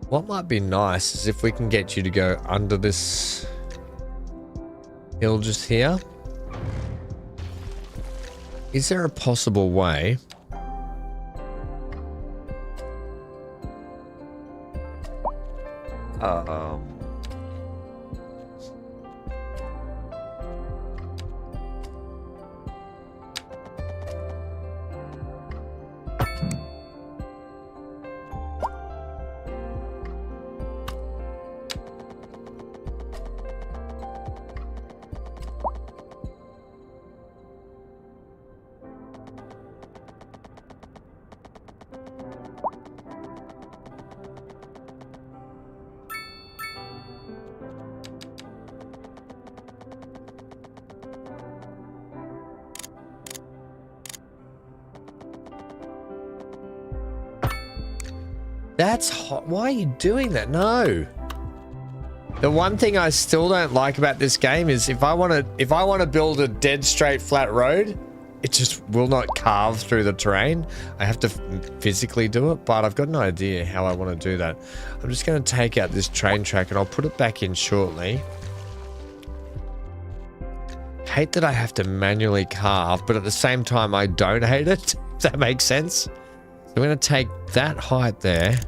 What might be nice is if we can get you to go under this hill just here. Is there a possible way? That's hot. Why are you doing that? No. The one thing I still don't like about this game is if I want to build a dead straight flat road, it just will not carve through the terrain. I have to physically do it, but I've got an idea how I want to do that. I'm just going to take out this train track and I'll put it back in shortly. Hate that I have to manually carve, but at the same time I don't hate it. If that makes sense. So I'm going to take that height there.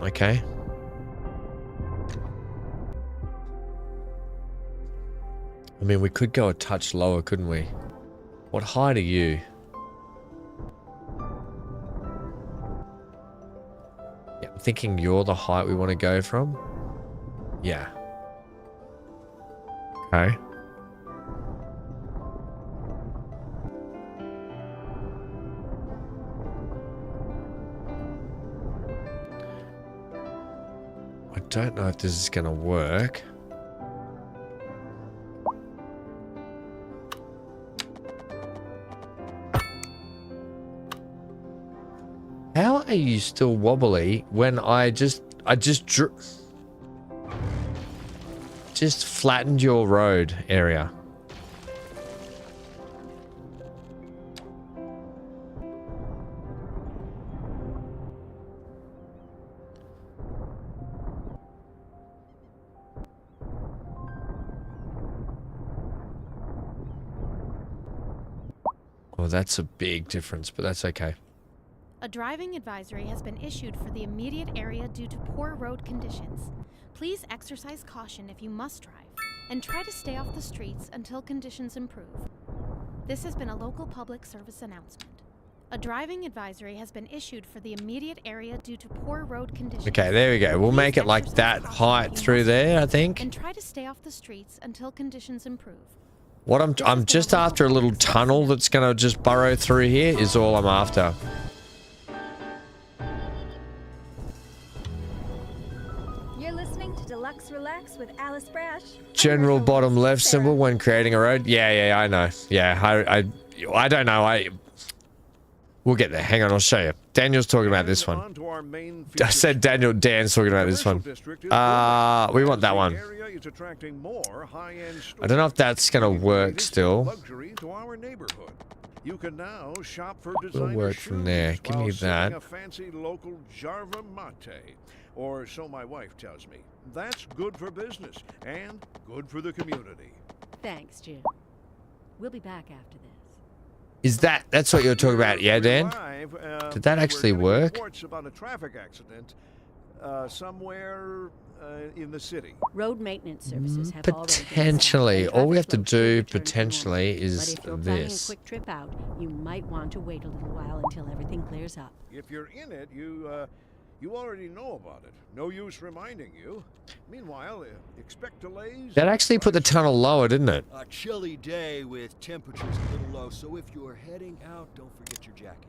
Okay. I mean, we could go a touch lower, couldn't we? What height are you? Yeah, I'm thinking you're the height we want to go from. Yeah. Okay. I don't know if this is going to work. How are you still wobbly when I just flattened your road area? Well, that's a big difference, but that's okay. A driving advisory has been issued for the immediate area due to poor road conditions. Please exercise caution if you must drive, and try to stay off the streets until conditions improve. This has been a local public service announcement. A driving advisory has been issued for the immediate area due to poor road conditions. Okay, there we go. We'll make it like that height through there, I think. And try to stay off the streets until conditions improve. What I'm just after a little tunnel that's gonna just burrow through here is all I'm after. You're listening to Deluxe Relax with Alice Brash. General bottom left symbol when creating a road. Yeah, I know. Yeah, I don't know. We'll get there. Hang on, I'll show you. Daniel's talking about this one. I said Dan's talking about this one. We want that one. I don't know if that's gonna work still. You can now shop for We'll work from there. Give me that. A fancy local Jarva mate, or so my wife tells me. That's good for business and good for the community. Thanks, Jim. We'll be back after this. Is that's what you're talking about, yeah, Dan? Did that actually work? Reports about a traffic accident somewhere in the city. Road maintenance services have Potentially. All we have to do potentially is but if you're planning a this. quick trip out, you might want to wait a little while until everything clears up. If you're in it, you already know about it. No use reminding you. Meanwhile, expect delays. That actually put the tunnel lower, didn't it? A chilly day with temperatures a little low, so if you're heading out, don't forget your jacket.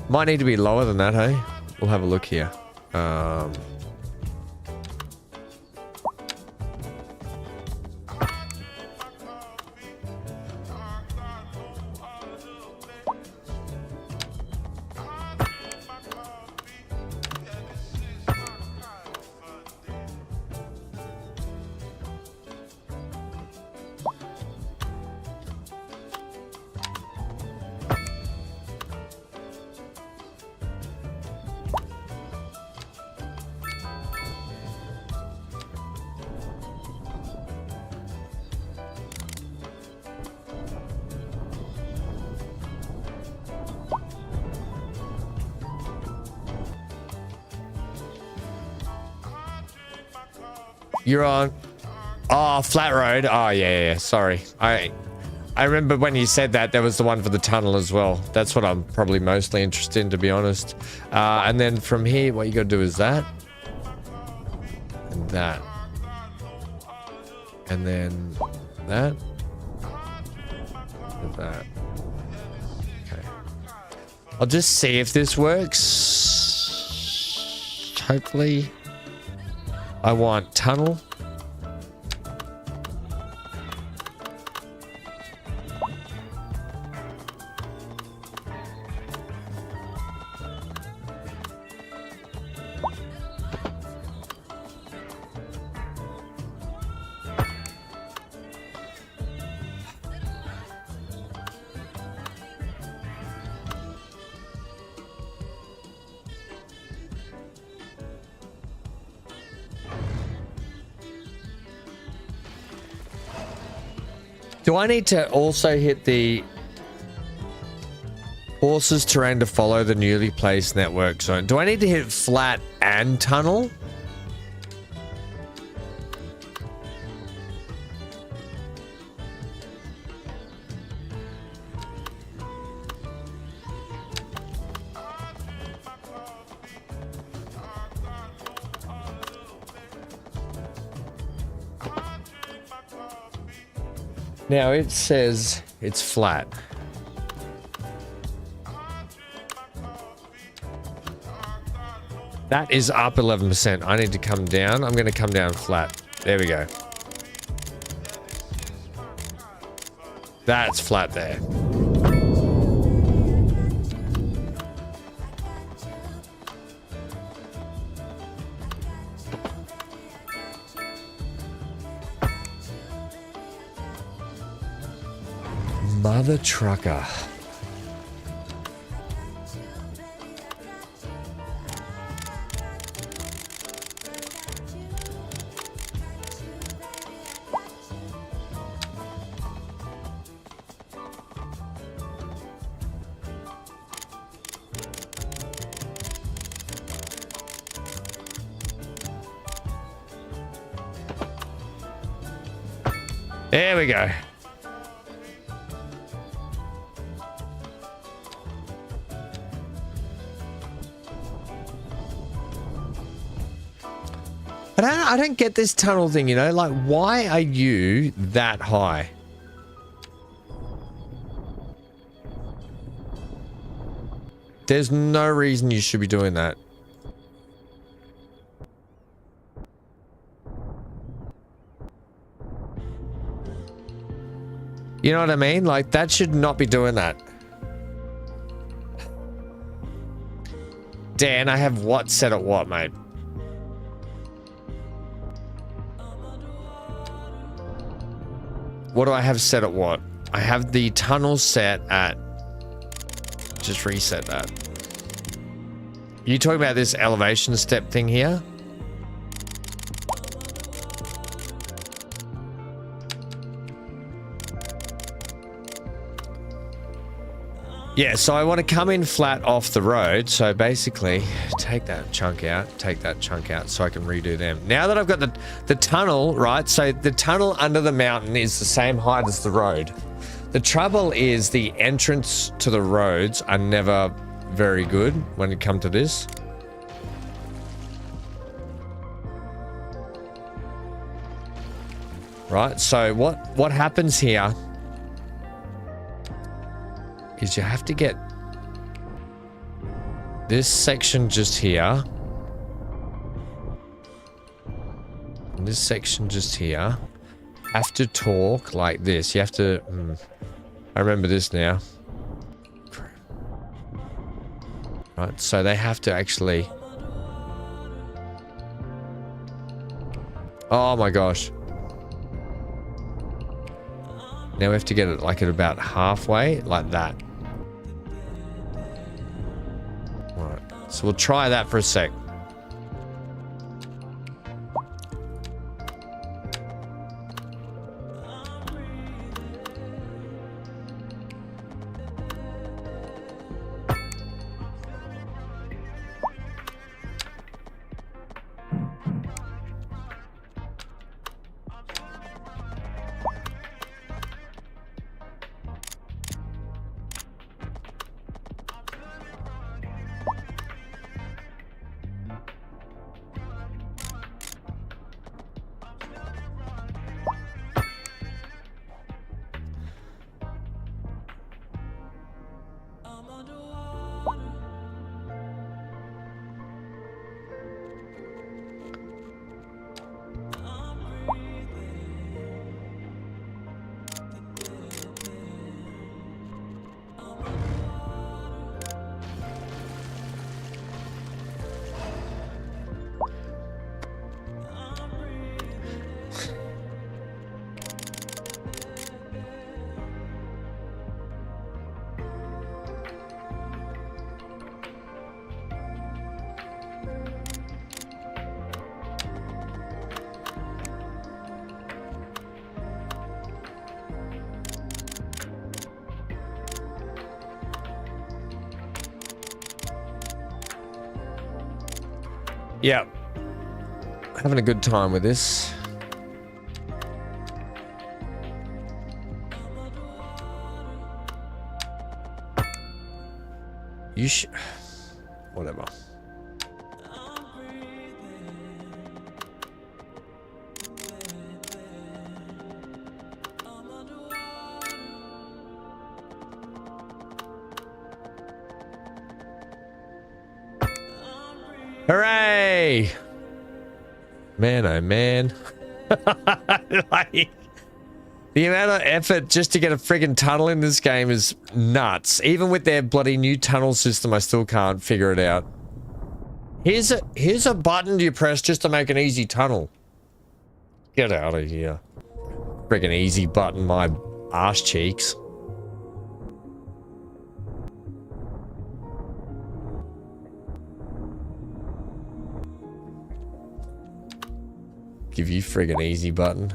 Might need to be lower than that, hey? We'll have a look here. You're on. Oh, flat road. Oh, yeah. Sorry. I remember when you said that, there was the one for the tunnel as well. That's what I'm probably mostly interested in, to be honest. And then from here, what you got to do is that. And that. And then that. And that. Okay. I'll just see if this works. Hopefully. I want tunnel. Do I need to also hit the horses terrain to follow the newly placed network zone? Do I need to hit flat and tunnel? Now it says it's flat. That is up 11%. I need to come down. I'm going to come down flat. There we go. That's flat there. Mother trucker. There we go. I don't get this tunnel thing, you know? Like, why are you that high? There's no reason you should be doing that. You know what I mean? Like, that should not be doing that. Dan, I have what set at what, mate? What do I have set at what? I have the tunnel set at... Just reset that. You talking about this elevation step thing here? Yeah, so I want to come in flat off the road. So basically, take that chunk out so I can redo them. Now that I've got the tunnel, right? So the tunnel under the mountain is the same height as the road. The trouble is the entrance to the roads are never very good when it comes to this. Right, so what happens here is you have to get this section just here. And this section just here. Have to talk like this. You have to... I remember this now. Right, so they have to actually... Oh my gosh. Now we have to get it like at about halfway, like that. Alright, so we'll try that for a sec. Yeah. Having a good time with this. You should... Whatever. Hooray! Man, oh man. Like, the amount of effort just to get a friggin' tunnel in this game is nuts. Even with their bloody new tunnel system, I still can't figure it out. Here's a button you press just to make an easy tunnel. Get out of here. Friggin' easy button, my arse cheeks. Give you friggin' easy button.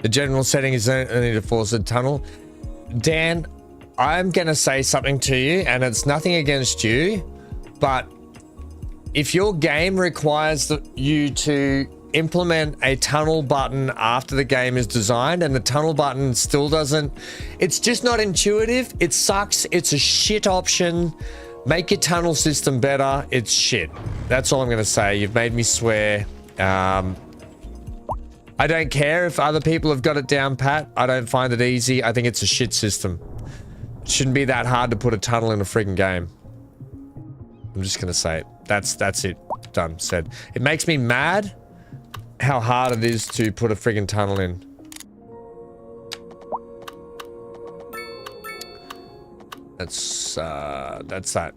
The general setting is only to force a tunnel. Dan, I'm going to say something to you, and it's nothing against you, but if your game requires you to implement a tunnel button after the game is designed and the tunnel button still doesn't, it's just not intuitive. It sucks. It's a shit option. Make your tunnel system better. It's shit. That's all I'm going to say. You've made me swear. I don't care if other people have got it down pat. I don't find it easy. I think it's a shit system. It shouldn't be that hard to put a tunnel in a freaking game. I'm just going to say it. That's it. Done. Said. It makes me mad how hard it is to put a friggin' tunnel in. That's that.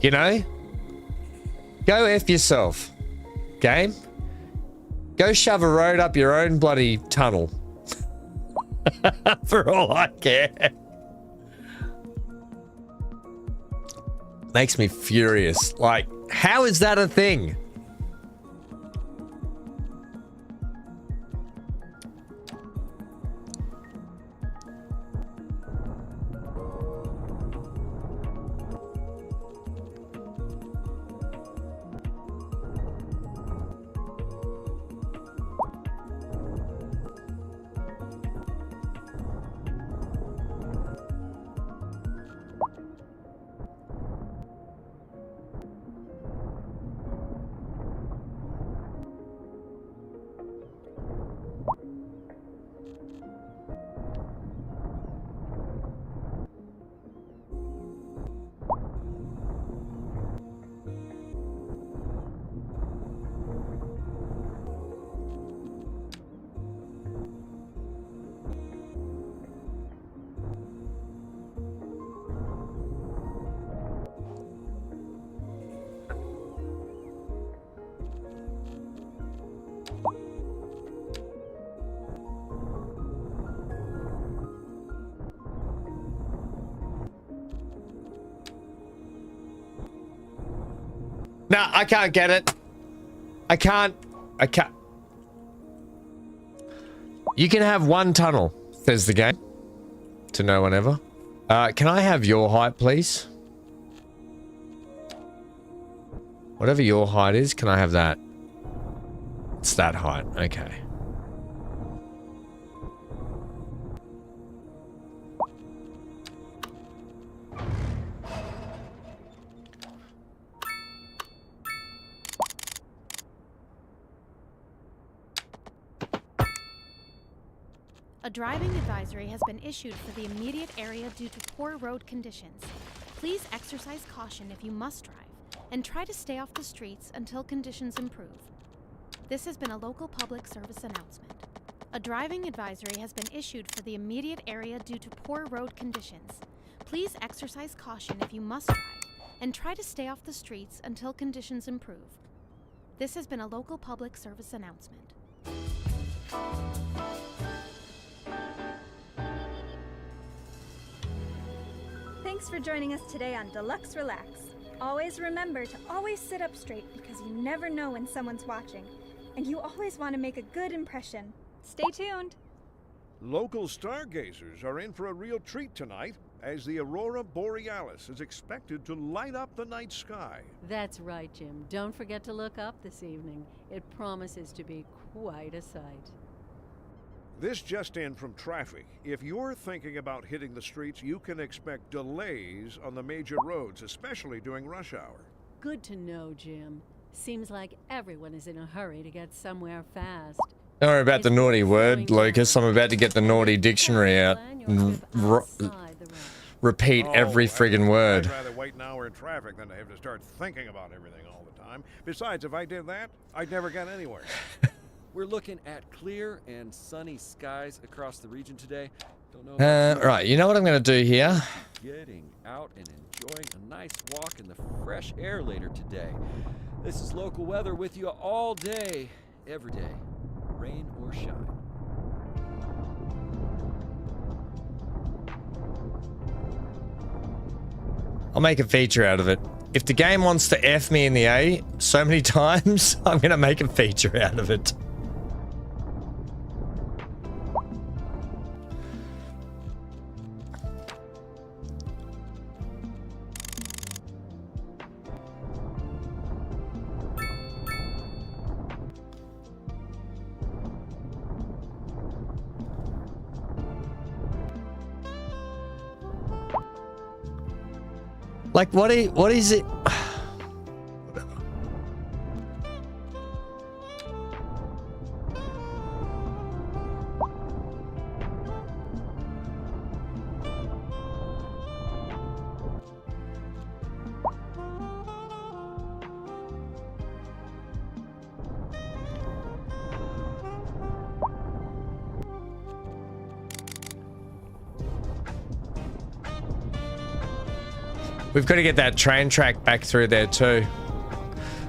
You know? Go F yourself. Game? Go shove a road up your own bloody tunnel. For all I care. Makes me furious. Like, how is that a thing? No, I can't get it. I can't. You can have one tunnel, says the game. To no one ever. Can I have your height, please? Whatever your height is, can I have that? It's that height. Okay. A driving advisory has been issued for the immediate area due to poor road conditions. Please exercise caution if you must drive, and try to stay off the streets until conditions improve. This has been a local public service announcement. A driving advisory has been issued for the immediate area due to poor road conditions. Please exercise caution if you must drive, and try to stay off the streets until conditions improve. This has been a local public service announcement. Thanks for joining us today on Deluxe Relax. Always remember to always sit up straight because you never know when someone's watching. And you always want to make a good impression. Stay tuned. Local stargazers are in for a real treat tonight, as the aurora borealis is expected to light up the night sky. That's right, Jim. Don't forget to look up this evening. It promises to be quite a sight. This just in from traffic. If you're thinking about hitting the streets, you can expect delays on the major roads, especially during rush hour. Good to know, Jim. Seems like everyone is in a hurry to get somewhere fast. Don't worry about the naughty word, Lucas. I'm about to get the naughty dictionary out and repeat every friggin' word. I'd rather wait an hour in traffic than to have to start thinking about everything all the time. Besides, if I did that, I'd never get anywhere. We're looking at clear and sunny skies across the region today. Don't know Right, you know what I'm going to do here? Getting out and enjoying a nice walk in the fresh air later today. This is local weather with you all day, every day, rain or shine. I'll make a feature out of it. If the game wants to F me in the A so many times, I'm gonna make a feature out of it. Like, what is it? Whatever. We've got to get that train track back through there too.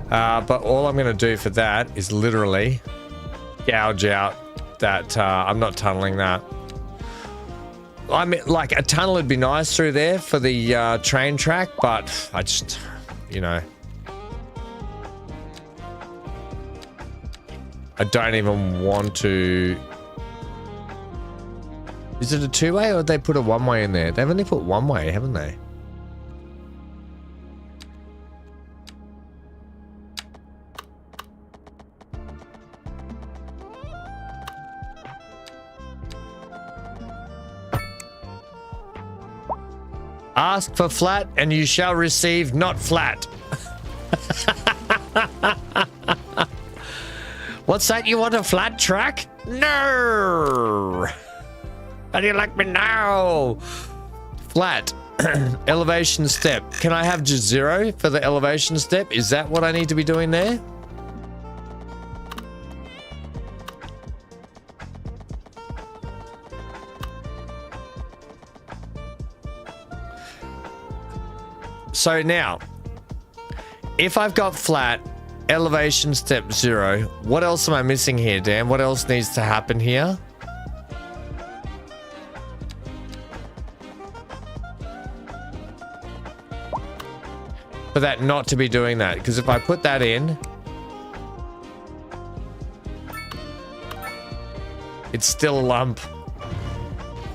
But all I'm going to do for that is literally gouge out that. I'm not tunneling that. I mean, like, a tunnel would be nice through there for the train track, but I just, you know, I don't even want to. Is it a two-way or did they put a one-way in there? They've only put one-way, haven't they? Ask for flat and you shall receive not flat. What's that? You want a flat track? No. How do you like me now? Flat. Elevation step. Can I have just 0 for the elevation step? Is that what I need to be doing there? So now, if I've got flat, elevation step 0, what else am I missing here, Dan? What else needs to happen here? For that not to be doing that, because if I put that in, it's still a lump.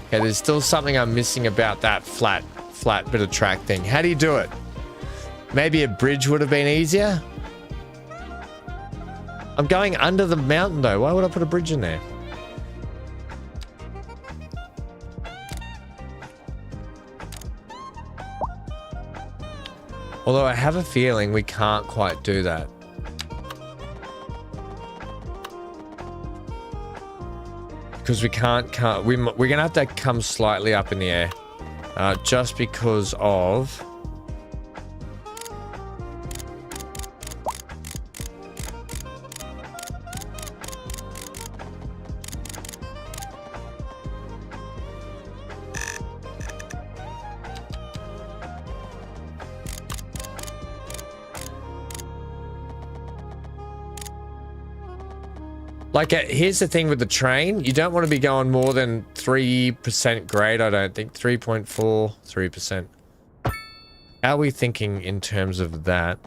Okay, there's still something I'm missing about that flat bit of track thing. How do you do it? Maybe a bridge would have been easier. I'm going under the mountain though. Why would I put a bridge in there? Although I have a feeling we can't quite do that. Because we can't we're gonna have to come slightly up in the air. Just because of like, here's the thing with the train. You don't want to be going more than 3% grade, I don't think. 3.4, 3%. How are we thinking in terms of that?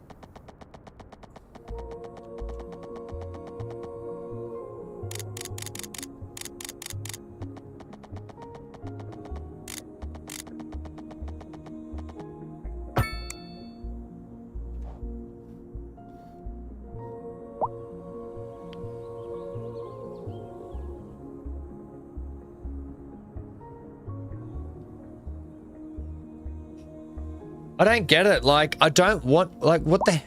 I don't get it. Like, I don't want, like, what the...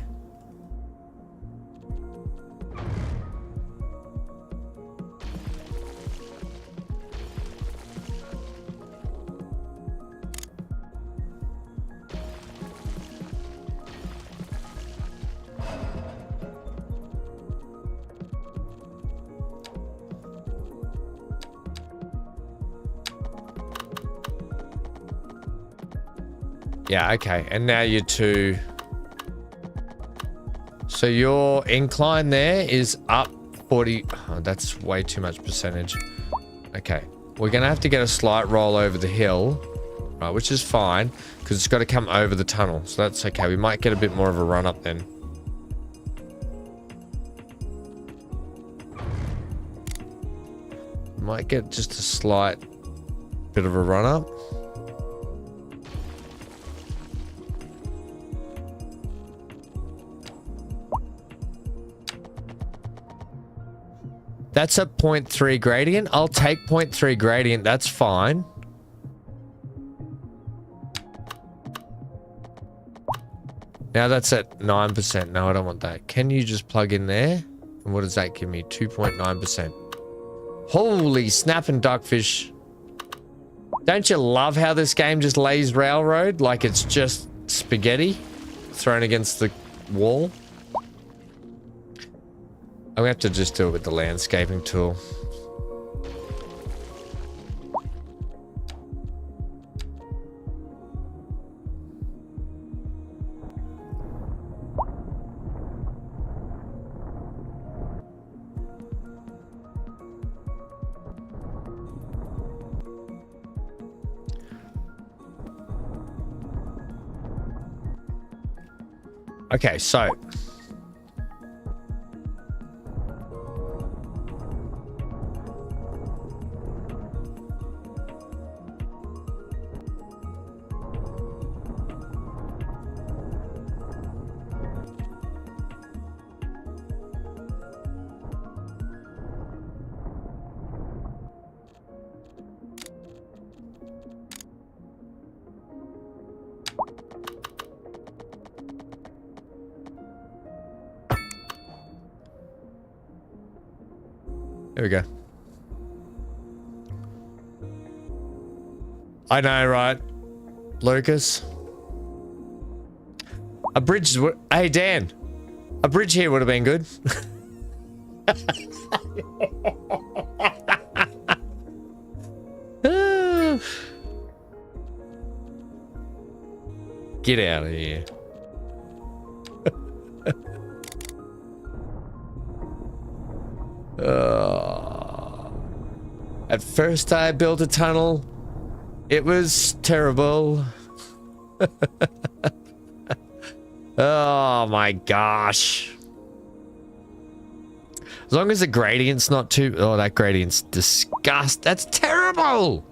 Yeah, okay. And now you're 2. So your incline there is up 40. Oh, that's way too much percentage. Okay. We're going to have to get a slight roll over the hill. Right, which is fine, because it's got to come over the tunnel. So that's okay. We might get a bit more of a run up then. Might get just a slight bit of a run up. That's a 0.3 gradient. I'll take 0.3 gradient. That's fine. Now that's at 9%. No, I don't want that. Can you just plug in there? And what does that give me? 2.9%. Holy snapping duckfish. Don't you love how this game just lays railroad? Like it's just spaghetti thrown against the wall? I'm gonna have to just do it with the landscaping tool. Okay, so there we go. I know, right, Lucas? A bridge would... Hey, Dan. A bridge here would have been good. Get out of here. At first I built a tunnel. It was terrible. Oh my gosh. As long as the gradient's not too... Oh, that gradient's disgust. That's terrible.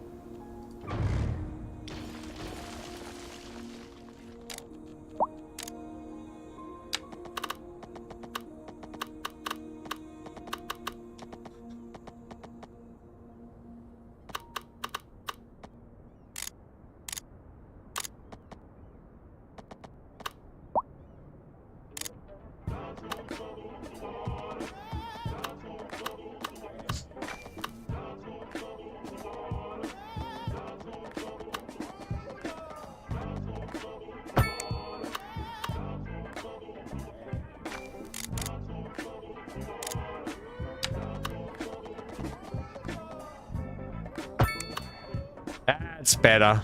That's better.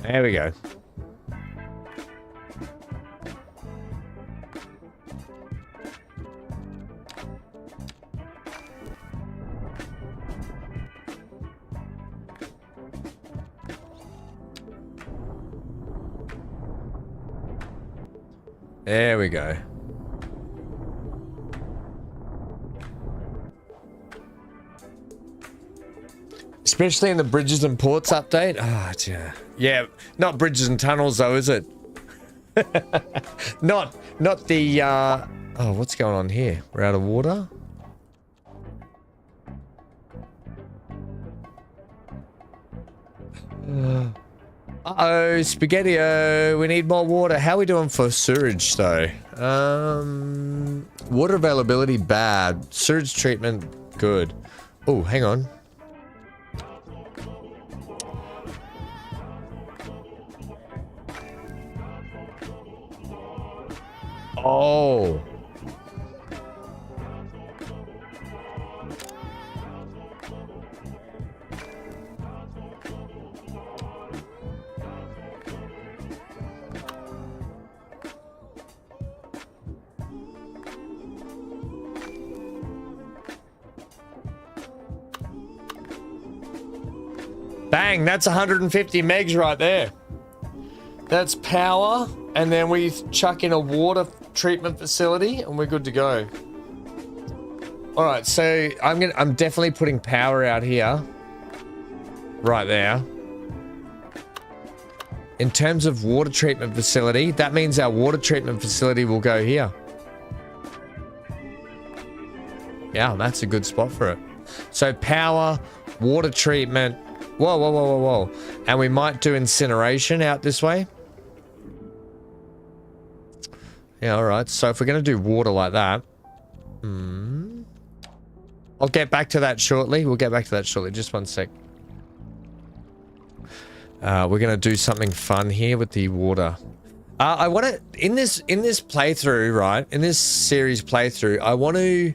There we go. There we go. Especially in the bridges and ports update. Oh, yeah. Yeah, not bridges and tunnels though, is it? not the oh, what's going on here? We're out of water. Uh-oh, Spaghetti-O. We need more water. How are we doing for sewage though? Water availability bad. Sewage treatment good. Oh, hang on. Oh. Bang, that's 150 megs right there. That's power, and then we chuck in a water treatment facility, and we're good to go. All right, so I'm definitely putting power out here, right there. In terms of water treatment facility, that means our water treatment facility will go here. Yeah, that's a good spot for it. So power, water treatment. Whoa, whoa, whoa, whoa, whoa. And we might do incineration out this way. Yeah, all right. So if we're going to do water like that. I'll get back to that shortly. We'll get back to that shortly. Just one sec. We're going to do something fun here with the water. I want to, in this playthrough, right? In this series playthrough, I want to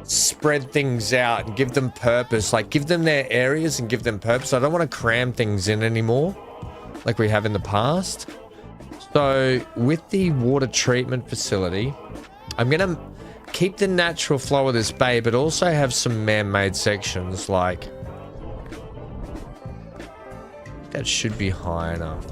spread things out and give them purpose. Like, give them their areas and give them purpose. I don't want to cram things in anymore like we have in the past. So with the water treatment facility, I'm going to keep the natural flow of this bay, but also have some man-made sections. Like, that should be high enough.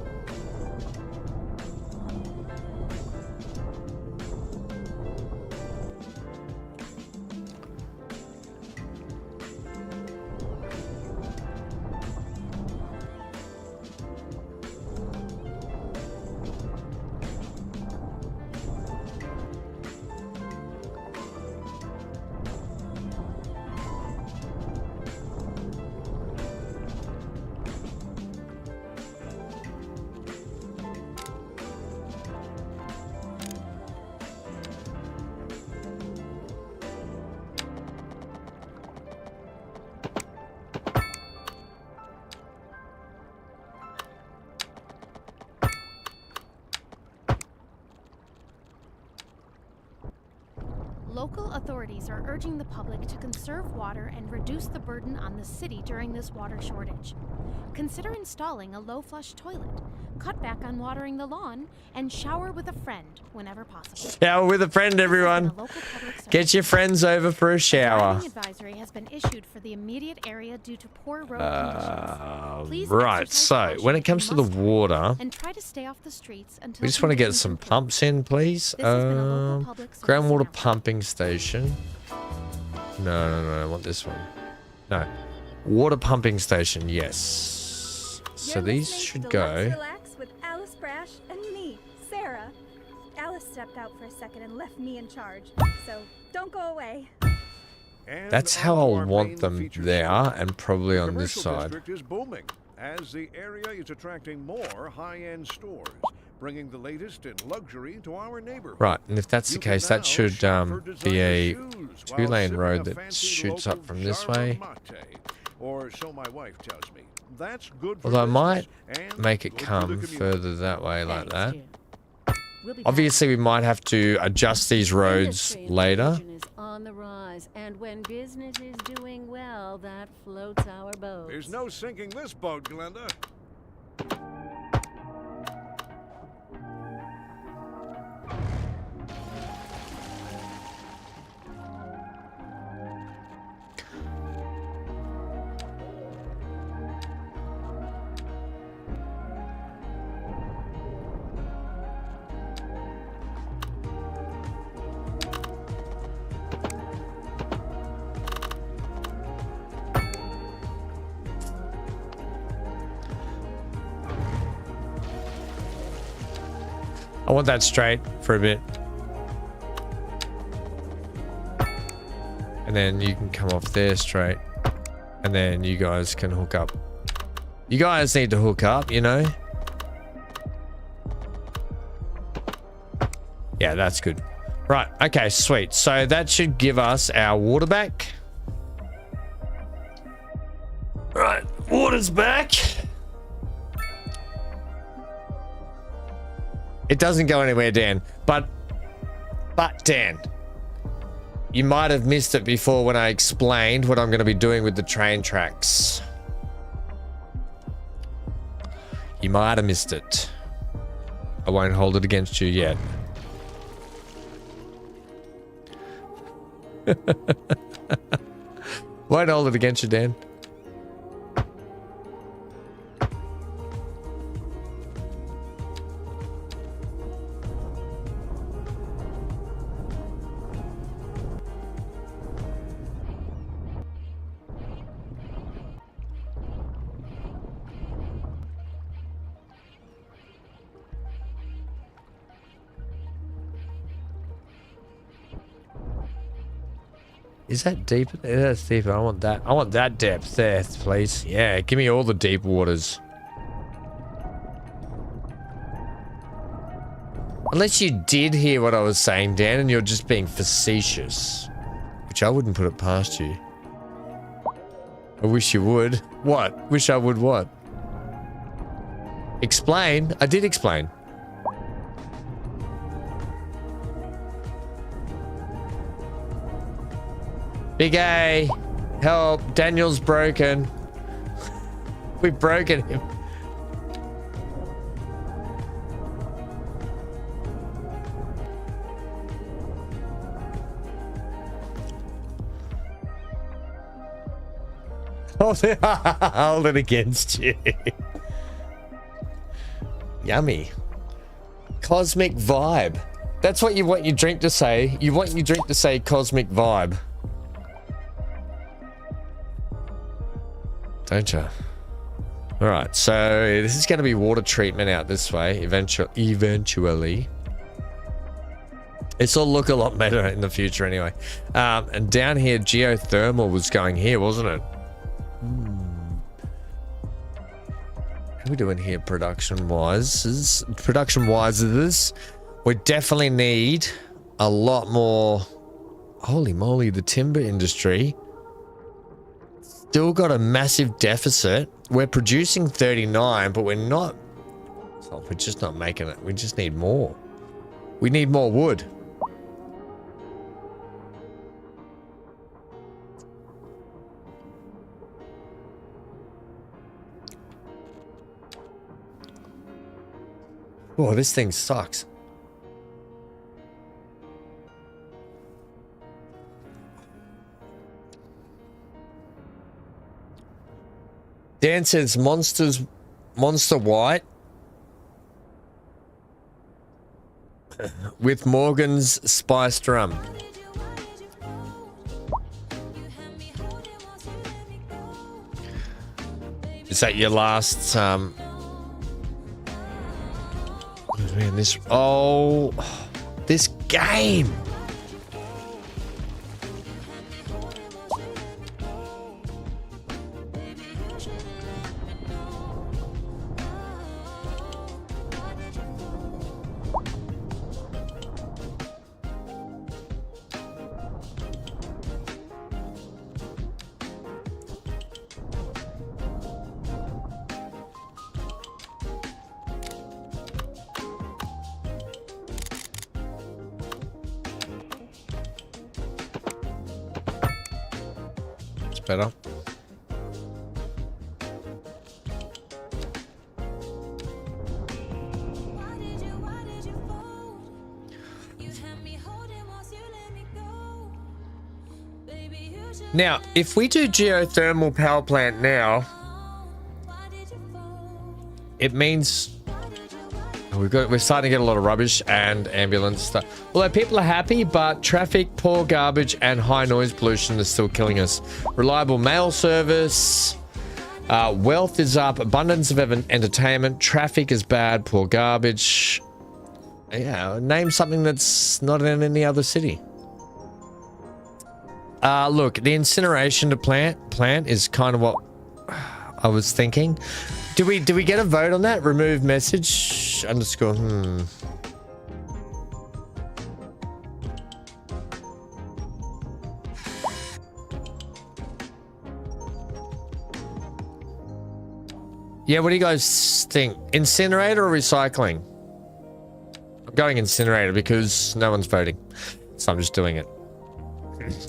Local authorities are urging the public to conserve water and reduce the burden on the city during this water shortage. Consider installing a low-flush toilet, cut back on watering the lawn, and shower with a friend whenever possible. Shower with a friend, everyone. Get your friends over for a shower. A advisory has been issued for the immediate area due to poor road conditions. Please Right, so when it comes to the water, and try to stay off the streets until we just want to get some pumps in, please. Groundwater pumping station. No, I want this one. No. Water pumping station, yes. So these should go. Relax with Alice Brash and me, Sarah. Alice stepped out for a second and left me in charge, so don't go away. And That's how all I'll our want main them features there, shown. and probably on this Commercial side. district is booming as the area is attracting more high-end stores, bringing the latest in luxury to our neighborhood. Right, and if that's the You can case, that now should shop for be designer a shoes while two-lane sipping road a that fancy shoots local up from this Jarra way. Mate, or so my wife tells me. That's good for Although I might business and make it good for the come community. further that way like that. We'll be back. Obviously, we might have to adjust these roads Industry in the later. region is on the rise, and when business is doing well, that floats our boat. There's no sinking this boat, Glenda. I want that straight for a bit. And then you can come off there straight. And then you guys can hook up. You guys need to hook up, you know? Yeah, that's good. Right, okay, sweet. So that should give us our water back. Right, water's back. It doesn't go anywhere, Dan. But Dan, you might have missed it before when I explained what I'm going to be doing with the train tracks. You might have missed it. I won't hold it against you yet. Won't hold it against you, Dan. Is that deeper? Yeah, that's deeper. I want that. I want that depth there, please. Yeah, give me all the deep waters. Unless you did hear what I was saying, Dan, and you're just being facetious. Which I wouldn't put it past you. I wish you would. What? Wish I would what? Explain? I did explain. Big A, help, Daniel's broken. We've broken him. Hold it against you. Yummy. Cosmic vibe. That's what you want your drink to say. You want your drink to say cosmic vibe. Don't you? Alright, so this is going to be water treatment out this way eventually. This will look a lot better in the future anyway. And down here, geothermal was going here, wasn't it? How are we doing here production-wise? Production-wise, we definitely need a lot more. Holy moly, the timber industry still got a massive deficit. We're producing 39, but we're just not making it. We just need more. We need more wood. Oh, this thing sucks. Dan says Monster White with Morgan's spiced rum. Is that your last man, this game. Better. Now, if we do geothermal power plant now, it means we're starting to get a lot of rubbish and ambulance stuff. Although people are happy, but traffic, poor garbage, and high noise pollution is still killing us. Reliable mail service, wealth is up, abundance of entertainment, traffic is bad, poor garbage. Yeah, name something that's not in any other city. Look, the incineration to plant is kind of what I was thinking. Do we get a vote on that? Remove message underscore. Yeah, what do you guys think? Incinerator or recycling? I'm going incinerator because no one's voting, so I'm just doing it.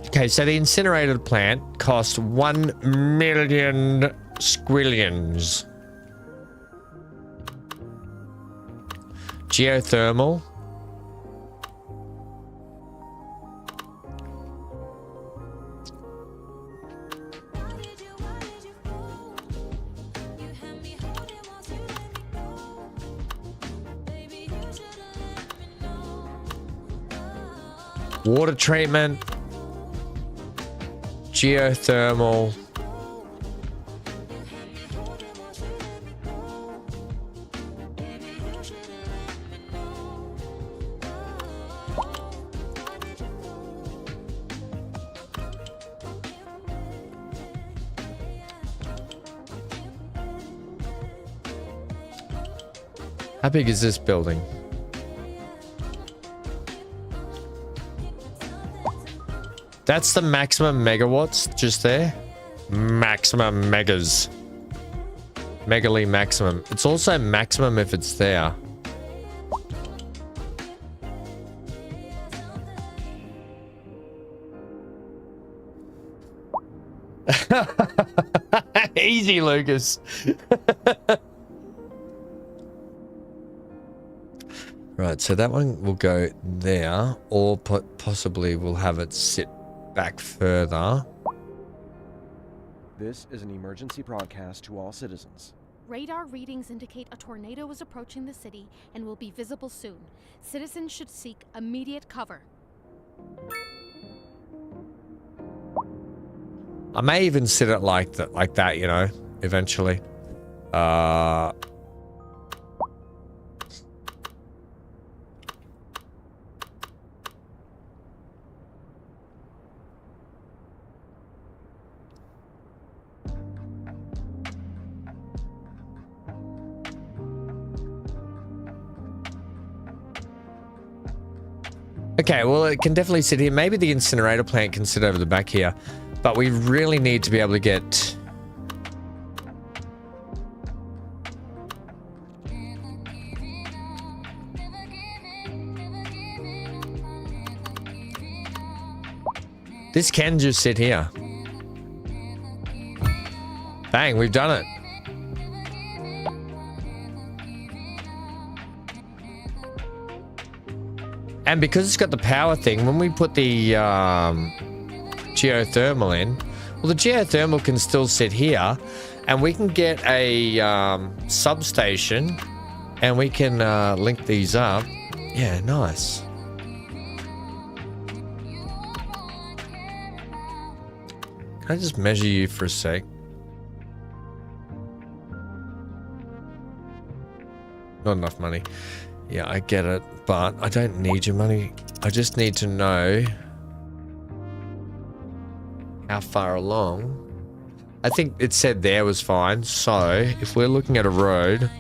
Okay, so the incinerator plant costs 1 million squillions. Geothermal. Water treatment. Geothermal. How big is this building? That's the maximum megawatts just there. Maximum megas. Megally maximum. It's also maximum if it's there. Easy, Lucas. Right, so that one will go there, or possibly we'll have it sit back further. This is an emergency broadcast to all citizens. Radar readings indicate a tornado is approaching the city and will be visible soon. Citizens should seek immediate cover. I may even sit it like that, you know, eventually. Okay, well, it can definitely sit here. Maybe the incinerator plant can sit over the back here. But we really need to be able to get... This can just sit here. Bang, we've done it. And because it's got the power thing, when we put the geothermal in, well, the geothermal can still sit here, and we can get a substation, and we can link these up. Yeah, nice. Can I just measure you for a sec? Not enough money. Yeah, I get it, but I don't need your money. I just need to know how far along. I think it said there was fine. So if we're looking at a road,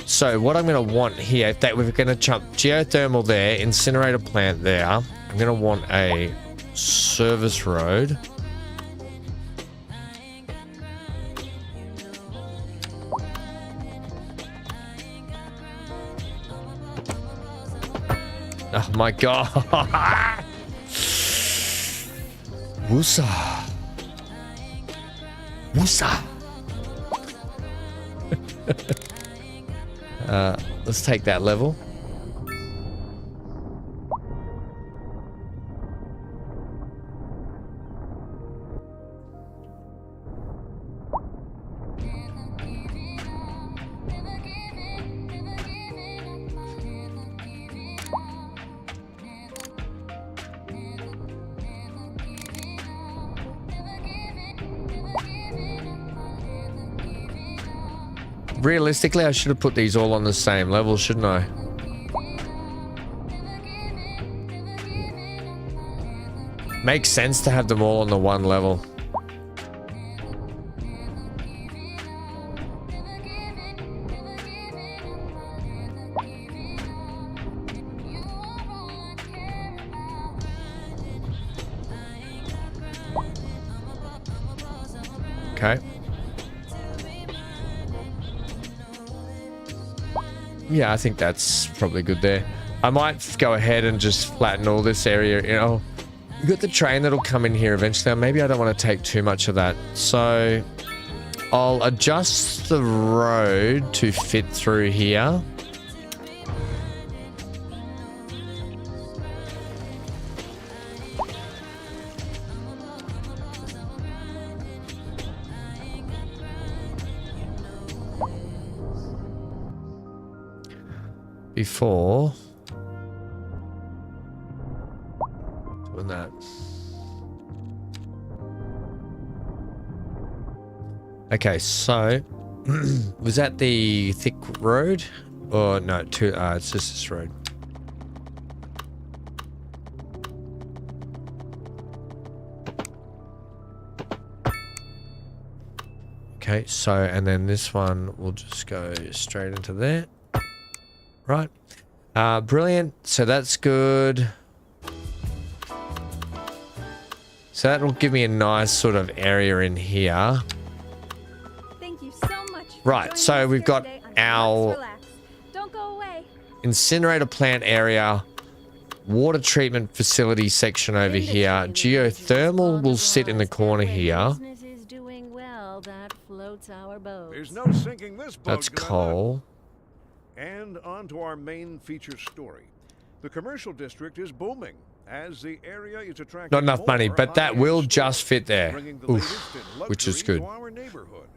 so what I'm going to want here, if that we're going to jump geothermal there, incinerator plant there, I'm going to want a service road. Oh my god. Woosa. Woosa. Let's take that level. Realistically, I should have put these all on the same level, shouldn't I? Makes sense to have them all on the one level. Okay. Yeah, I think that's probably good there. I might go ahead and just flatten all this area, you know. We've got the train that'll come in here eventually. Maybe I don't want to take too much of that. So I'll adjust the road to fit through here. Before doing that. Okay, so was that the thick road? Or no, it's just this road. Okay, so, and then this one will just go straight into there. Right. Brilliant. So that's good. So that will give me a nice sort of area in here. Thank you so much. Right, so we've got our Don't go away. incinerator plant area, water treatment facility section over here. Geothermal will sit in the corner here. Business is doing well. That floats our boat. There's no sinking this boat. That's coal. And on to our main feature story. The commercial district is booming as the area is attracting Not enough money, more but that high-end will stores, just fit there. bringing the Oof, latest in which is luxury good. to our neighborhood.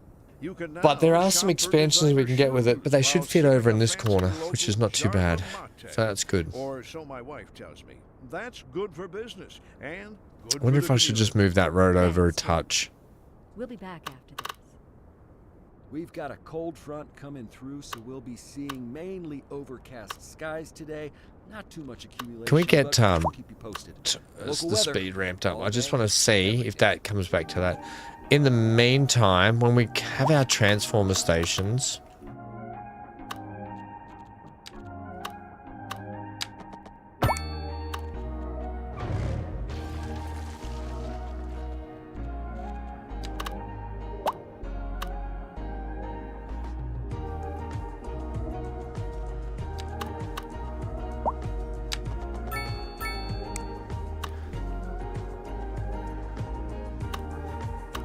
You can But there now are shop some for expansions we can get with it, but they designer should shoes fit while over in sipping this a fancy corner, local which is not too bad. Java mate. So that's good. Or so my wife tells me. That's good for business and good I wonder for if the I should just community. move that road over a touch. We'll be back after this. We've got a cold front coming through, so we'll be seeing mainly overcast skies today. Not too much accumulation. Can we get but we'll keep you posted. the Local weather speed ramped up? all I just day, want to see every if day. that comes back to that. In the meantime, when we have our transformer stations,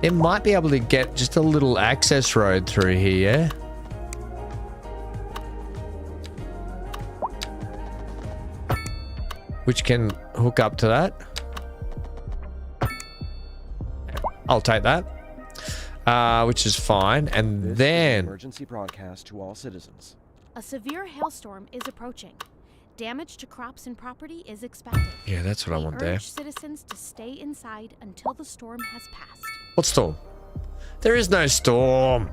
it might be able to get just a little access road through here, yeah? Which can hook up to that. I'll take that. Which is fine. And This is an then... emergency broadcast to all citizens. A severe hailstorm is approaching. Damage to crops and property is expected. Yeah, that's what I We want there. urge citizens to stay inside until the storm has passed. What storm? There is no storm.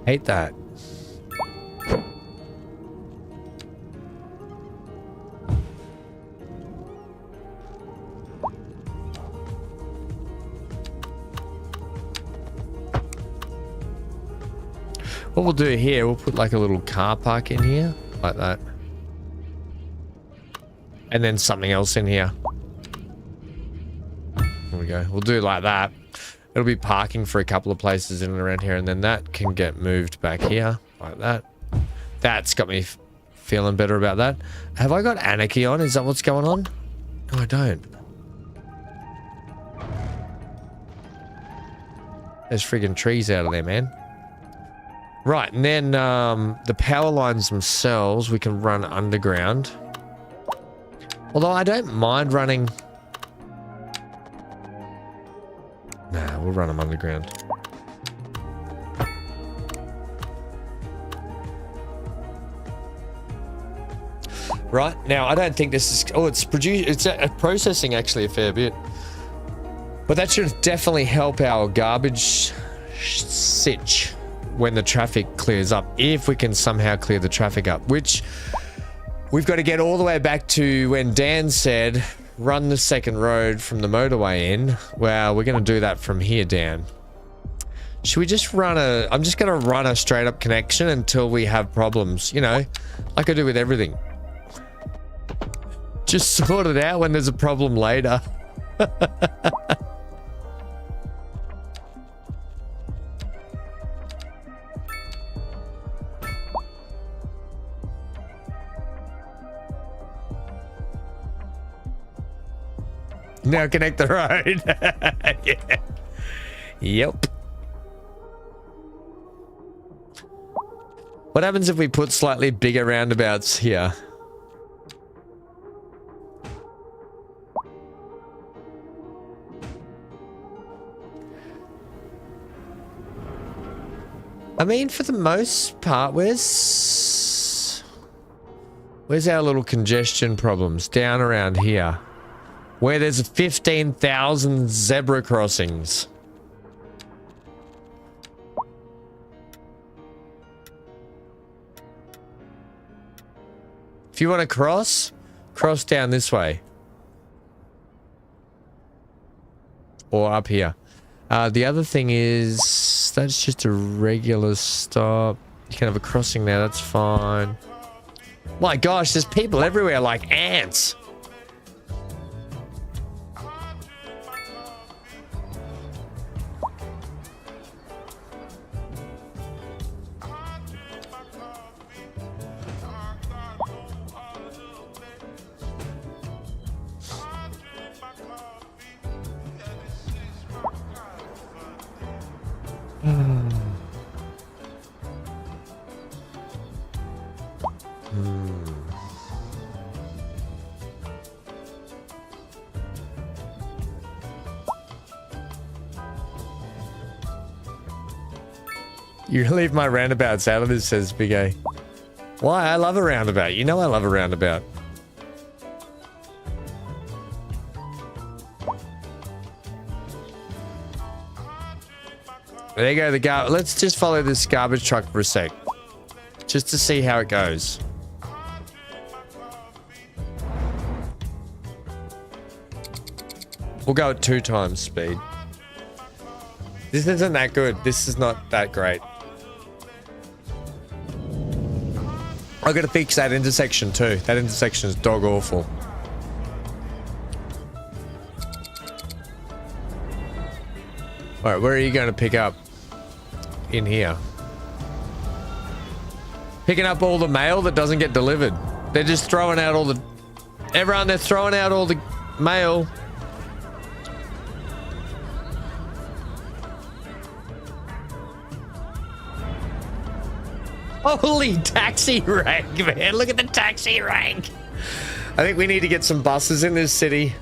Hate that. What we'll do here, we'll put like a little car park in here, like that. And then something else in here. There we go. We'll do it like that. It'll be parking for a couple of places in and around here, and then that can get moved back here, like that. That's got me feeling better about that. Have I got anarchy on? Is that what's going on? No, I don't. There's friggin' trees out of there, man. Right, and then the power lines themselves, we can run underground. Although I don't mind running... Nah, we'll run them underground. Right, now I don't think this is... Oh, it's processing actually a fair bit. But that should definitely help our garbage sitch when the traffic clears up. If we can somehow clear the traffic up, which we've got to get all the way back to when Dan said... Run the second road from the motorway in. Well, we're going to do that from here, Dan. Should we just run a... I'm just going to run a straight up connection until we have problems. You know, like I do with everything. Just sort it out when there's a problem later. Now connect the road. Yeah. Yep. What happens if we put slightly bigger roundabouts here? I mean, for the most part, where's our little congestion problems? Down around here. Where there's 15,000 zebra crossings. If you want to cross down this way. Or up here. The other thing is, that's just a regular stop. You can have a crossing there, that's fine. My gosh, there's people everywhere like ants. You leave my roundabouts out of this, says Big A. Why? I love a roundabout. You know I love a roundabout. There you go, the let's just follow this garbage truck for a sec. Just to see how it goes. We'll go at 2 times speed. This isn't that good. This is not that great. I've got to fix that intersection too. That intersection is dog awful. Alright, where are you going to pick up? In here. Picking up all the mail that doesn't get delivered. They're just throwing out all the... Everyone, they're throwing out all the mail. Holy taxi rank, man. Look at the taxi rank. I think we need to get some buses in this city.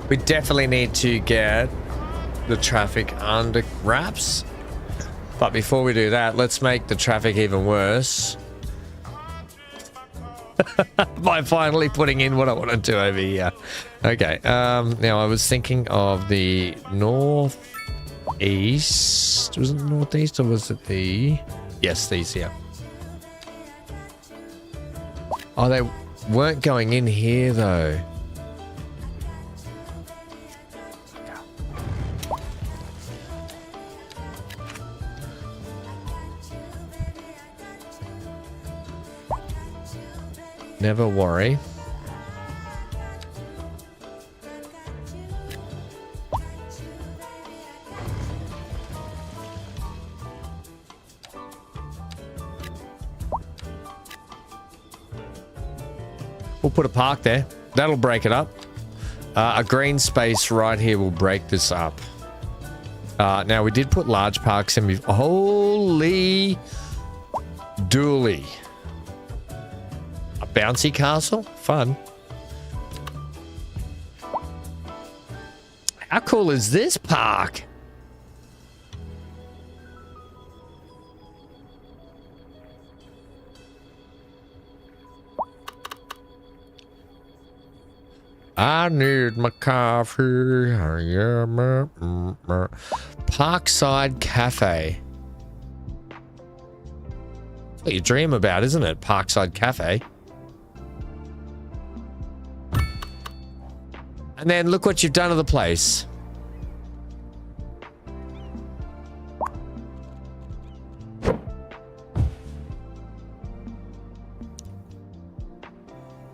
We definitely need to get the traffic under wraps. But before we do that, let's make the traffic even worse. By finally putting in what I want to do over here. Okay, now I was thinking of the northeast. Was it northeast or was it the... Yes, these here. Oh, they weren't going in here though. Never worry. We'll put a park there. That'll break it up. A green space right here will break this up. Now, we did put large parks in. Holy dooly. A bouncy castle? Fun. How cool is this park? I need my coffee. Parkside Cafe. That's what you dream about, isn't it? Parkside Cafe. And then look what you've done to the place.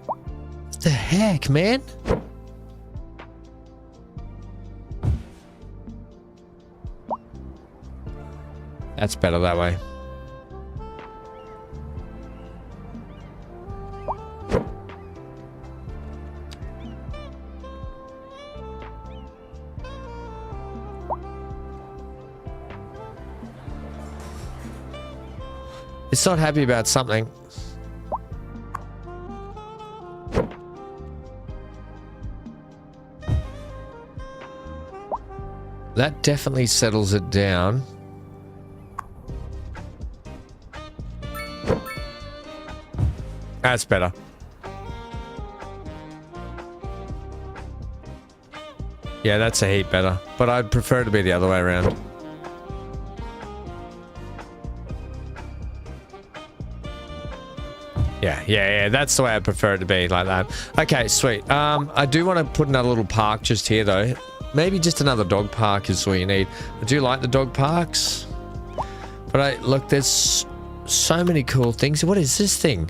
What the heck, man? That's better that way. It's not happy about something. That definitely settles it down. That's better. Yeah, that's a heap better. But I'd prefer it to be the other way around. Yeah, that's the way I prefer it to be, like that. Okay, sweet. I do want to put another little park just here, though. Maybe just another dog park is all you need. I do like the dog parks. But look, there's so many cool things. What is this thing?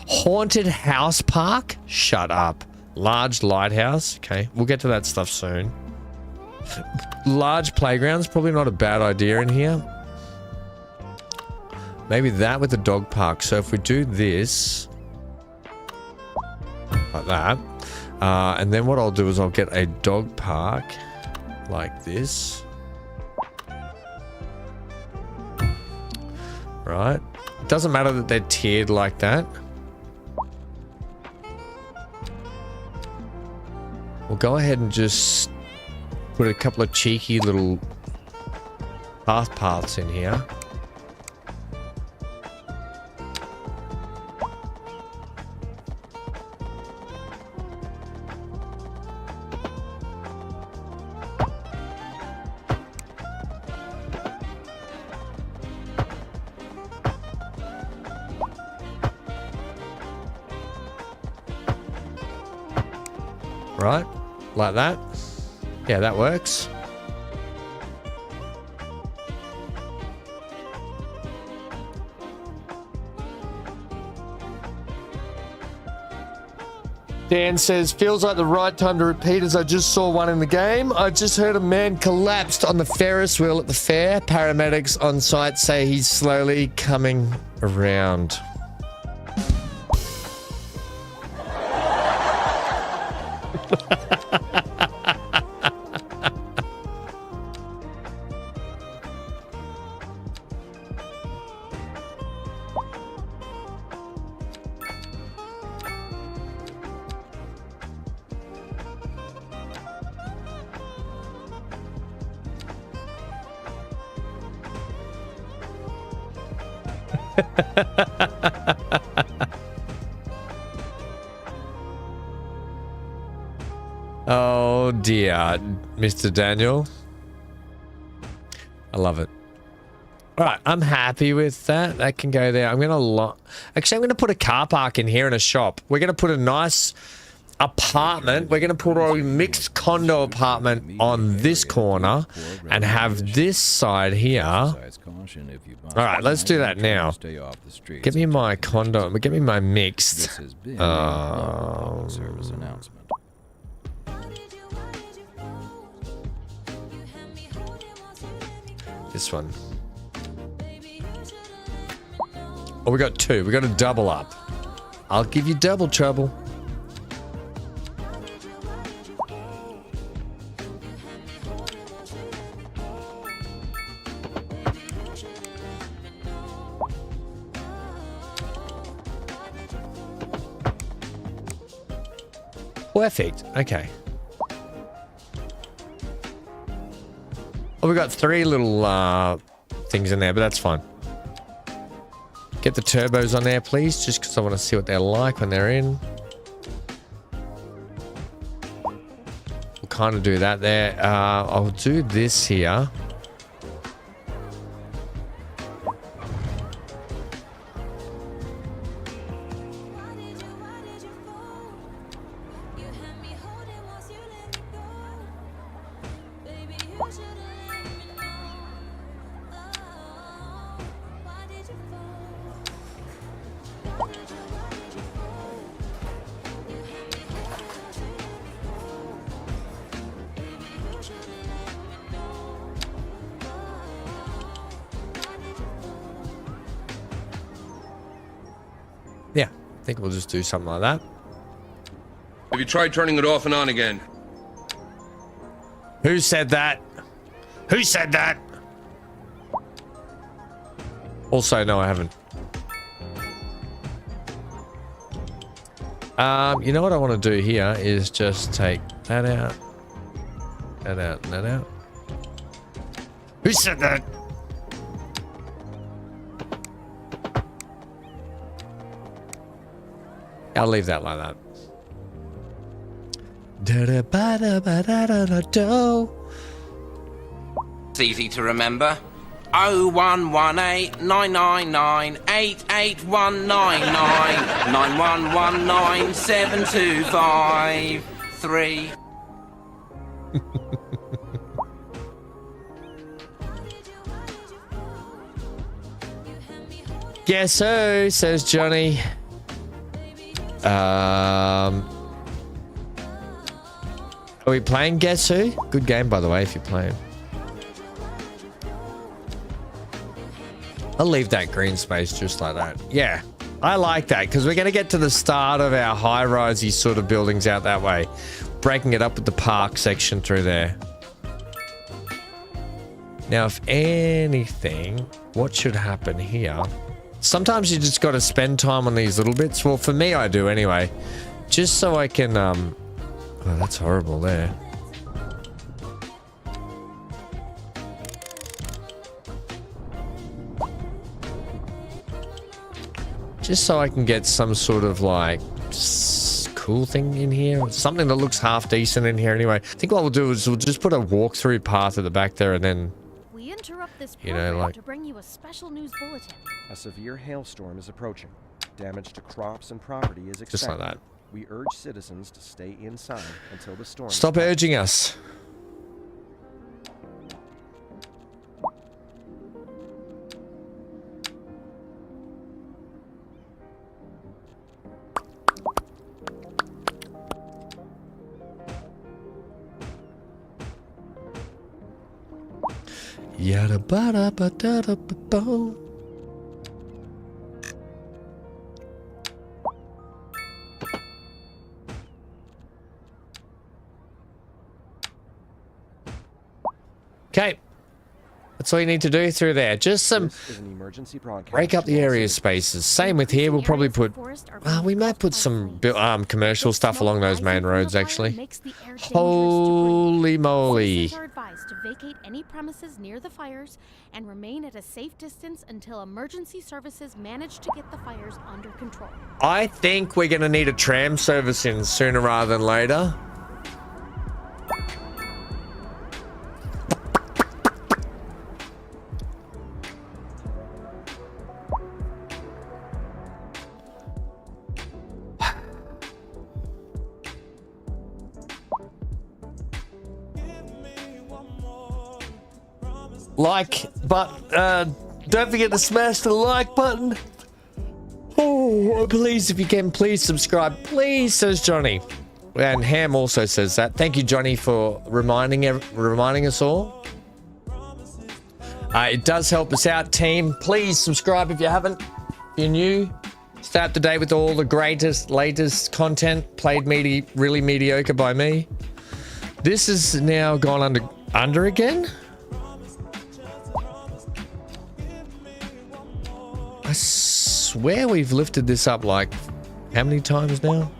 Haunted house park? Shut up. Large lighthouse. Okay, we'll get to that stuff soon. Large playgrounds, probably not a bad idea in here. Maybe that with the dog park. So if we do this, like that, and then what I'll do is I'll get a dog park like this. Right. Doesn't matter that they're tiered like that. We'll go ahead and just put a couple of cheeky little paths in here. Right, like that. Yeah, that works. Dan says, feels like the right time to repeat as I just saw one in the game. I just heard a man collapsed on the Ferris wheel at the fair. Paramedics on site say he's slowly coming around. Oh dear, Mr. Daniel. I love it. All right, I'm happy with that. That can go there. I'm gonna put a car park in here and a shop. We're gonna put a nice apartment. We're gonna put a mixed condo apartment on this corner and have this side here. All right, let's do that now. Give me my condo. Give me my mixed. This one. Oh, we got two. We got a double up. I'll give you double trouble. Perfect. Okay. Well, we got three little things in there, but that's fine. Get the turbos on there, please, just because I want to see what they're like when they're in. We'll kind of do that there. I'll do this here. Yeah, I think we'll just do something like that. Have you tried turning it off and on again? Who said that? Who said that? Also, no, I haven't. You know what I want to do here is just take that out, that out, and that out. Who said that? I'll leave that like that. It's easy to remember. 0118 999 88199 9119 725 3. Guess who? Says Johnny. Are we playing Guess Who? Good game, by the way, if you're playing. I'll leave that green space just like that. Yeah, I like that because we're going to get to the start of our high-risey sort of buildings out that way. Breaking it up with the park section through there. Now, if anything, what should happen here? Sometimes you just got to spend time on these little bits. Well, for me, I do anyway. Just so I can... Oh, that's horrible there. Just so I can get some sort of like cool thing in here. Something that looks half decent in here anyway. I think what we'll do is we'll just put a walkthrough path at the back there and then... We interrupt this you program know, like... to bring you a special news bulletin. A severe hailstorm is approaching. Damage to crops and property is expected. Just like that. We urge citizens to stay inside until the storm... Stop urging us. Yada bada ba da da ba bo. Okay. That's all you need to do through there. Just some... This is an emergency broadcast. Break up the area spaces. Same with here. We'll probably put... we might put some commercial stuff along those main roads, actually. Holy moly. Citizens are advised to vacate any premises near the fires and remain at a safe distance until emergency services manage to get the fires under control. I think we're going to need a tram service in sooner rather than later. Don't forget to smash the like button. Oh, please, if you can, please subscribe. Please, says Johnny. And Ham also says that. Thank you, Johnny, for reminding us all. It does help us out, team. Please subscribe if you haven't. If you're new, stay up to date with all the greatest, latest content. Played really mediocre by me. This has now gone under again. I swear we've lifted this up like how many times now?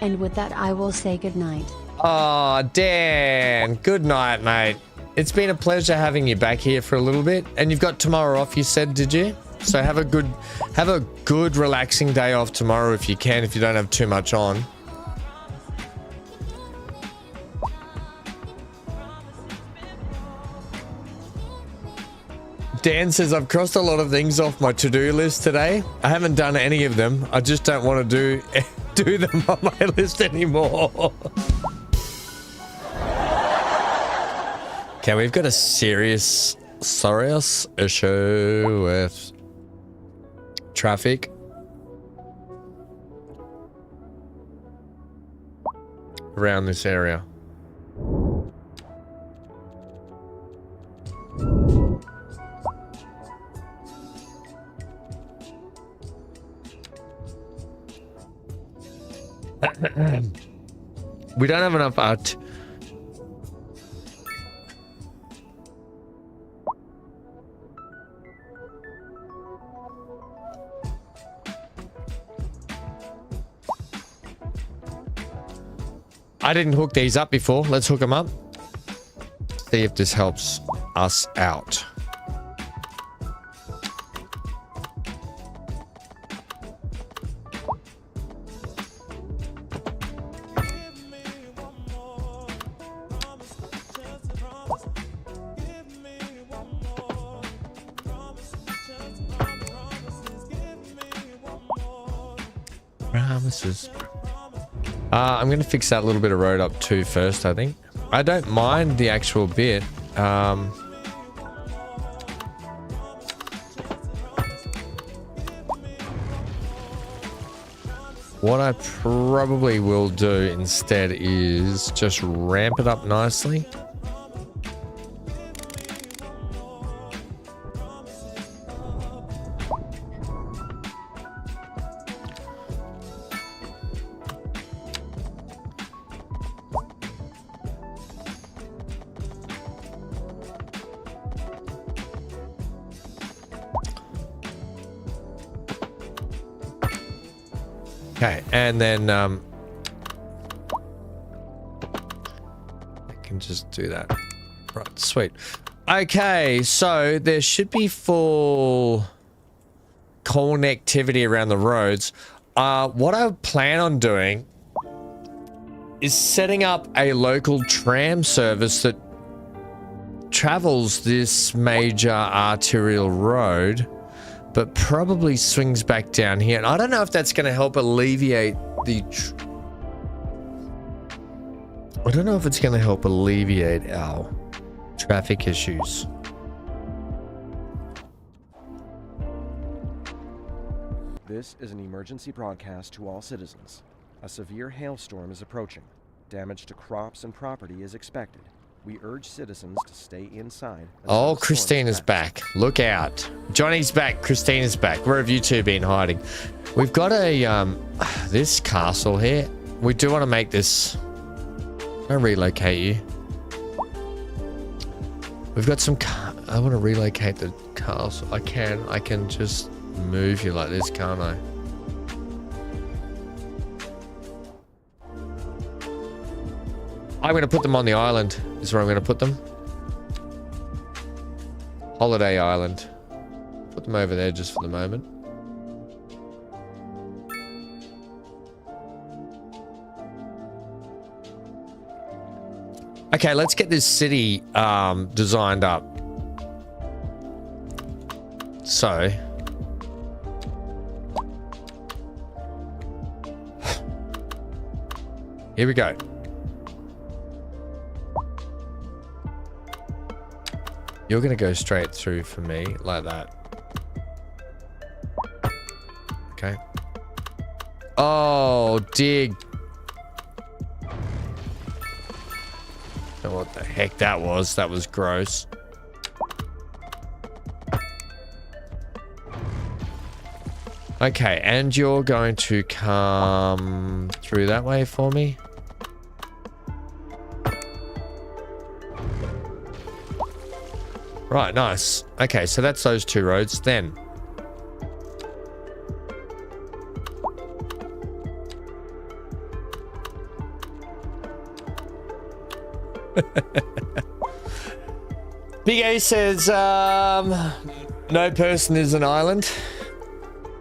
And with that, I will say goodnight. Oh, Dan. Good night, mate. It's been a pleasure having you back here for a little bit. And you've got tomorrow off, you said, did you? So have a good relaxing day off tomorrow if you can, if you don't have too much on. Dan says, I've crossed a lot of things off my to-do list today. I haven't done any of them. I just don't want to do them on my list anymore. Okay, we've got a serious issue with traffic. Around this area. We don't have enough art. I didn't hook these up before. Let's hook them up. See if this helps us out. Promises. I'm going to fix that little bit of road up too first, I think. I don't mind the actual bit. What I probably will do instead is just ramp it up nicely. Okay, and then I can just do that. Right, sweet. Okay, so there should be full connectivity around the roads. What I plan on doing is setting up a local tram service that travels this major arterial road, but probably swings back down here. And I don't know if that's going to help alleviate the... I don't know if it's going to help alleviate our traffic issues. This is an emergency broadcast to all citizens. A severe hailstorm is approaching. Damage to crops and property is expected. We urge citizens to stay inside. Oh, Christina's back. Look out. Johnny's back. Christina's back. Where have you two been hiding? We've got a, this castle here. We do want to make this... I'll relocate you. We've got some... I want to relocate the castle. I can just move you like this, can't I? I'm going to put them on the island. This is where I'm going to put them. Holiday Island. Put them over there just for the moment. Okay, let's get this city designed up. So... here we go. You're going to go straight through for me, like that. Okay. Oh, dig. Don't know what the heck that was. That was gross. Okay, and you're going to come through that way for me. Right, nice. Okay, so that's those two roads then. Big A says, no person is an island.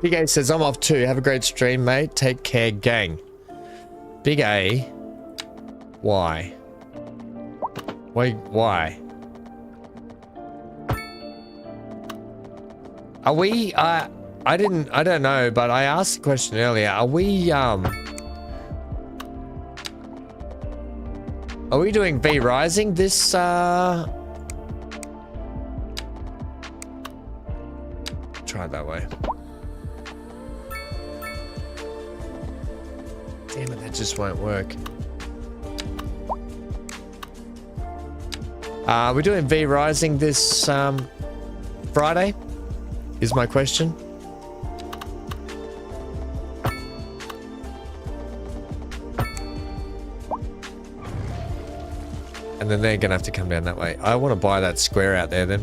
Big A says, I'm off too. Have a great stream, mate. Take care, gang. Big A. Why? Wait, why? Are we, I don't know, but I asked the question earlier. Are we doing V Rising this, try it that way. Damn it, that just won't work. We're doing V Rising this Friday, is my question. And then they're gonna have to come down that way. I want to buy that square out there then.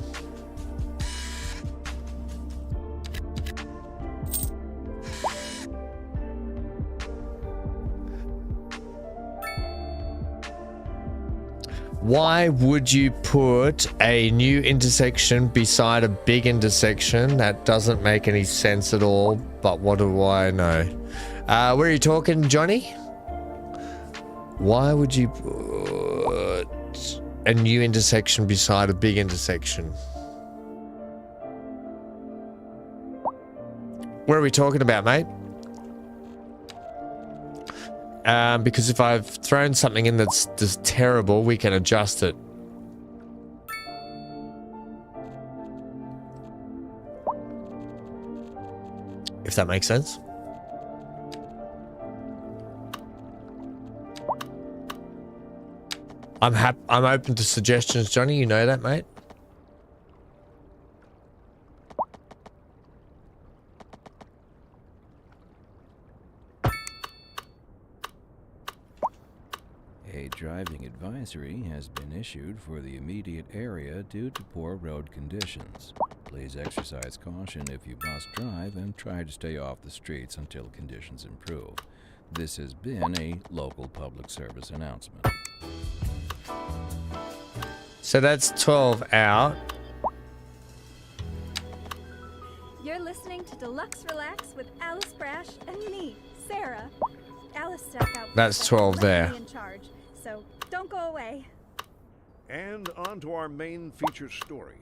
Why would you put a new intersection beside a big intersection? That doesn't make any sense at all, but what do I know? Where are you talking, Johnny? Why would you put a new intersection beside a big intersection? What are we talking about, mate? Because if I've thrown something in that's just terrible, we can adjust it. If that makes sense. I'm open to suggestions, Johnny. You know that, mate. A driving advisory has been issued for the immediate area due to poor road conditions. Please exercise caution if you must drive and try to stay off the streets until conditions improve. This has been a local public service announcement. So that's 12 out. You're listening to Deluxe Relax with Alice Brash and me, Sarah. Alice stepped out. That's 12 there. In charge, so don't go away. And on to our main feature story.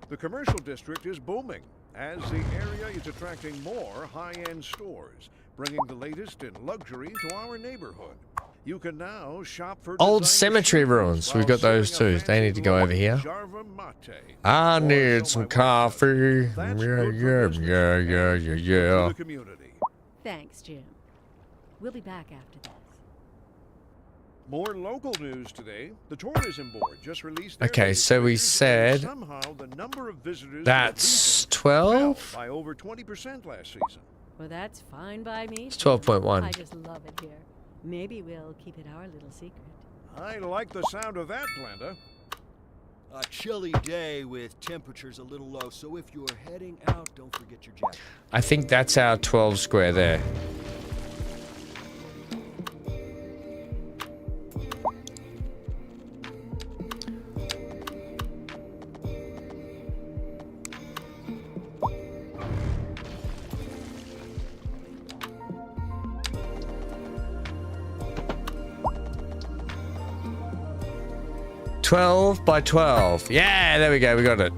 The commercial district is booming as the area is attracting more high-end stores, bringing the latest in luxury to our neighborhood. You can now shop for Old cemetery ruins. We've got those too. They need to go over here. I need some coffee. Yeah. Thanks, Jim. We'll be back after this. More local news today. The tourism board just released their Okay, so we said somehow the number of visitors that's 12 by over 20% last season. Well, that's fine by me. It's 12.1. I just love it here. Maybe we'll keep it our little secret. I like the sound of that, Glenda. A chilly day with temperatures a little low, so if you're heading out, don't forget your jacket. I think that's our 12 square there. $12 by $12. Yeah, there we go. We got it.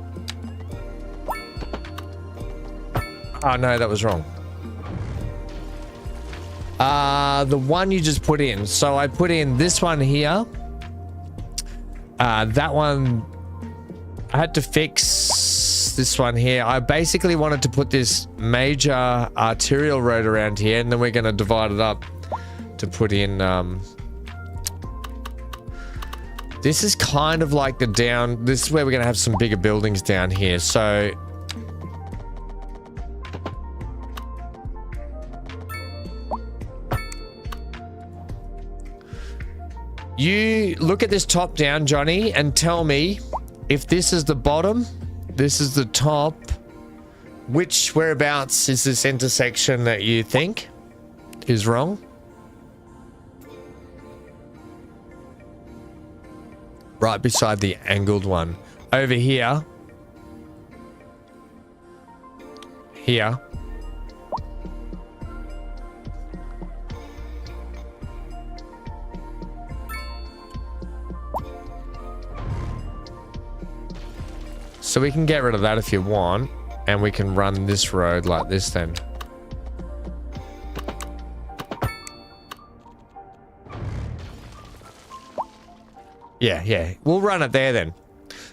Oh, no, that was wrong. The one you just put in. So I put in this one here. That one, I had to fix this one here. I basically wanted to put this major arterial road around here, and then we're going to divide it up to put in... This is kind of like the down... This is where we're going to have some bigger buildings down here. So... You look at this top down, Johnny, and tell me if this is the bottom, this is the top, whereabouts is this intersection that you think is wrong? Right beside the angled one. Over here. Here. So we can get rid of that if you want, and we can run this road like this then. Yeah. We'll run it there then.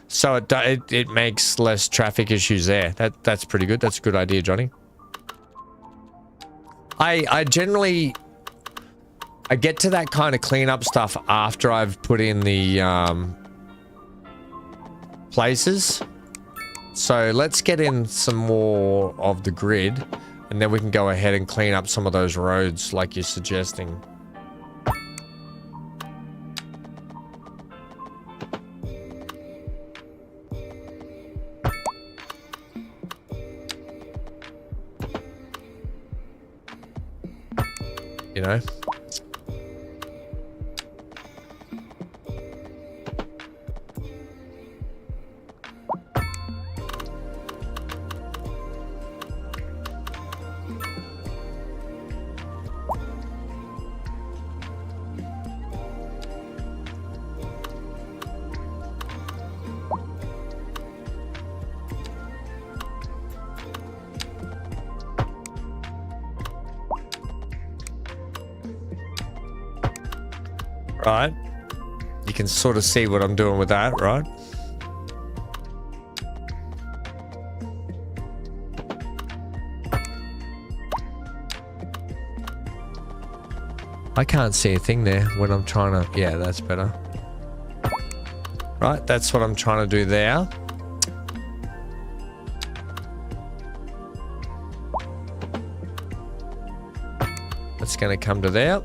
So it makes less traffic issues there. That's pretty good. That's a good idea, Johnny. I generally I get to that kind of cleanup stuff after I've put in the places. So let's get in some more of the grid, and then we can go ahead and clean up some of those roads like you're suggesting. You know? Right? You can sort of see what I'm doing with that, right? I can't see a thing there when I'm trying to... Yeah, that's better. Right, that's what I'm trying to do there. That's going to come to there.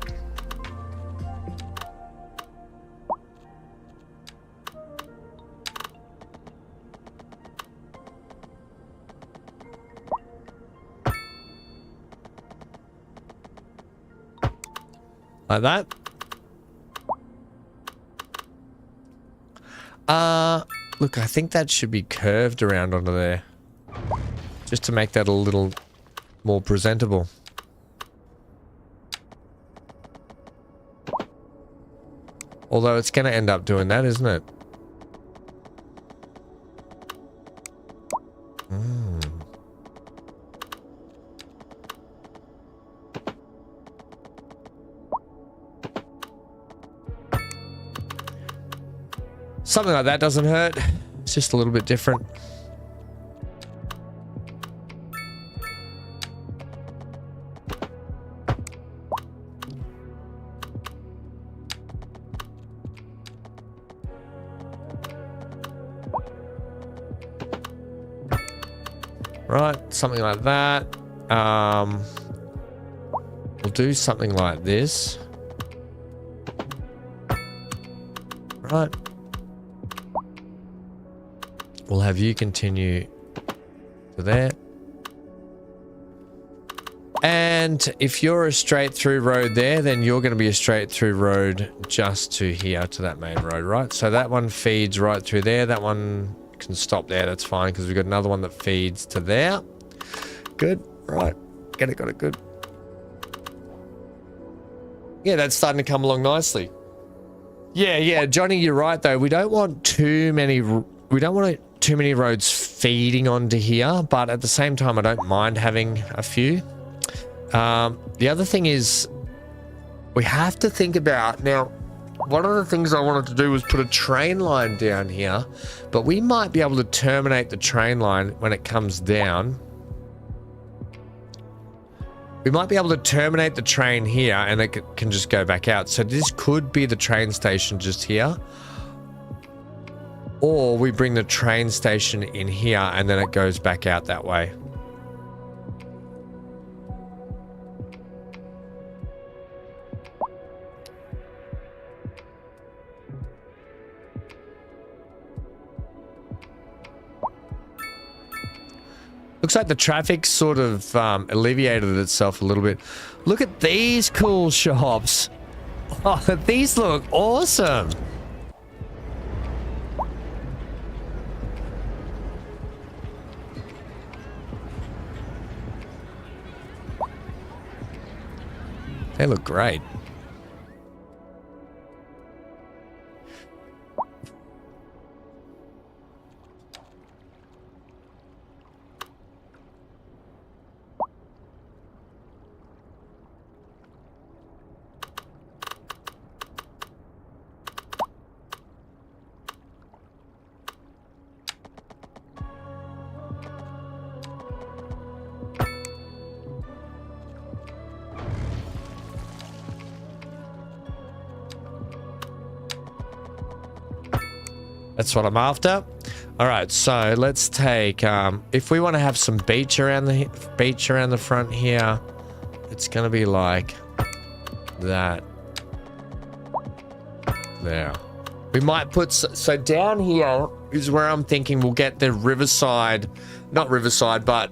Like that. Look, I think that should be curved around onto there. Just to make that a little more presentable. Although it's going to end up doing that, isn't it? Something like that doesn't hurt. It's just a little bit different. Right, something like that. We'll do something like this. Right. We'll have you continue to there. And if you're a straight through road there, then you're going to be a straight through road just to here, to that main road, right? So that one feeds right through there. That one can stop there. That's fine, because we've got another one that feeds to there. Good. Right. Got it good. Yeah, that's starting to come along nicely. Yeah, Johnny, you're right, though. We don't want too many roads feeding onto here, but at the same time, I don't mind having a few. The other thing is we have to think about now. One of the things I wanted to do was put a train line down here, but we might be able to terminate the train line when it comes down. We might be able to terminate the train here and it can just go back out. So this could be the train station just here. Or we bring the train station in here and then it goes back out that way. Looks like the traffic sort of alleviated itself a little bit. Look at these cool shops. Oh, these look awesome. They look great. That's what I'm after. All right, so let's take, if we want to have some beach around the front here, it's going to be like that. There. We might put, so down here is where I'm thinking we'll get the riverside, not riverside, but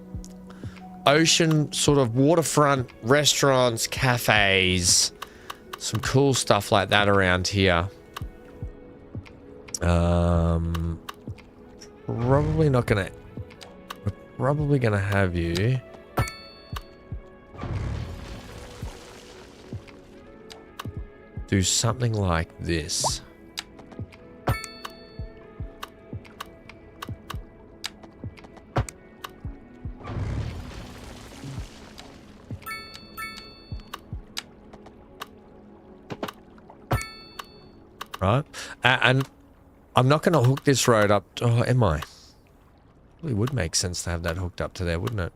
ocean sort of waterfront restaurants, cafes, some cool stuff like that around here. Probably not gonna, we're probably gonna have you do something like this. Right, and I'm not going to hook this road up. Oh, am I? It would make sense to have that hooked up to there, wouldn't it?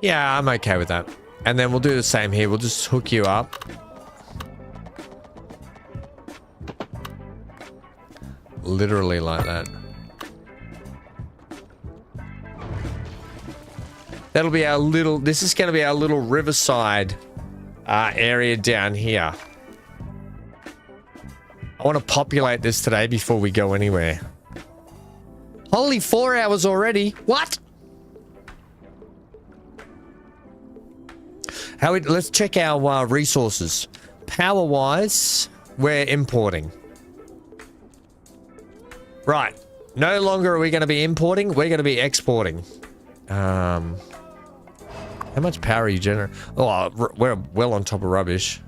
Yeah, I'm okay with that. And then we'll do the same here. We'll just hook you up. Literally like that. That'll be our little, this is going to be our little riverside area down here. I want to populate this today before we go anywhere. Holy, 4 hours already. What? Let's check our resources. Power-wise, we're importing. Right. No longer are we going to be importing. We're going to be exporting. How much power are you generating? Oh, we're well on top of rubbish.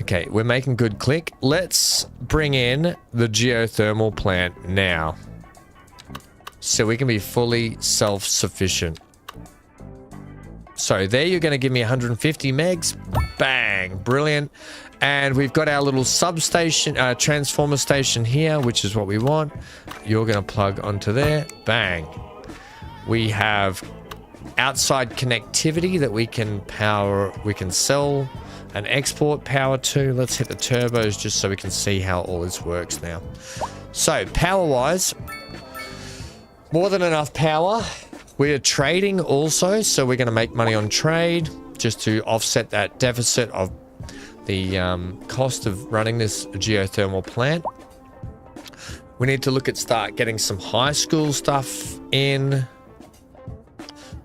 Okay, we're making good click. Let's bring in the geothermal plant now. So we can be fully self-sufficient. So there you're going to give me 150 megs. Bang. Brilliant. And we've got our little substation, transformer station here, which is what we want. You're going to plug onto there. Bang. We have outside connectivity that we can power, we can sell and export power to. Let's hit the turbos just so we can see how all this works now. So power-wise, more than enough power. We are trading also, so we're going to make money on trade just to offset that deficit of the cost of running this geothermal plant. We need to look at start getting some high school stuff in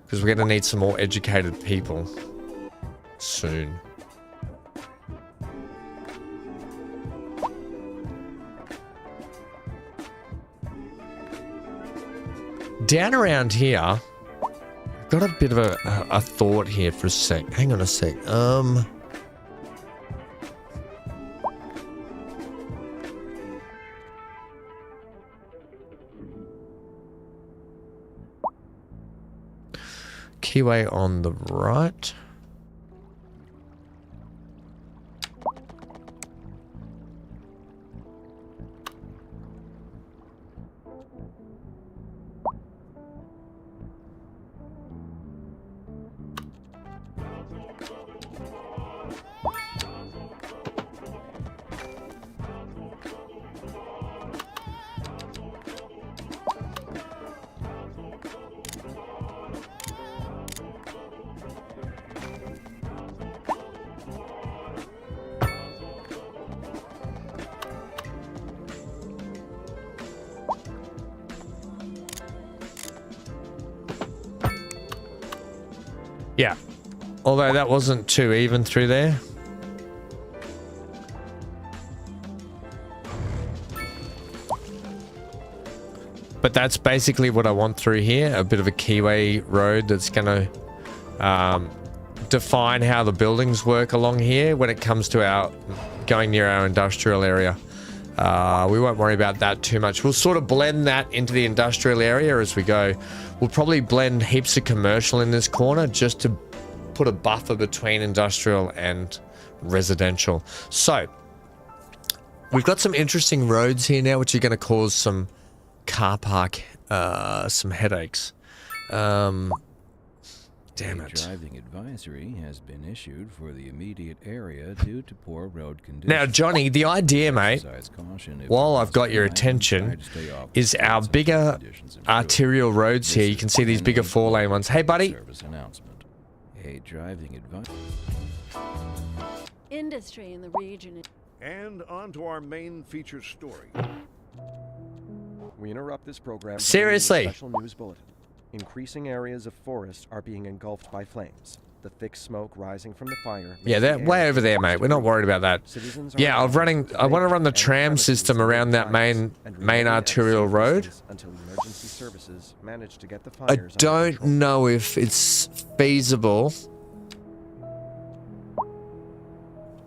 because we're going to need some more educated people soon. Down around here, I've got a bit of a thought here for a sec. Hang on a sec. Keyway on the right. Yeah, although that wasn't too even through there. But that's basically what I want through here. A bit of a keyway road that's going to define how the buildings work along here when it comes to our going near our industrial area. We won't worry about that too much. We'll sort of blend that into the industrial area as we go. We'll probably blend heaps of commercial in this corner just to put a buffer between industrial and residential. So we've got some interesting roads here now, which are going to cause some car park, some headaches. Damn it. Driving advisory has been issued for the immediate area due to poor road conditions. Now, Johnny, the idea, mate, while I've got your attention, is our bigger arterial roads here. You can see these bigger 4-lane ones. Hey, buddy. A driving advice. Industry in the region. And on to our main feature story. We interrupt this program. Seriously. Special news bulletin. Increasing areas of forest are being engulfed by flames. The thick smoke rising from the fire. Yeah, they're way over there, mate. We're not worried about that. Yeah, I want to run the tram system around that main arterial road. Until emergency services manage to get the I fires don't know if it's feasible.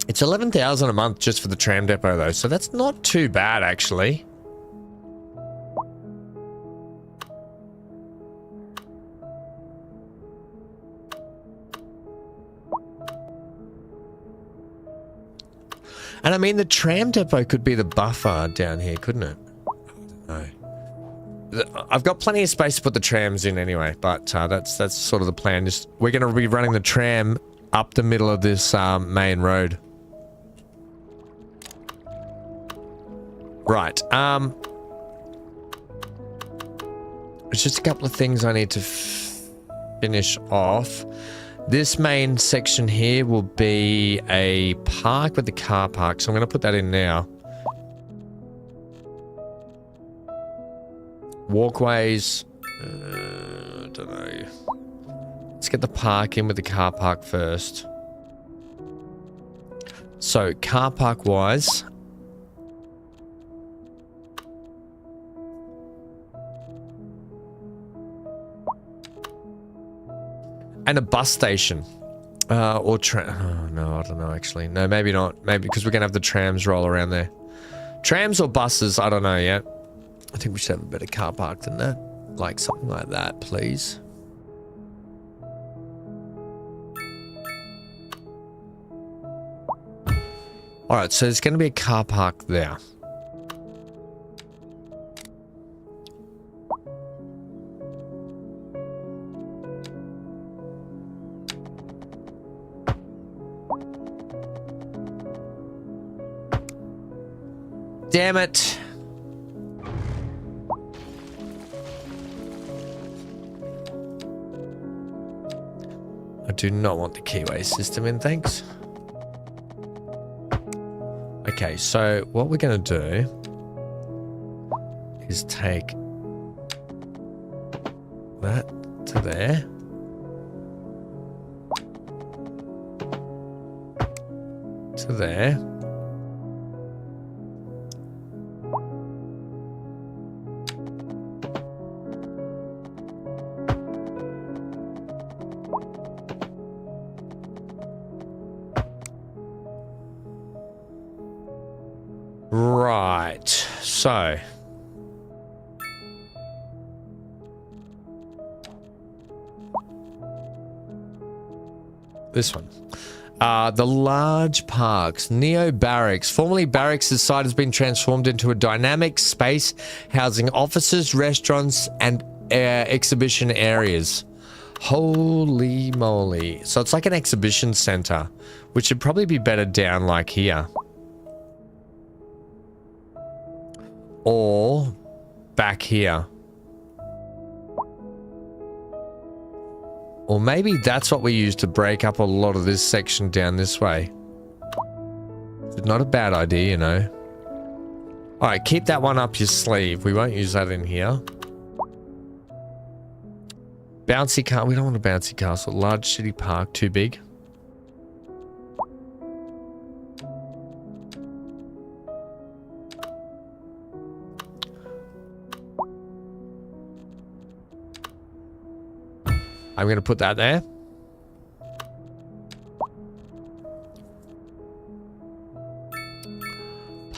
It's 11,000 a month just for the tram depot, though, so that's not too bad, actually. And I mean, the tram depot could be the buffer down here, couldn't it? I don't know. I've got plenty of space to put the trams in anyway, but that's sort of the plan. Just we're going to be running the tram up the middle of this main road. Right. There's just a couple of things I need to finish off. This main section here will be a park with the car park, so I'm going to put that in now. Walkways. I don't know. Let's get the park in with the car park first. So, car park wise. And a bus station. Or oh, no, I don't know, actually. No, maybe not. Maybe because we're going to have the trams roll around there. Trams or buses, I don't know yet. I think we should have a better car park than that. Like something like that, please. Alright, so there's going to be a car park there. Damn it. I do not want the keyway system in, thanks. Okay, so what we're going to do is take that to there. To there. Right, so this one. The large parks. Neo Barracks. Formerly Barracks' site has been transformed into a dynamic space housing offices, restaurants, and exhibition areas. Holy moly. So it's like an exhibition center, which should probably be better down like here. Or back here. Or maybe that's what we use to break up a lot of this section down this way. It's not a bad idea, you know. Alright, keep that one up your sleeve. We won't use that in here. Bouncy castle. We don't want a bouncy castle. Large city park. Too big. I'm going to put that there.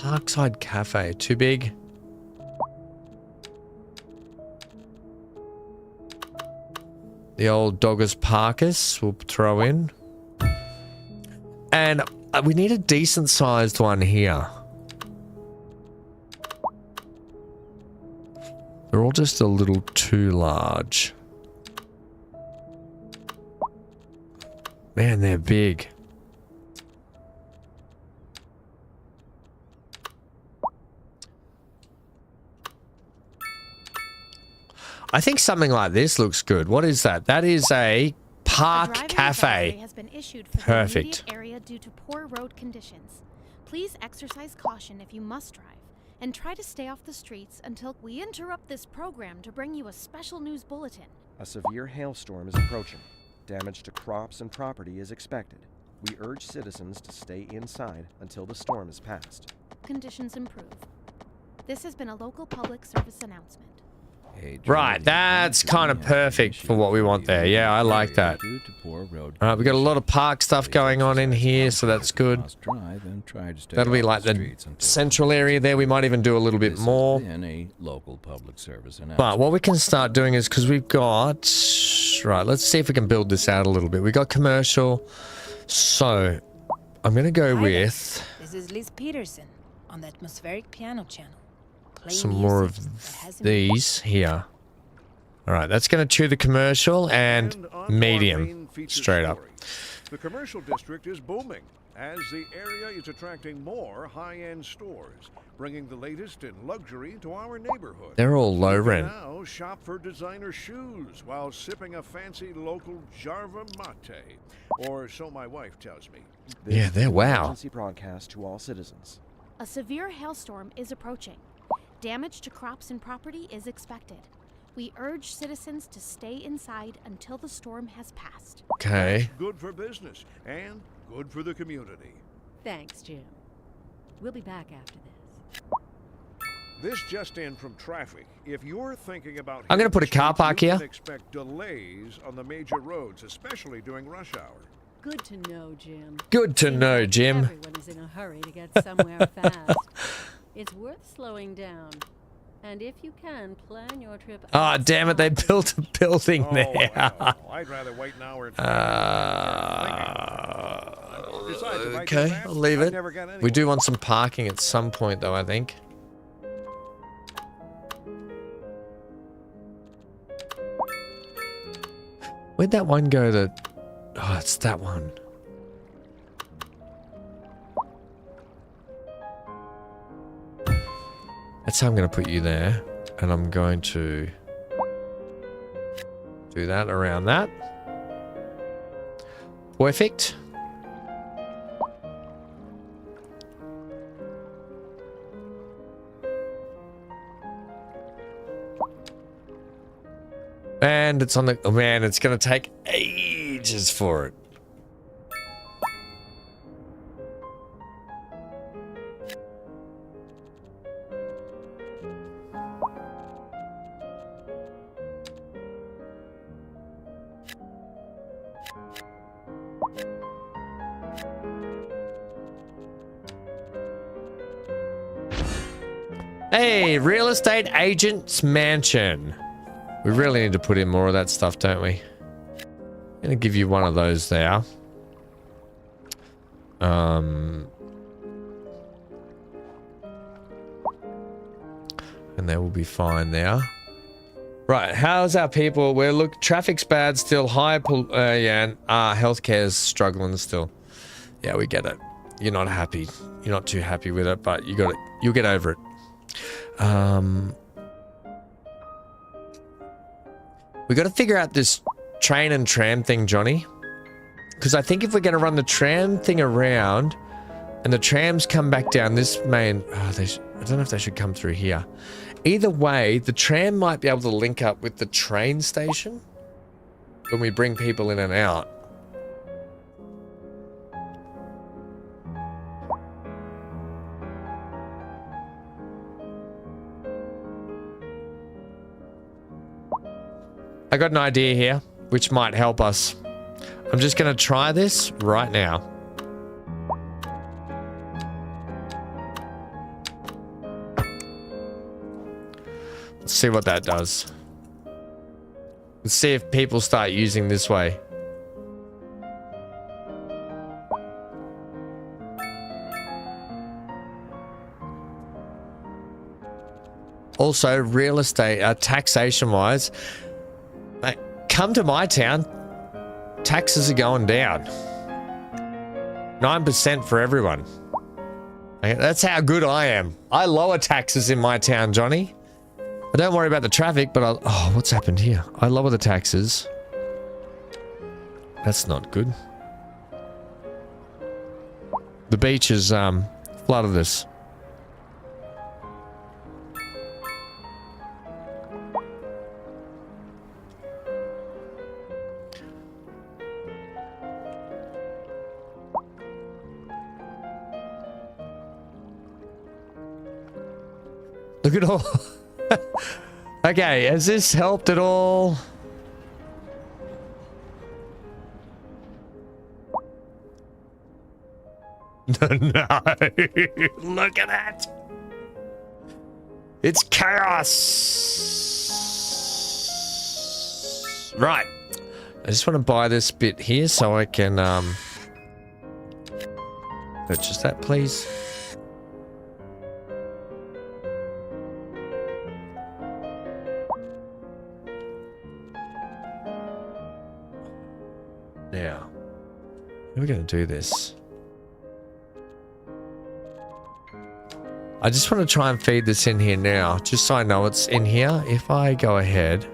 Parkside Cafe. Too big? The old Doggers Parkus we'll throw in. And we need a decent sized one here. They're all just a little too large. Man, they're big. I think something like this looks good. What is that? That is a park cafe. Has been issued for Perfect. The area due to poor road conditions. Please exercise caution if you must drive, and try to stay off the streets until we interrupt this program to bring you a special news bulletin. A severe hailstorm is approaching. Damage to crops and property is expected. We urge citizens to stay inside until the storm is passed. Conditions improve. This has been a local public service announcement. Right, that's kind of perfect for what we want there. Yeah, I like that. Alright, we got a lot of park stuff going on in here, so that's good. That'll be like the central area there. We might even do a little bit more. But what we can start doing is, because we've got... Right, let's see if we can build this out a little bit. We got commercial. So, I'm going to go with... This is Liz Peterson on the atmospheric piano channel. Some more of these here. All right, that's going to chew the commercial and medium straight up. The commercial district is booming as the area is attracting more high-end stores, bringing the latest in luxury to our neighborhood. They're all low rent. Now shop for designer shoes while sipping a fancy local Jarva mate, or so my wife tells me. Yeah, they're wow. Emergency broadcast to all citizens. A severe hailstorm is approaching. Damage to crops and property is expected. We urge citizens to stay inside until the storm has passed. Okay. Good for business and good for the community. Thanks, Jim. We'll be back after this. This just in from traffic. If you're thinking about, I'm going to put a car park you here. can expect delays on the major roads, especially during rush hour. Good to know, Jim. Good to know, Jim. Everyone is in a hurry to get somewhere fast. It's worth slowing down. And if you can, plan your trip. Oh, damn it, they built a building there. Well, I'd rather wait an hour. Okay, I'll leave it. We do want some parking at some point, though, I think. Where'd that one go that... Oh, it's that one. That's how I'm going to put you there. And I'm going to do that around that. Perfect. And it's on the... Oh man, it's going to take ages for it. Hey, real estate agent's mansion. We really need to put in more of that stuff, don't we? I'm gonna give you one of those there. And that will be fine there. Right, how's our people? We're look, traffic's bad still. Healthcare's struggling still. Yeah, we get it. You're not happy. You're not too happy with it, but you got it. You'll get over it. We got to figure out this train and tram thing, Johnny. Because I think if we're going to run the tram thing around and the trams come back down this main... I don't know if they should come through here. Either way, the tram might be able to link up with the train station when we bring people in and out. I got an idea here, which might help us. I'm just going to try this right now. Let's see what that does. Let's see if people start using this way. Also, real estate, taxation-wise, come to my town, taxes are going down. 9% for everyone. Okay, that's how good I am. I lower taxes in my town, Johnny. I don't worry about the traffic, but I'll... Oh, what's happened here? I lower the taxes. That's not good. The beach is flooded this. Look at all. Okay, has this helped at all? No. Look at that. It's chaos. Right. I just want to buy this bit here so I can purchase that, please. Now, how are we going to do this? I just want to try and feed this in here now, just so I know it's in here. If I go ahead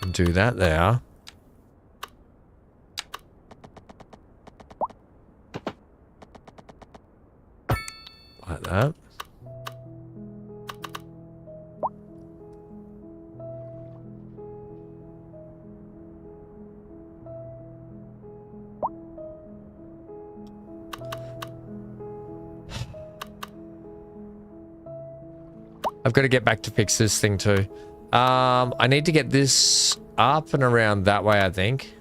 and do that there. Like that. I've got to get back to fix this thing too. I need to get this up and around that way, I think.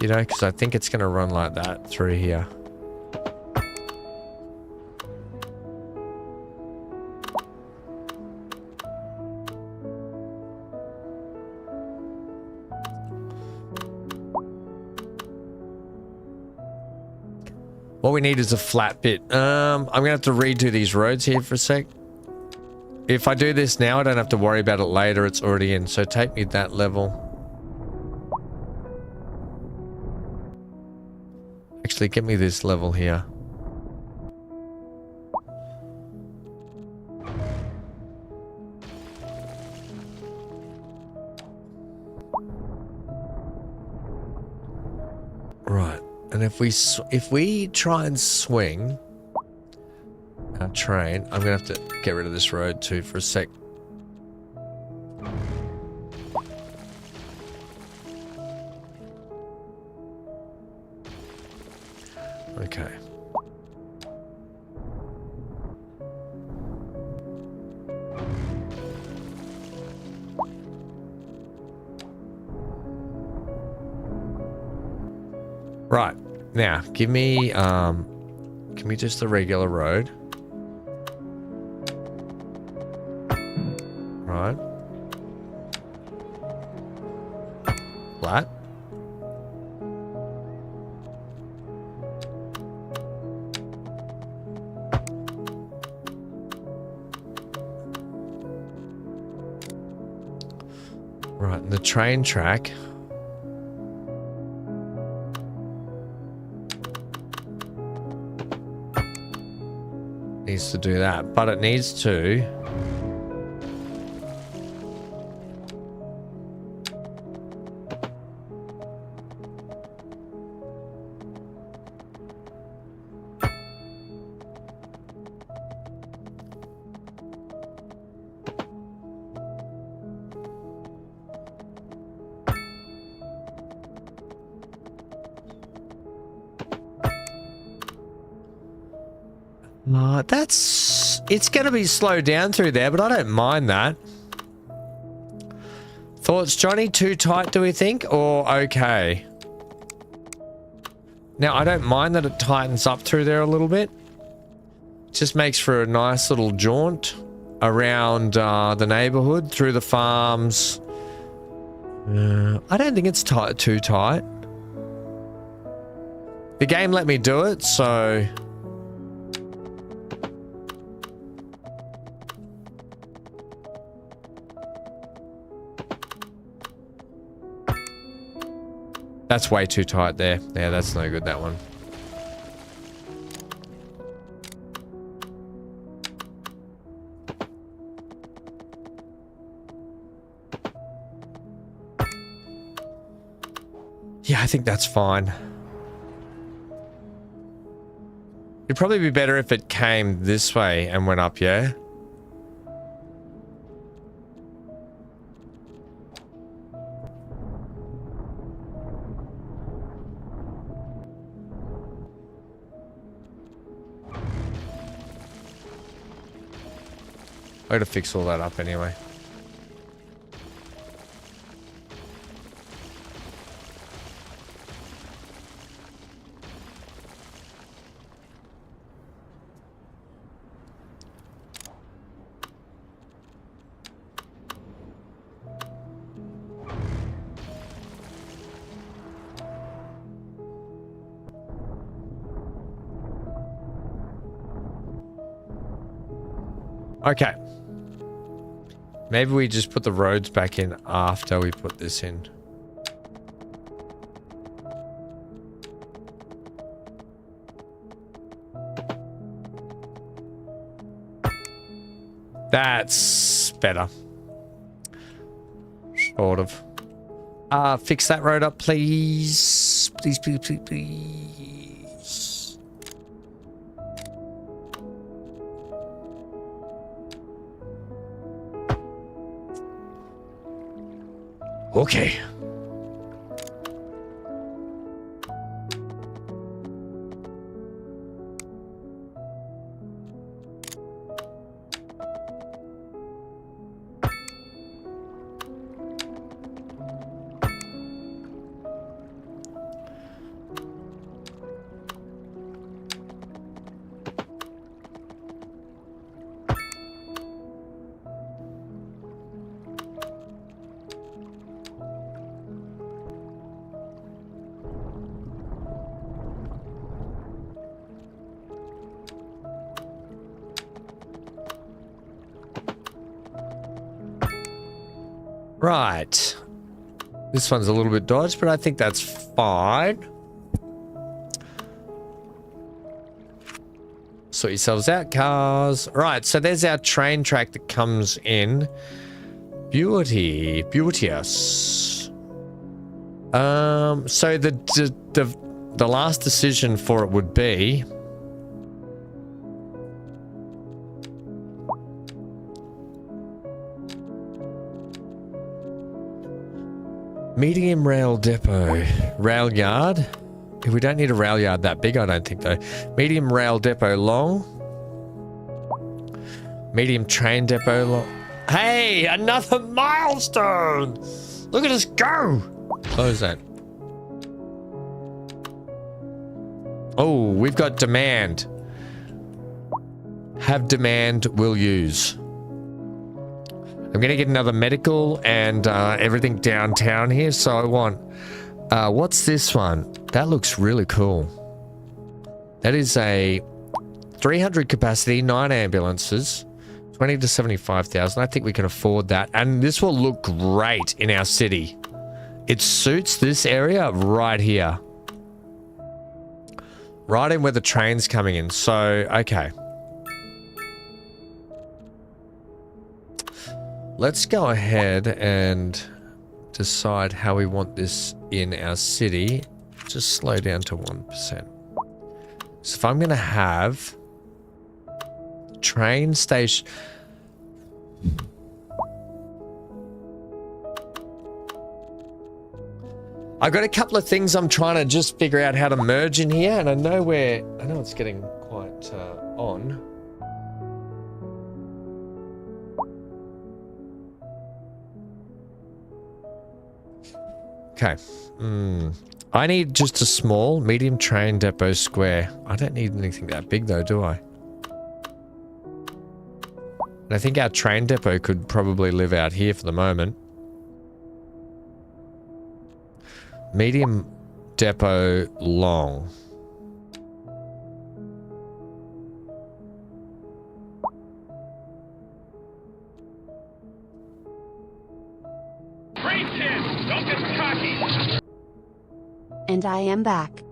You know, because I think it's going to run like that through here. What we need is a flat bit. I'm gonna have to redo these roads here for a sec. If I do this now, I don't have to worry about it later. It's already in. So take me that level. Actually, get me this level here. Right. And if we try and swing our train, I'm gonna have to get rid of this road too for a sec. Okay. Right. Now, give me just the regular road. Right. Flat. Right, and the train track. Needs to do that, but it needs to It's going to be slowed down through there, but I don't mind that. Thoughts, Johnny? Too tight, do we think? Or okay? Now, I don't mind that it tightens up through there a little bit. Just makes for a nice little jaunt around the neighborhood, through the farms. I don't think it's too tight. The game let me do it, so... That's way too tight there. Yeah, that's no good, that one. Yeah, I think that's fine. It'd probably be better if it came this way and went up, yeah? I gotta fix all that up anyway. Okay. Maybe we just put the roads back in after we put this in. That's better. Sort of. Fix that road up, please. Please, please, please, please. Okay. Right. This one's a little bit dodged, but I think that's fine. Sort yourselves out, cars. Right, so there's our train track that comes in. Beauteous. So the last decision for it would be... medium rail depot. Rail yard. We don't need a rail yard that big, I don't think, though. Medium rail depot long. Medium train depot long. Hey, another milestone! Look at us go! Close that. Oh, we've got demand. Have demand, will use. I'm going to get another medical and everything downtown here. So I want... what's this one? That looks really cool. That is a 300 capacity, 9 ambulances, 20 to 75,000. I think we can afford that. And this will look great in our city. It suits this area right here. Right in where the train's coming in. So, okay. Let's go ahead and decide how we want this in our city. Just slow down to 1%. So if I'm going to have train station... I've got a couple of things I'm trying to just figure out how to merge in here, and I know it's getting quite that on. Okay. I need just a small, medium train depot square. I don't need anything that big though, do I? And I think our train depot could probably live out here for the moment. Medium depot long. And I am back.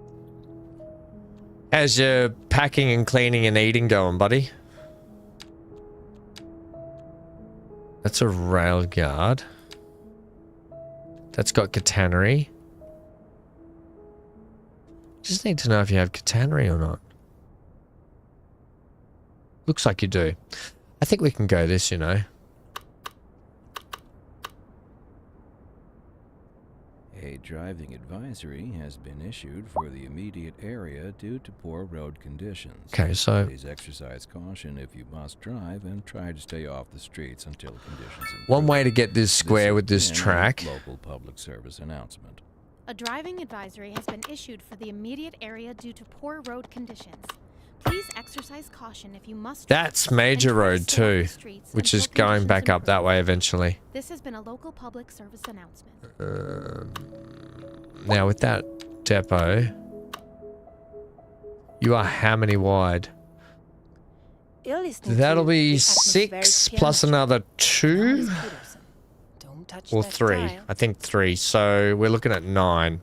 How's your packing and cleaning and eating going, buddy? That's a rail guard. That's got catenary. Just need to know if you have catenary or not. Looks like you do. I think we can go this, you know. A driving advisory has been issued for the immediate area due to poor road conditions. Okay, so please exercise caution if you must drive and try to stay off the streets until conditions improve. One way to get this square with this track. Local public service announcement. A driving advisory has been issued for the immediate area due to poor road conditions. Please exercise caution if you must. That's major road too, which is going back up that way eventually. This has been a local public service announcement. Now with that depot, you are how many wide? That'll be 6 plus another 2 or 3. I think 3. So we're looking at 9.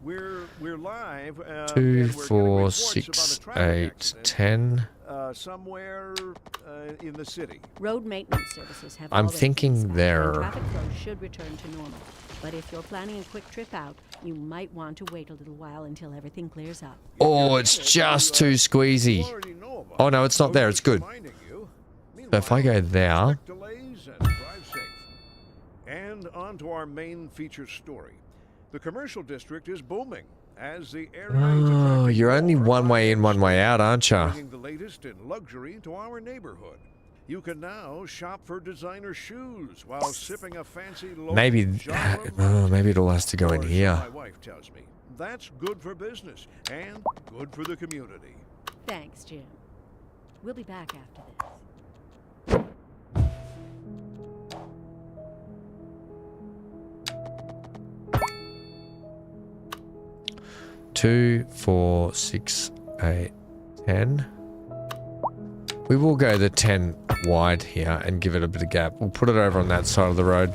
We're live. 2, 4, 6, 8, 10. Somewhere in the city. Road maintenance services have. I'm thinking there. Traffic flow should return to normal. But if you're planning a quick trip out, you might want to wait a little while until everything clears up. Oh, it's just too squeezy. Oh no, it's not there. It's good. So if I go there. And on to our main feature story. The commercial district is booming as the area. Oh, you're only one way in, one way out, aren't you? Bringing the latest in luxury to our neighborhood. You can now shop for designer shoes while sipping a fancy local Maybe it all has to go in here. My wife tells me that's good for business and good for the community. Thanks, Jim. We'll be back after this. 2, 4, 6, 8, 10. We will go the 10 wide here and give it a bit of gap. We'll put it over on that side of the road.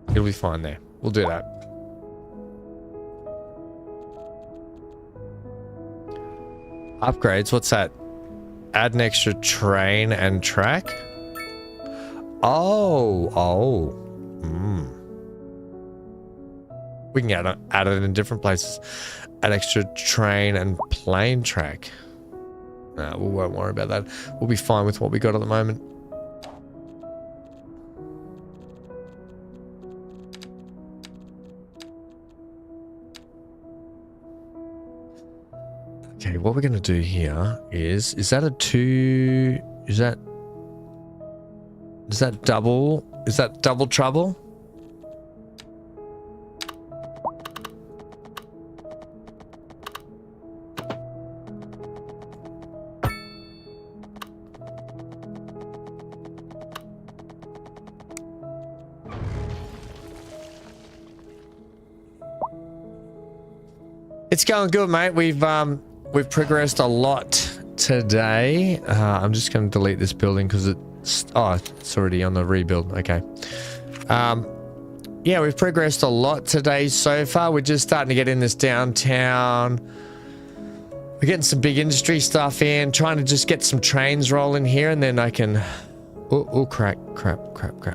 It'll be fine there. We'll do that. Upgrades, what's that? Add an extra train and track? Oh. We can add it in different places. Add extra train and plane track. No, we won't worry about that. We'll be fine with what we got at the moment. Okay, what we're going to do here is that a 2, is that double trouble? It's going good, mate. We've progressed a lot today. I'm just going to delete this building because it's already on the rebuild. Okay. Yeah, we've progressed a lot today so far. We're just starting to get in this downtown. We're getting some big industry stuff in, trying to just get some trains rolling here, and then I can Oh, crap.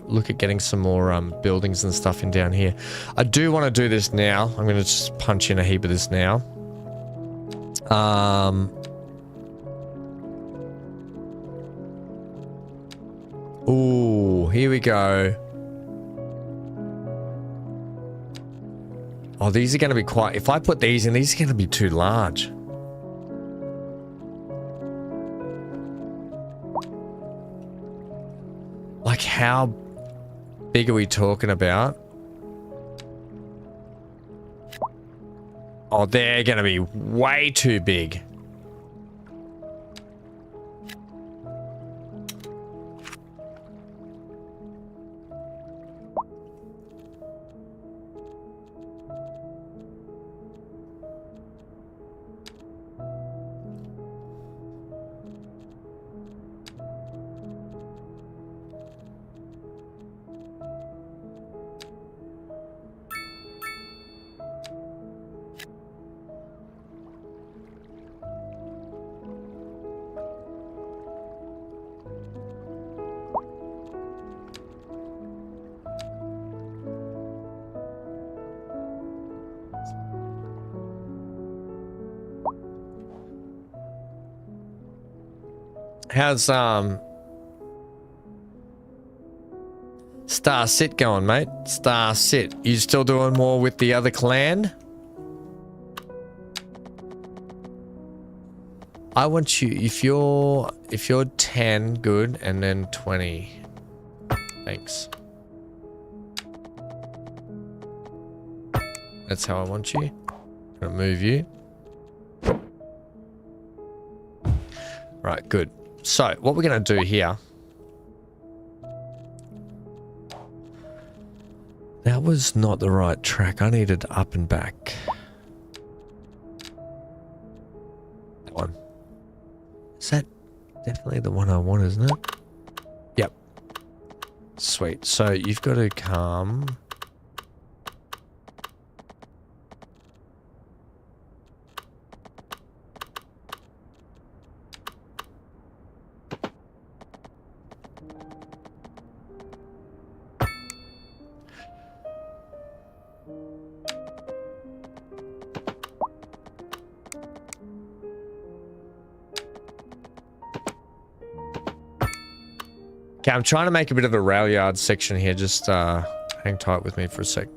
Look at getting some more buildings and stuff in down here. I do want to do this now. I'm going to just punch in a heap of this now. Ooh, here we go. Oh, these are going to be quite... If I put these in, these are going to be too large. Like, how big are we talking about? Oh, they're going to be way too big. How's Star Sit going, mate? Star Sit. You still doing more with the other clan? I want you, if you're 10, good, and then 20. Thanks. That's how I want you. I'm gonna move you. Right, good. So, what we're going to do here... That was not the right track. I needed up and back. That one. Is that definitely the one I want, isn't it? Yep. Sweet. So, you've got to come... Okay, I'm trying to make a bit of a rail yard section here. Just hang tight with me for a sec.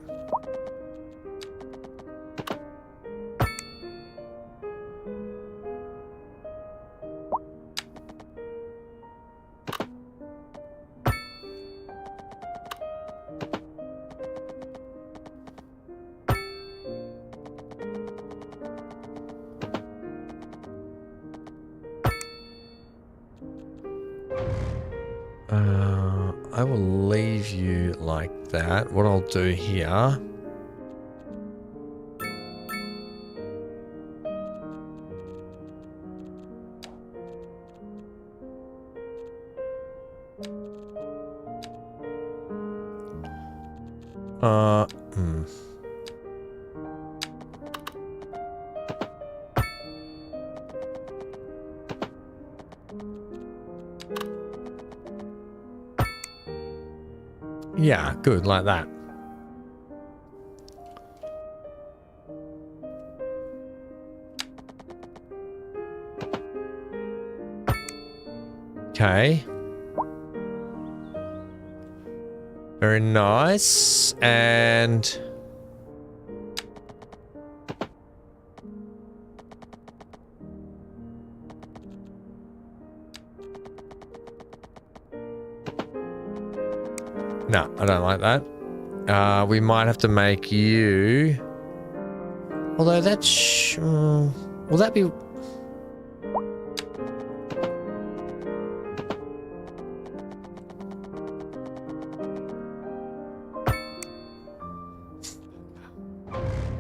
I will leave you like that. What I'll do here... Yeah, good, like that. Okay. Very nice. And... no, I don't like that. We might have to make you... Although that's... will that be...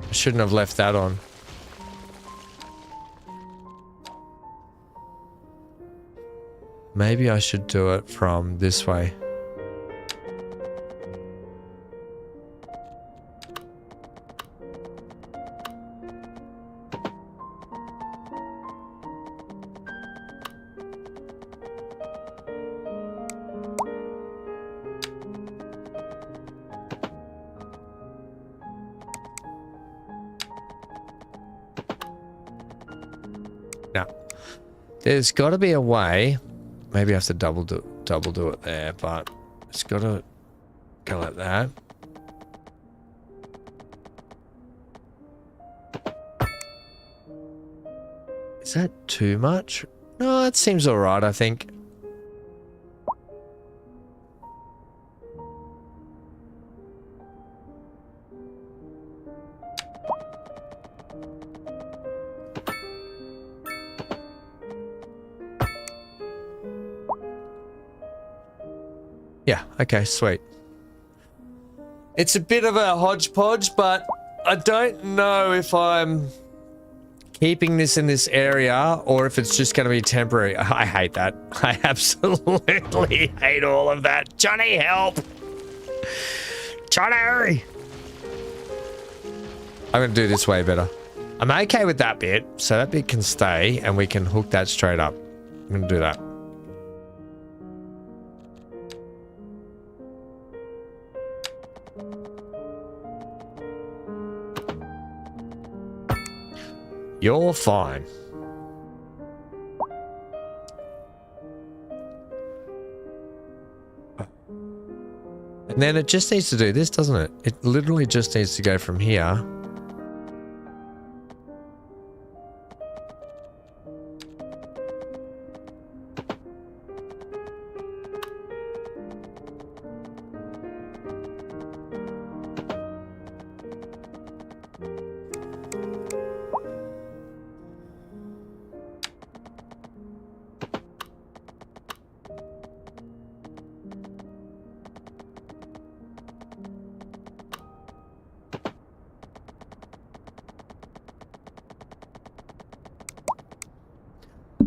I shouldn't have left that on. Maybe I should do it from this way. No. There's got to be a way. Maybe I have to double do it there, but it's got to go like that. Is that too much? No, it seems alright, I think. Yeah, okay, sweet. It's a bit of a hodgepodge, but I don't know if I'm keeping this in this area or if it's just going to be temporary. I hate that. I absolutely hate all of that. Johnny, help! Johnny! I'm going to do this way better. I'm okay with that bit, so that bit can stay and we can hook that straight up. I'm going to do that. You're fine. And then it just needs to do this, doesn't it? It literally just needs to go from here.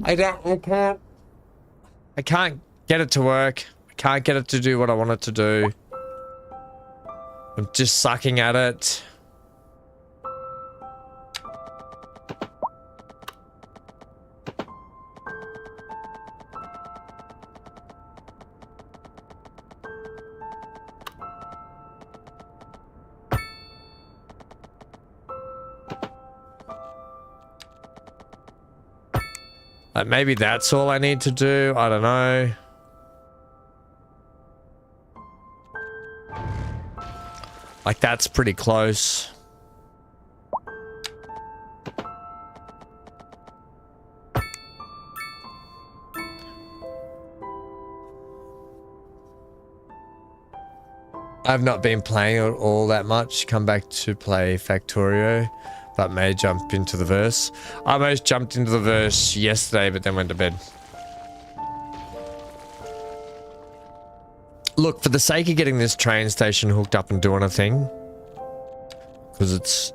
I can't get it to work. I can't get it to do what I want it to do. I'm just sucking at it. Maybe that's all I need to do. I don't know. Like, that's pretty close. I've not been playing it all that much. Come back to play Factorio. But may jump into the verse. I almost jumped into the verse yesterday, but then went to bed. Look, for the sake of getting this train station hooked up and doing a thing, because it's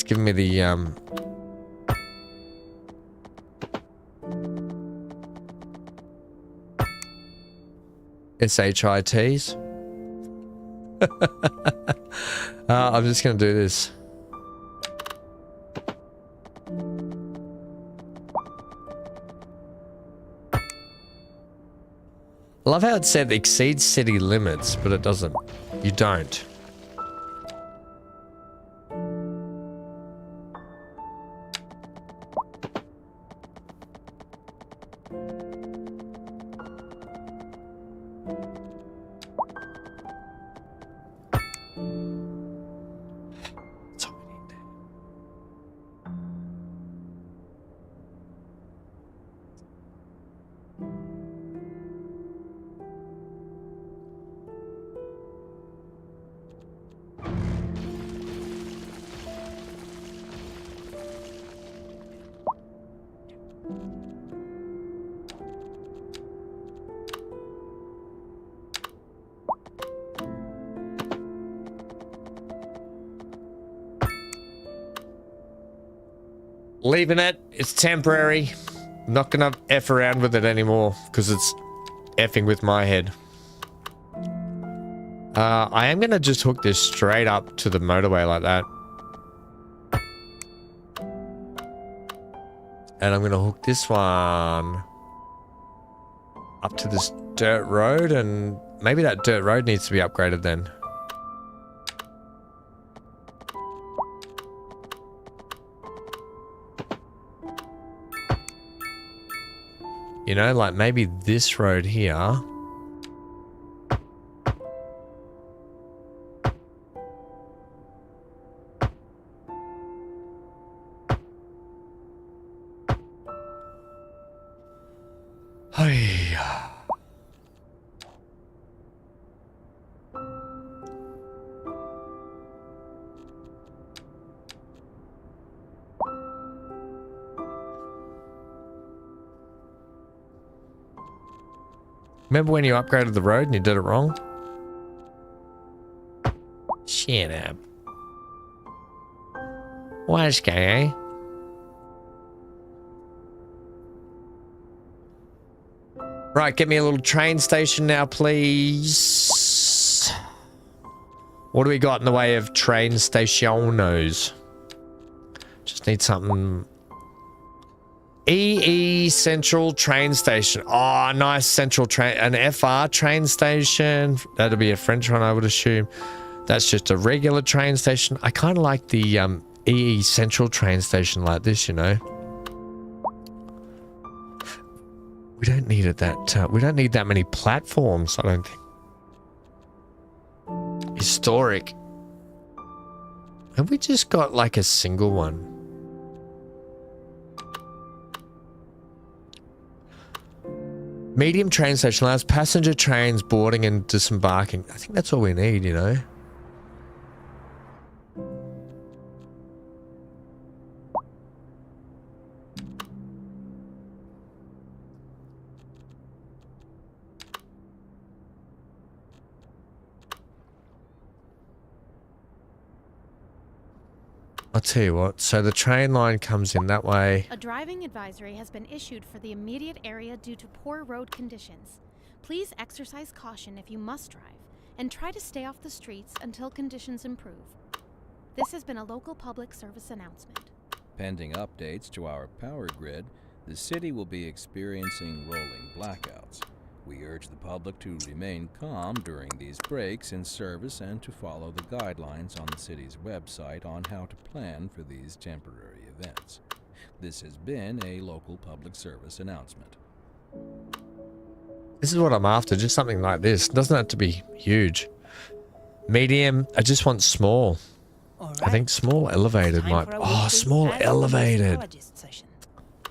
giving me the SHITs. I'm just gonna do this. I love how it said exceeds city limits, but it doesn't. You don't. Leaving it. It's temporary. I'm not gonna F around with it anymore because it's effing with my head. I am gonna just hook this straight up to the motorway like that. And I'm gonna hook this one up to this dirt road, and maybe that dirt road needs to be upgraded then. You know, like maybe this road here. Hey. Remember when you upgraded the road and you did it wrong? Shut up. What's going on? Right, get me a little train station now, please. What do we got in the way of train stationos? Just need something. EE Central Train Station. Oh, nice central train. An FR train station. That'll be a French one, I would assume. That's just a regular train station. I kind of like the EE Central Train Station like this, you know. We don't need it that. We don't need that many platforms, I don't think. Historic. Have we just got like a single one? Medium train station allows passenger trains boarding and disembarking. I think that's all we need, you know. I'll tell you what, so the train line comes in that way. A driving advisory has been issued for the immediate area due to poor road conditions. Please exercise caution if you must drive, and try to stay off the streets until conditions improve. This has been a local public service announcement. Pending updates to our power grid, the city will be experiencing rolling blackouts. We urge the public to remain calm during these breaks in service and to follow the guidelines on the city's website on how to plan for these temporary events. This has been a local public service announcement. This is what I'm after, just something like this. It doesn't have to be huge. Medium, I just want small. I think small elevated might... Oh, small elevated.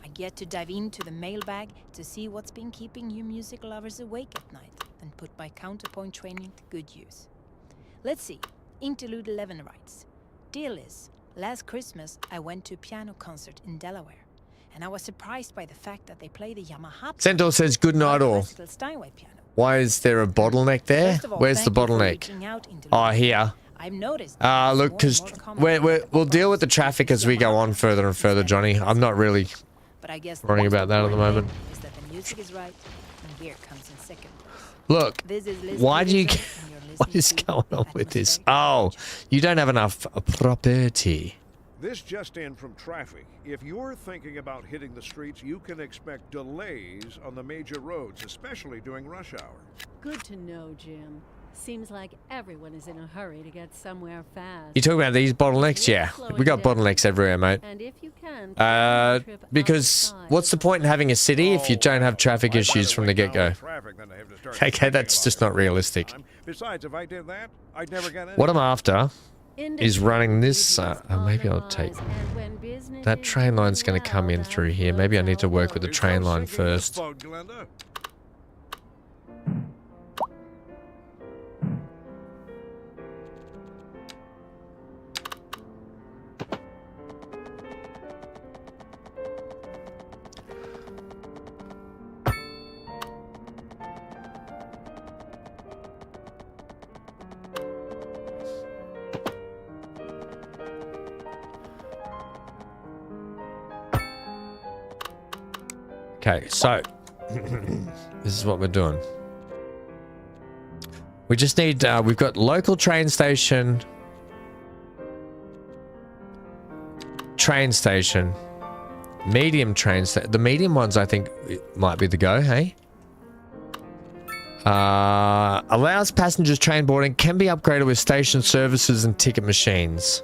I get to dive into the mailbag to see what's been keeping you music lovers awake at night and put my counterpoint training to good use. Let's see. Interlude 11 writes, Dear Liz, last Christmas I went to a piano concert in Delaware, and I was surprised by the fact that they play the Yamaha Centaur says good night all. Why is there a bottleneck there? Where's the bottleneck? Oh, here. I've noticed. Look, because we'll deal with the traffic as we go on further and further, Johnny. I'm not really worrying about that at the moment. Is that the music is right and beer comes in second. Look, why do you... What is going on with this? Oh, you don't have enough property. This just in from traffic. If you're thinking about hitting the streets, you can expect delays on the major roads, especially during rush hour. Good to know, Jim. Seems like everyone is in a hurry to get somewhere fast. You talking about these bottlenecks? Yeah, we got bottlenecks everywhere, mate. And if you can, because what's the point in having a city if you don't have traffic issues from the get-go? Okay, that's just not realistic. Besides, if I did that, I'd never get in. What I'm after is running this. Maybe I'll take that train line's going to come in through here. Maybe I need to work with the train line first. Okay, so this is what we're doing. We just need, we've got local train station, medium train station. The medium ones, I think, might be the go, hey? Allows passengers train boarding, can be upgraded with station services and ticket machines.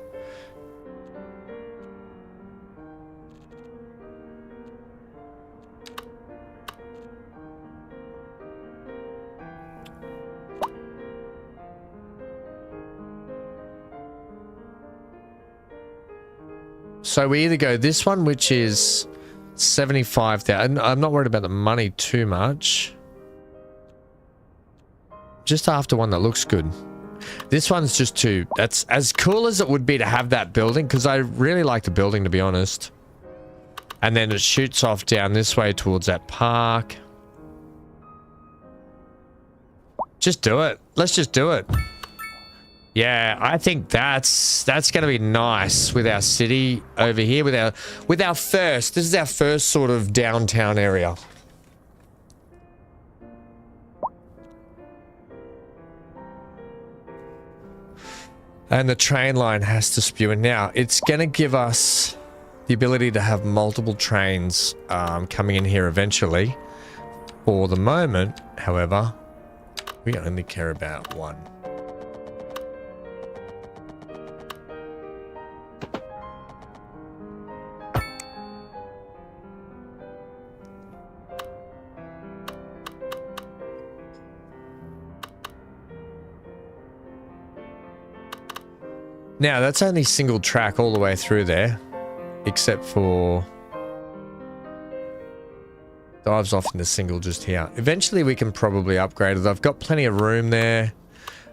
So we either go this one, which is 75,000. I'm not worried about the money too much. Just after one that looks good. This one's just too... That's as cool as it would be to have that building, because I really like the building, to be honest. And then it shoots off down this way towards that park. Just do it. Let's just do it. Yeah, I think that's going to be nice with our city over here, with our first. This is our first sort of downtown area. And the train line has to spew in. Now, it's going to give us the ability to have multiple trains coming in here eventually. For the moment, however, we only care about one. Now, that's only single track all the way through there, except for dives off into single just here. Eventually, we can probably upgrade it. I've got plenty of room there.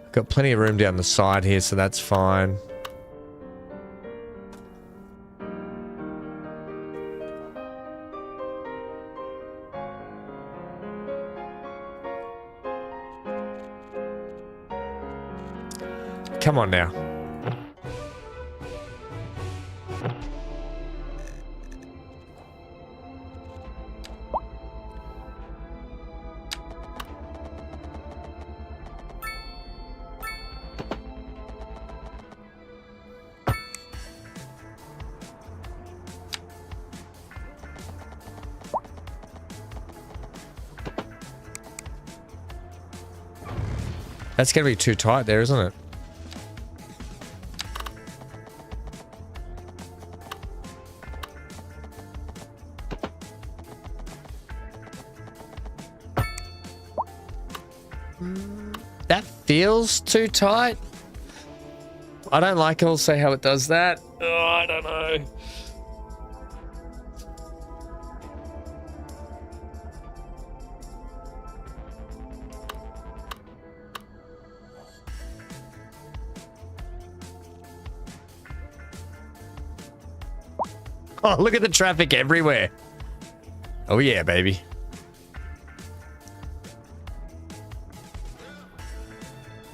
I've got plenty of room down the side here, so that's fine. Come on now. That's going to be too tight there, isn't it? That feels too tight. I don't like also how it does that. Oh, I don't know. Oh, look at the traffic everywhere. Oh yeah, baby.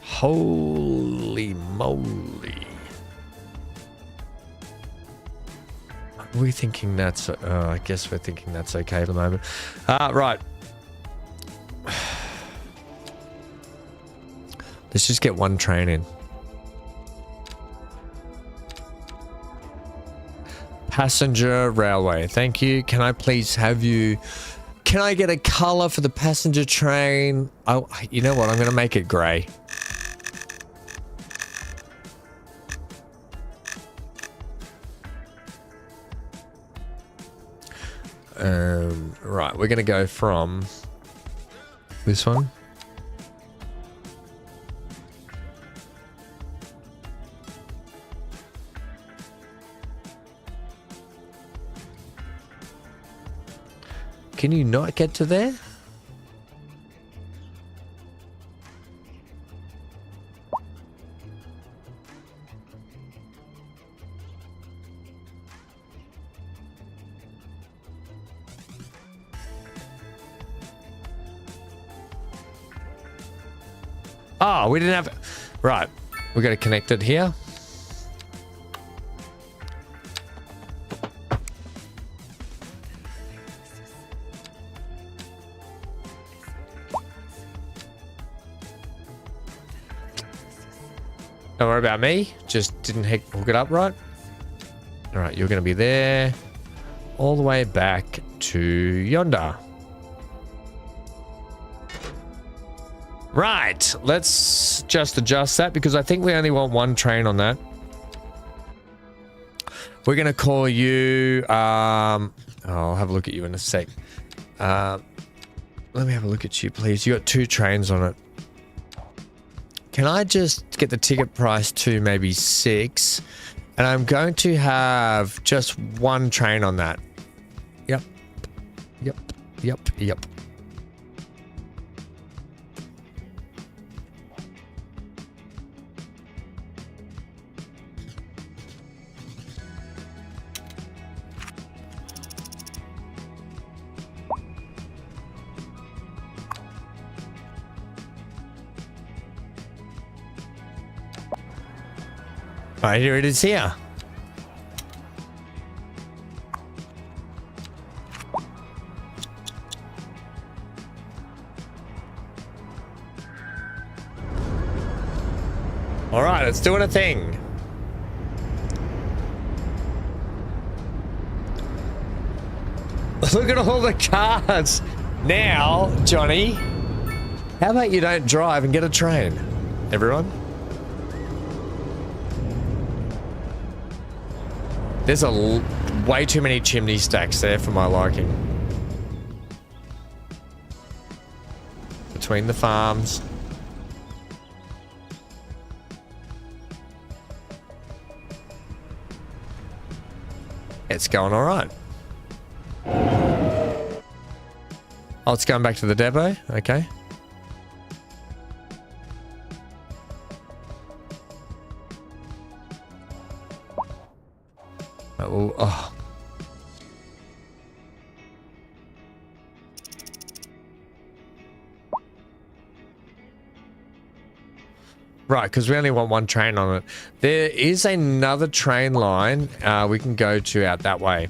Holy moly. Are we thinking that's... I guess we're thinking that's okay at the moment. Right. Let's just get one train in. Passenger railway. Thank you. Can I please have you... Can I get a color for the passenger train? Oh, you know what? I'm going to make it grey. Right, we're going to go from this one. Can you not get to there? Oh, we didn't have... Right, we got to connect it here. Don't worry about me. Just didn't hook it up right. All right, you're going to be there. All the way back to yonder. Right. Let's just adjust that because I think we only want one train on that. We're going to call you... I'll have a look at you in a sec. Let me have a look at you, please. You got 2 trains on it. Can I just get the ticket price to maybe 6 And I'm going to have just one train on that. Yep. Yep. Yep. Yep. Right, here it is here. All right, it's doing a thing. Look at all the cars. Now, Johnny, how about you don't drive and get a train, everyone? There's way too many chimney stacks there for my liking. Between the farms. It's going all right. Oh, it's going back to the depot? Okay. Oh. Right, because we only want one train on it. There is another train line we can go to out that way.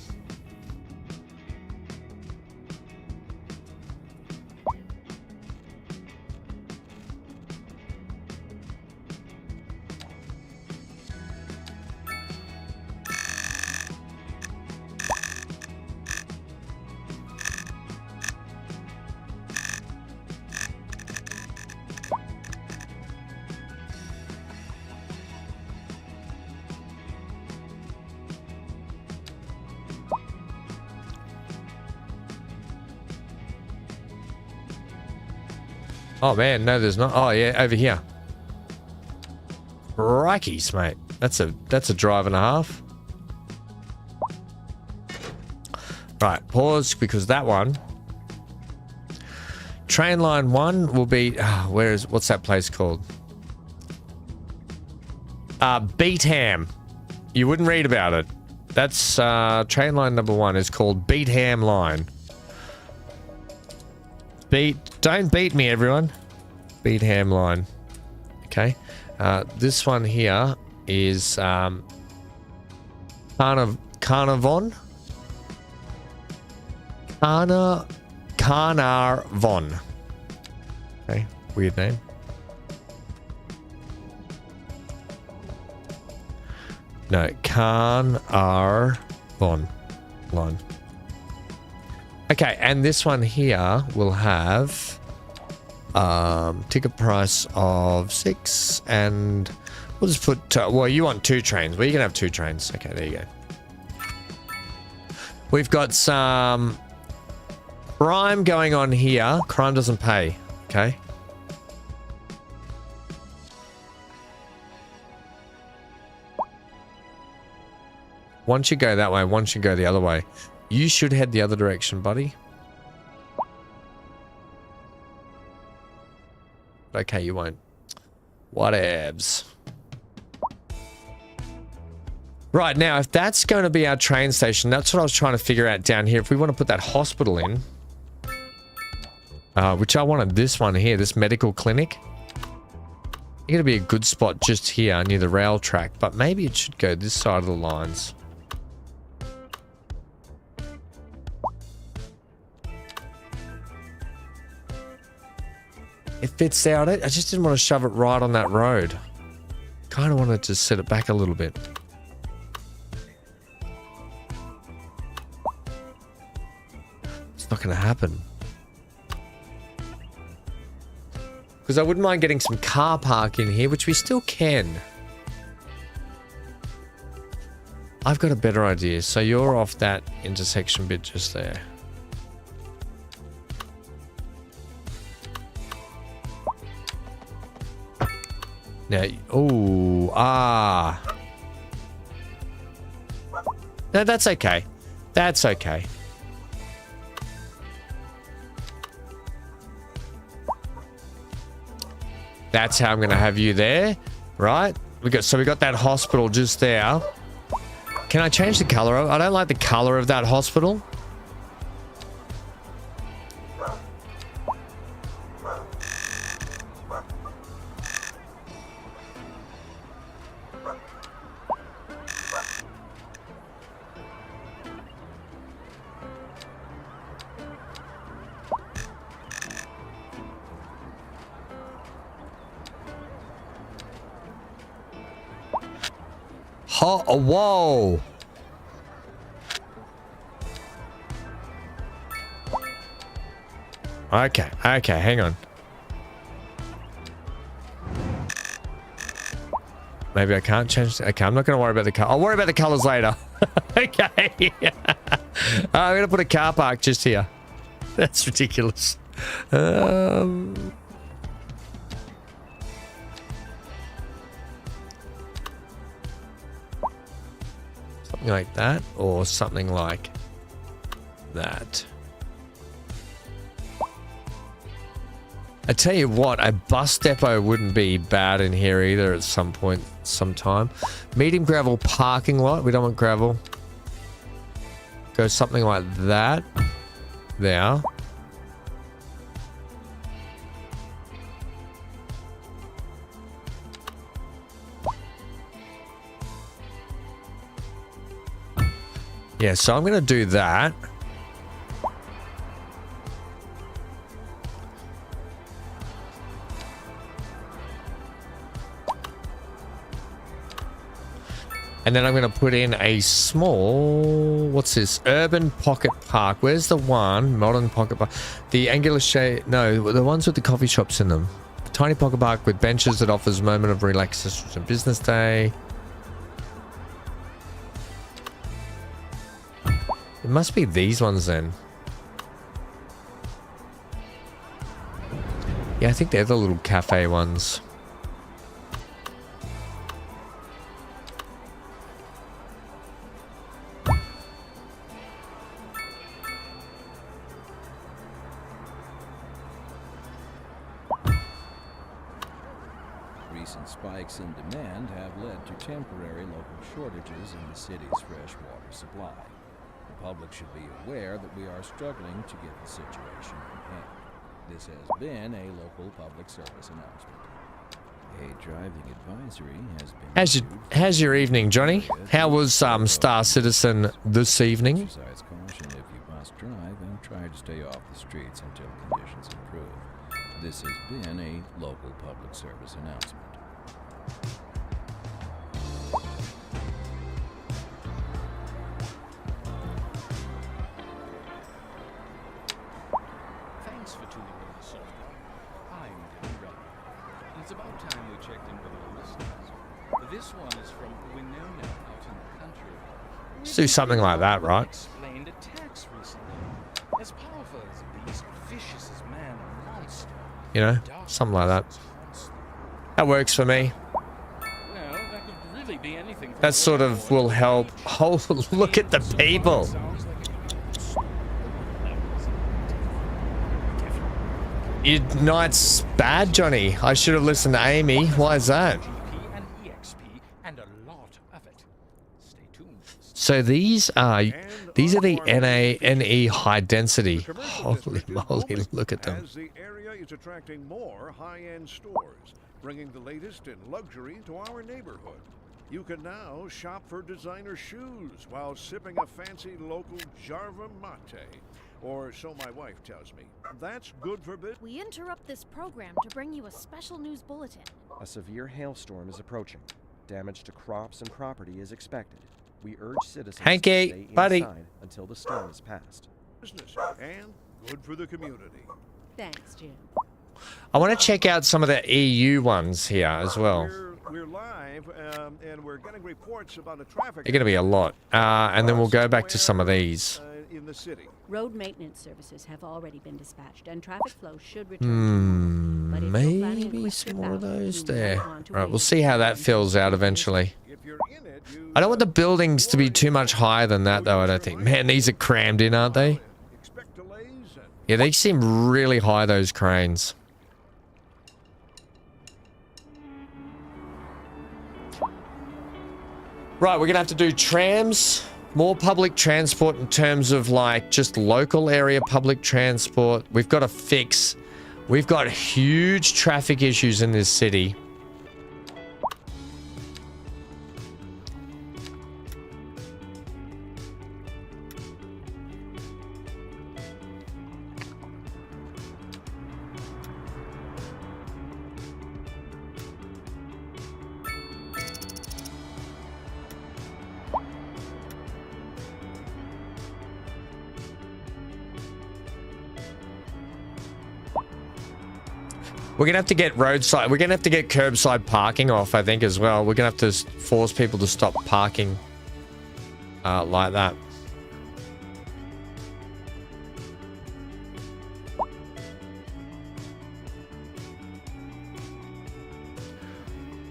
Oh man, no, there's not. Oh yeah, over here. Crikeys, mate. That's a drive and a half. Right, pause because that one. Train line 1 will be. What's that place called? VanHam. You wouldn't read about it. That's train line number 1 is called VanHam line. Don't beat me, everyone. VanHam line. Okay. This one here is Carnarvon. Carnarvon. Okay. Weird name. No, Carnarvon line. Okay, and this one here will have ticket price of 6, and we'll just put well, you want 2 trains. Well, you can have 2 trains. Okay, there you go. We've got some crime going on here. Crime doesn't pay. Okay. One should go that way, one should go the other way. You should head the other direction, buddy. Okay, you won't. Whatevs. Right, now, if that's going to be our train station, that's what I was trying to figure out down here. If we want to put that hospital in, which I wanted this one here, this medical clinic. It's going to be a good spot just here near the rail track, but maybe it should go this side of the lines. It fits out. I just didn't want to shove it right on that road. Kind of wanted to set it back a little bit. It's not going to happen. Because I wouldn't mind getting some car park in here, which we still can. I've got a better idea. So you're off that intersection bit just there. Now, No, that's okay. That's okay. That's how I'm going to have you there, right? We got that hospital just there. Can I change the color? I don't like the color of that hospital. Oh, whoa. Okay, hang on. Maybe I can't change. Okay, I'm not going to worry about the color. I'll worry about the colors later. Okay. I'm going to put a car park just here. That's ridiculous. Something like that, or something like that. I tell you what, a bus depot wouldn't be bad in here either at some point, sometime. Medium gravel parking lot. We don't want gravel. Go something like that. There. Yeah, so I'm going to do that. And then I'm going to put in a small, what's this? Urban Pocket Park. Where's the one? Modern Pocket Park. The angular shape, no, the ones with the coffee shops in them. The tiny pocket park with benches that offers a moment of relaxation on business day. It must be these ones then. Yeah, I think they're the little cafe ones. Recent spikes in demand have led to temporary local shortages in the city's freshwater supply. The public should be aware that we are struggling to get the situation in hand. This has been a local public service announcement. A driving advisory has been... How's your evening, Johnny? How was Star Citizen this evening? Exercise caution if you must drive and try to stay off the streets until conditions improve. This has been a local public service announcement. Thanks for tuning in to Software. I'm Danny Redmond, and it's about time we checked in with our listeners. This one is from Winona out in the country. Let's do something like that, right? Explained attacks recently. As powerful as a beast, vicious as man, a monster. You know, something like that. That works for me. Well, that could really be anything. That sort of will help. Oh, look at the people. Your night's bad, Johnny. I should have listened to Amy. Why is that? So these are the NE high density. Holy moly, look at them. As the area is attracting more high-end stores, bringing the latest in luxury to our neighborhood. You can now shop for designer shoes while sipping a fancy local Jarva mate. Or so my wife tells me. That's good for business. We interrupt this program to bring you a special news bulletin. A severe hailstorm is approaching. Damage to crops and property is expected. We urge citizens to stay inside until the storm is passed. Business and good for the community. Thanks, Jim. I want to check out some of the EU ones here as well. We're live, and we're getting reports about a traffic. They're going to be a lot. And then we'll go back to some of these. In the city. Road maintenance services have already been dispatched, and traffic flow should return. But if you're planning a Maybe quick some trip more out, of those you might there. want to Right, we'll wait see how that fills out eventually. If you're in it, I don't want the buildings to be too much higher than that, though, I don't think. Man, these are crammed in, aren't they? Yeah, they seem really high, those cranes. Right, we're going to have to do trams. More public transport in terms of, like, just local area public transport. We've got to fix... We've got huge traffic issues in this city. We're going to have to get roadside... We're going to have to get curbside parking off, I think, as well. We're going to have to force people to stop parking like that.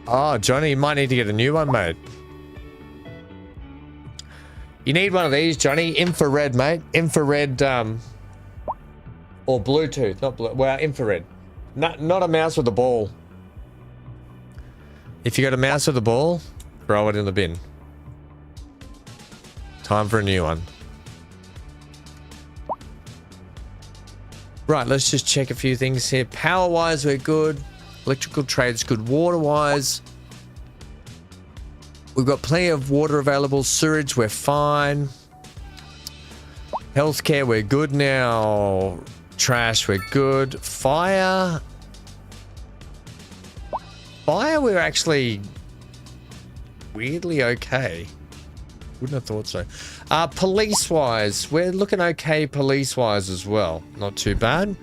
Oh, Johnny, you might need to get a new one, mate. You need one of these, Johnny. Infrared, mate. Infrared, or Bluetooth. Not blue... Well, infrared. Not a mouse with a ball. If you got a mouse with a ball, throw it in the bin. Time for a new one. Right, let's just check a few things here. Power-wise, we're good. Electrical trade's good. Water-wise, we've got plenty of water available. Sewage, we're fine. Healthcare, we're good now. Trash, we're good. Fire, we're actually weirdly okay. Wouldn't have thought so. Police-wise, we're looking okay police-wise as well. Not too bad.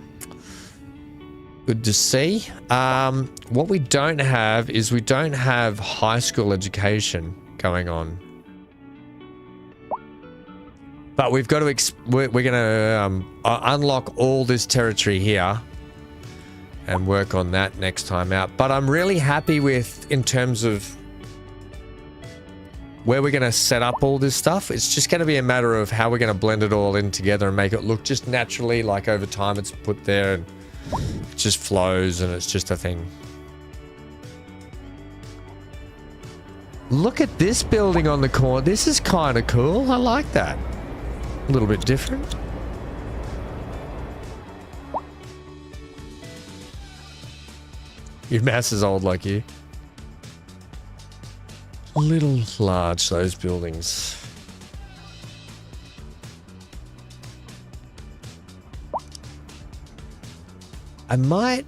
Good to see. What we don't have is we don't have high school education going on. But we've got to, we're going to unlock all this territory here and work on that next time out. But I'm really happy with, in terms of where we're going to set up all this stuff. It's just going to be a matter of how we're going to blend it all in together and make it look just naturally, like over time it's put there and it just flows and it's just a thing. Look at this building on the corner. This is kind of cool. I like that. A little bit different. Your mouse is old like you. A little large, those buildings. I might...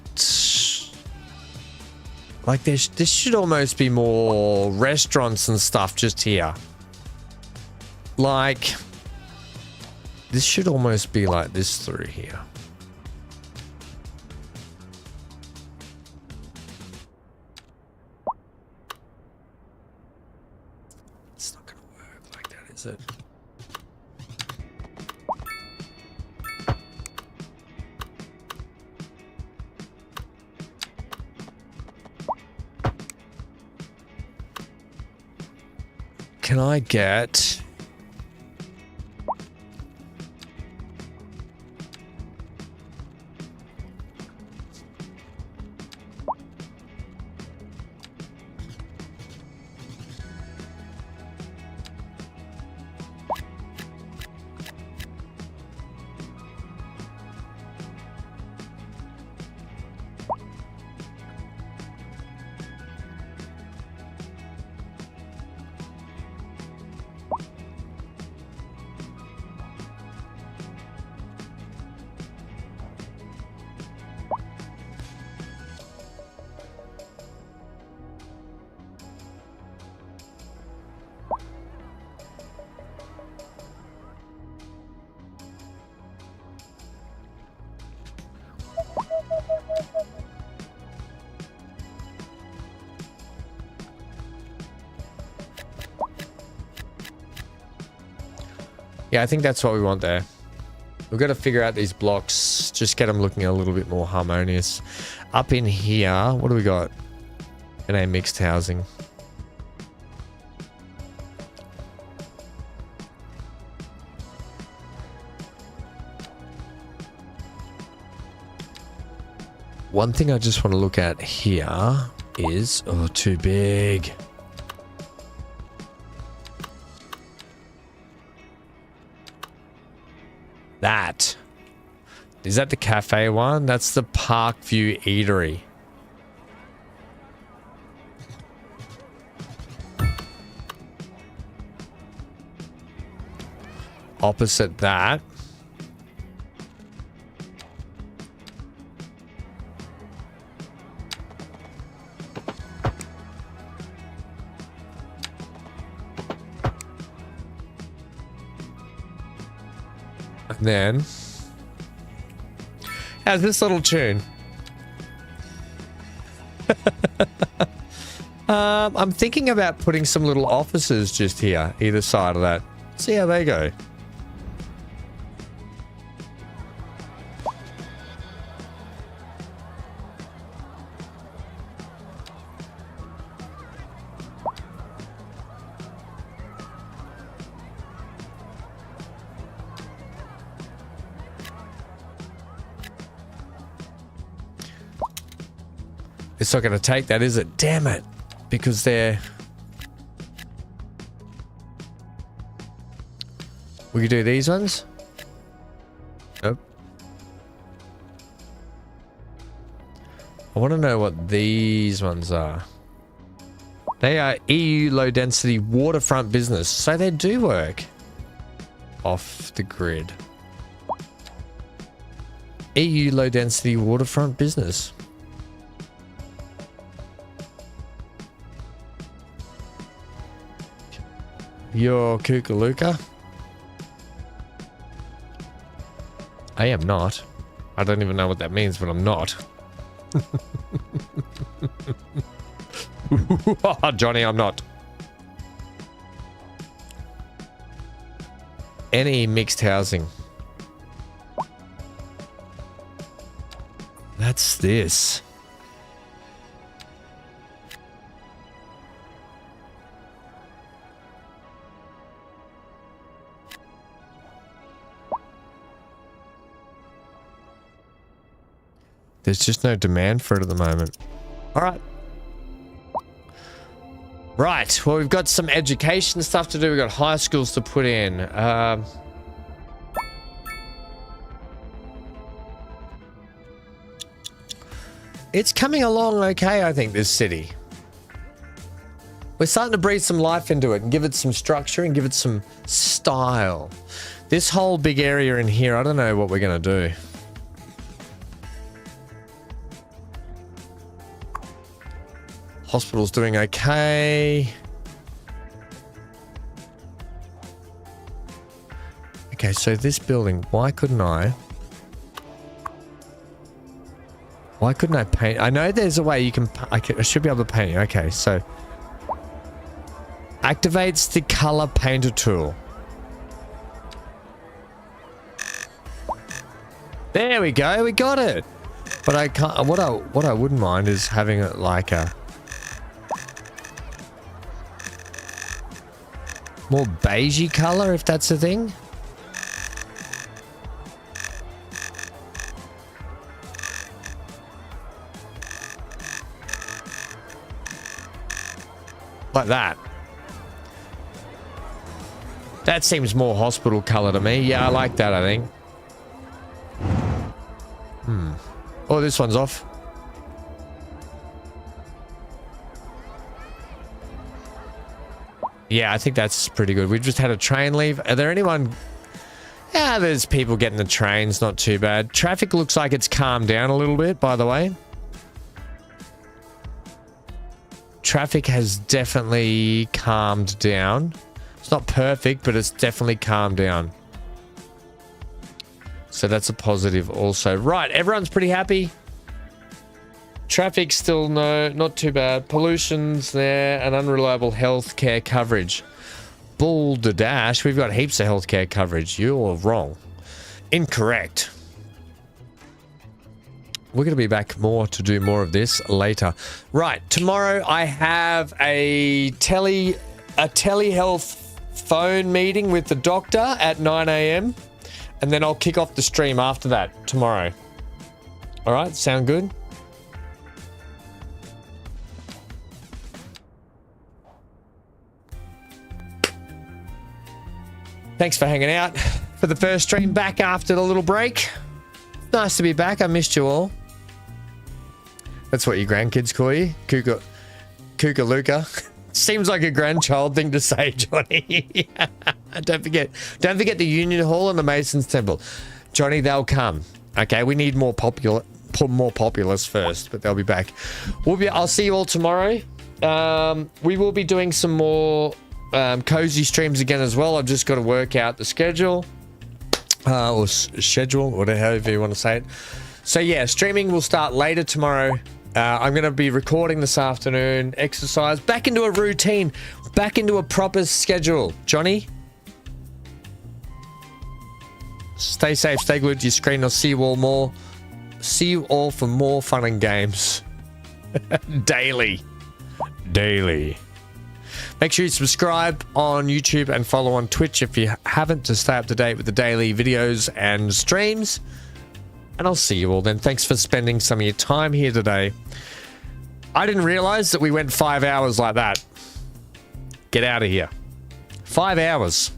Like, this should almost be more restaurants and stuff just here. Like... This should almost be like this through here. It's not going to work like that, is it? Can I get... Yeah, I think that's what we want there. We've got to figure out these blocks. Just get them looking a little bit more harmonious. Up in here, what do we got? NA mixed housing. One thing I just want to look at here is... Oh, too big. That. Is that the cafe one? That's the Parkview Eatery. Opposite that. And then, how's this little tune? I'm thinking about putting some little offices just here, either side of that. See how they go. It's not going to take that, is it? Damn it. Because they're... We could do these ones? Nope. I want to know what these ones are. They are EU low density waterfront business. So they do work. Off the grid. EU low density waterfront business. You're Kookaluka? I am not. I don't even know what that means, but I'm not. Johnny, I'm not. Any mixed housing. That's this. There's just no demand for it at the moment. All right. Right. Well, we've got some education stuff to do. We've got high schools to put in. It's coming along okay, I think, this city. We're starting to breathe some life into it and give it some structure and give it some style. This whole big area in here, I don't know what we're going to do. Hospital's doing okay. Okay, so this building, why couldn't I paint? I know there's a way you can, I should be able to paint it. Okay, so activates the color painter tool. There we go, we got it. But I can't, what I wouldn't mind is having it like a more beigey color, if that's a thing. Like that. That seems more hospital color to me. Yeah, I like that, I think. Oh, this one's off. Yeah, I think that's pretty good. We've just had a train leave. Are there anyone... Yeah, there's people getting the trains. Not too bad. Traffic looks like it's calmed down a little bit, by the way. Traffic has definitely calmed down. It's not perfect, but it's definitely calmed down. So that's a positive also. Right, everyone's pretty happy. Traffic still not too bad. Pollution's there and unreliable healthcare coverage. Bull da dash. We've got heaps of healthcare coverage. You're wrong. Incorrect. We're going to be back more to do more of this later. Right, tomorrow I have a telehealth phone meeting with the doctor at 9 a.m. and then I'll kick off the stream after that tomorrow. All right, sound good? Thanks for hanging out for the first stream back after the little break. Nice to be back. I missed you all. That's what your grandkids call you, Kuka Luka. Seems like a grandchild thing to say, Johnny. Don't forget the Union Hall and the Masons Temple. Johnny, they'll come. Okay, we need more populace first, but they'll be back. I'll see you all tomorrow. We will be doing some more cozy streams again as well. I've just got to work out the schedule or schedule, whatever however you want to say it. So yeah, streaming will start later tomorrow. I'm going to be recording this afternoon, exercise, back into a routine, back into a proper schedule. Johnny? Stay safe, stay glued to your screen. I'll see you all for more fun and games. Daily. Make sure you subscribe on YouTube and follow on Twitch if you haven't, to stay up to date with the daily videos and streams. And I'll see you all then. Thanks for spending some of your time here today. I didn't realize that we went 5 hours like that. Get out of here. 5 hours.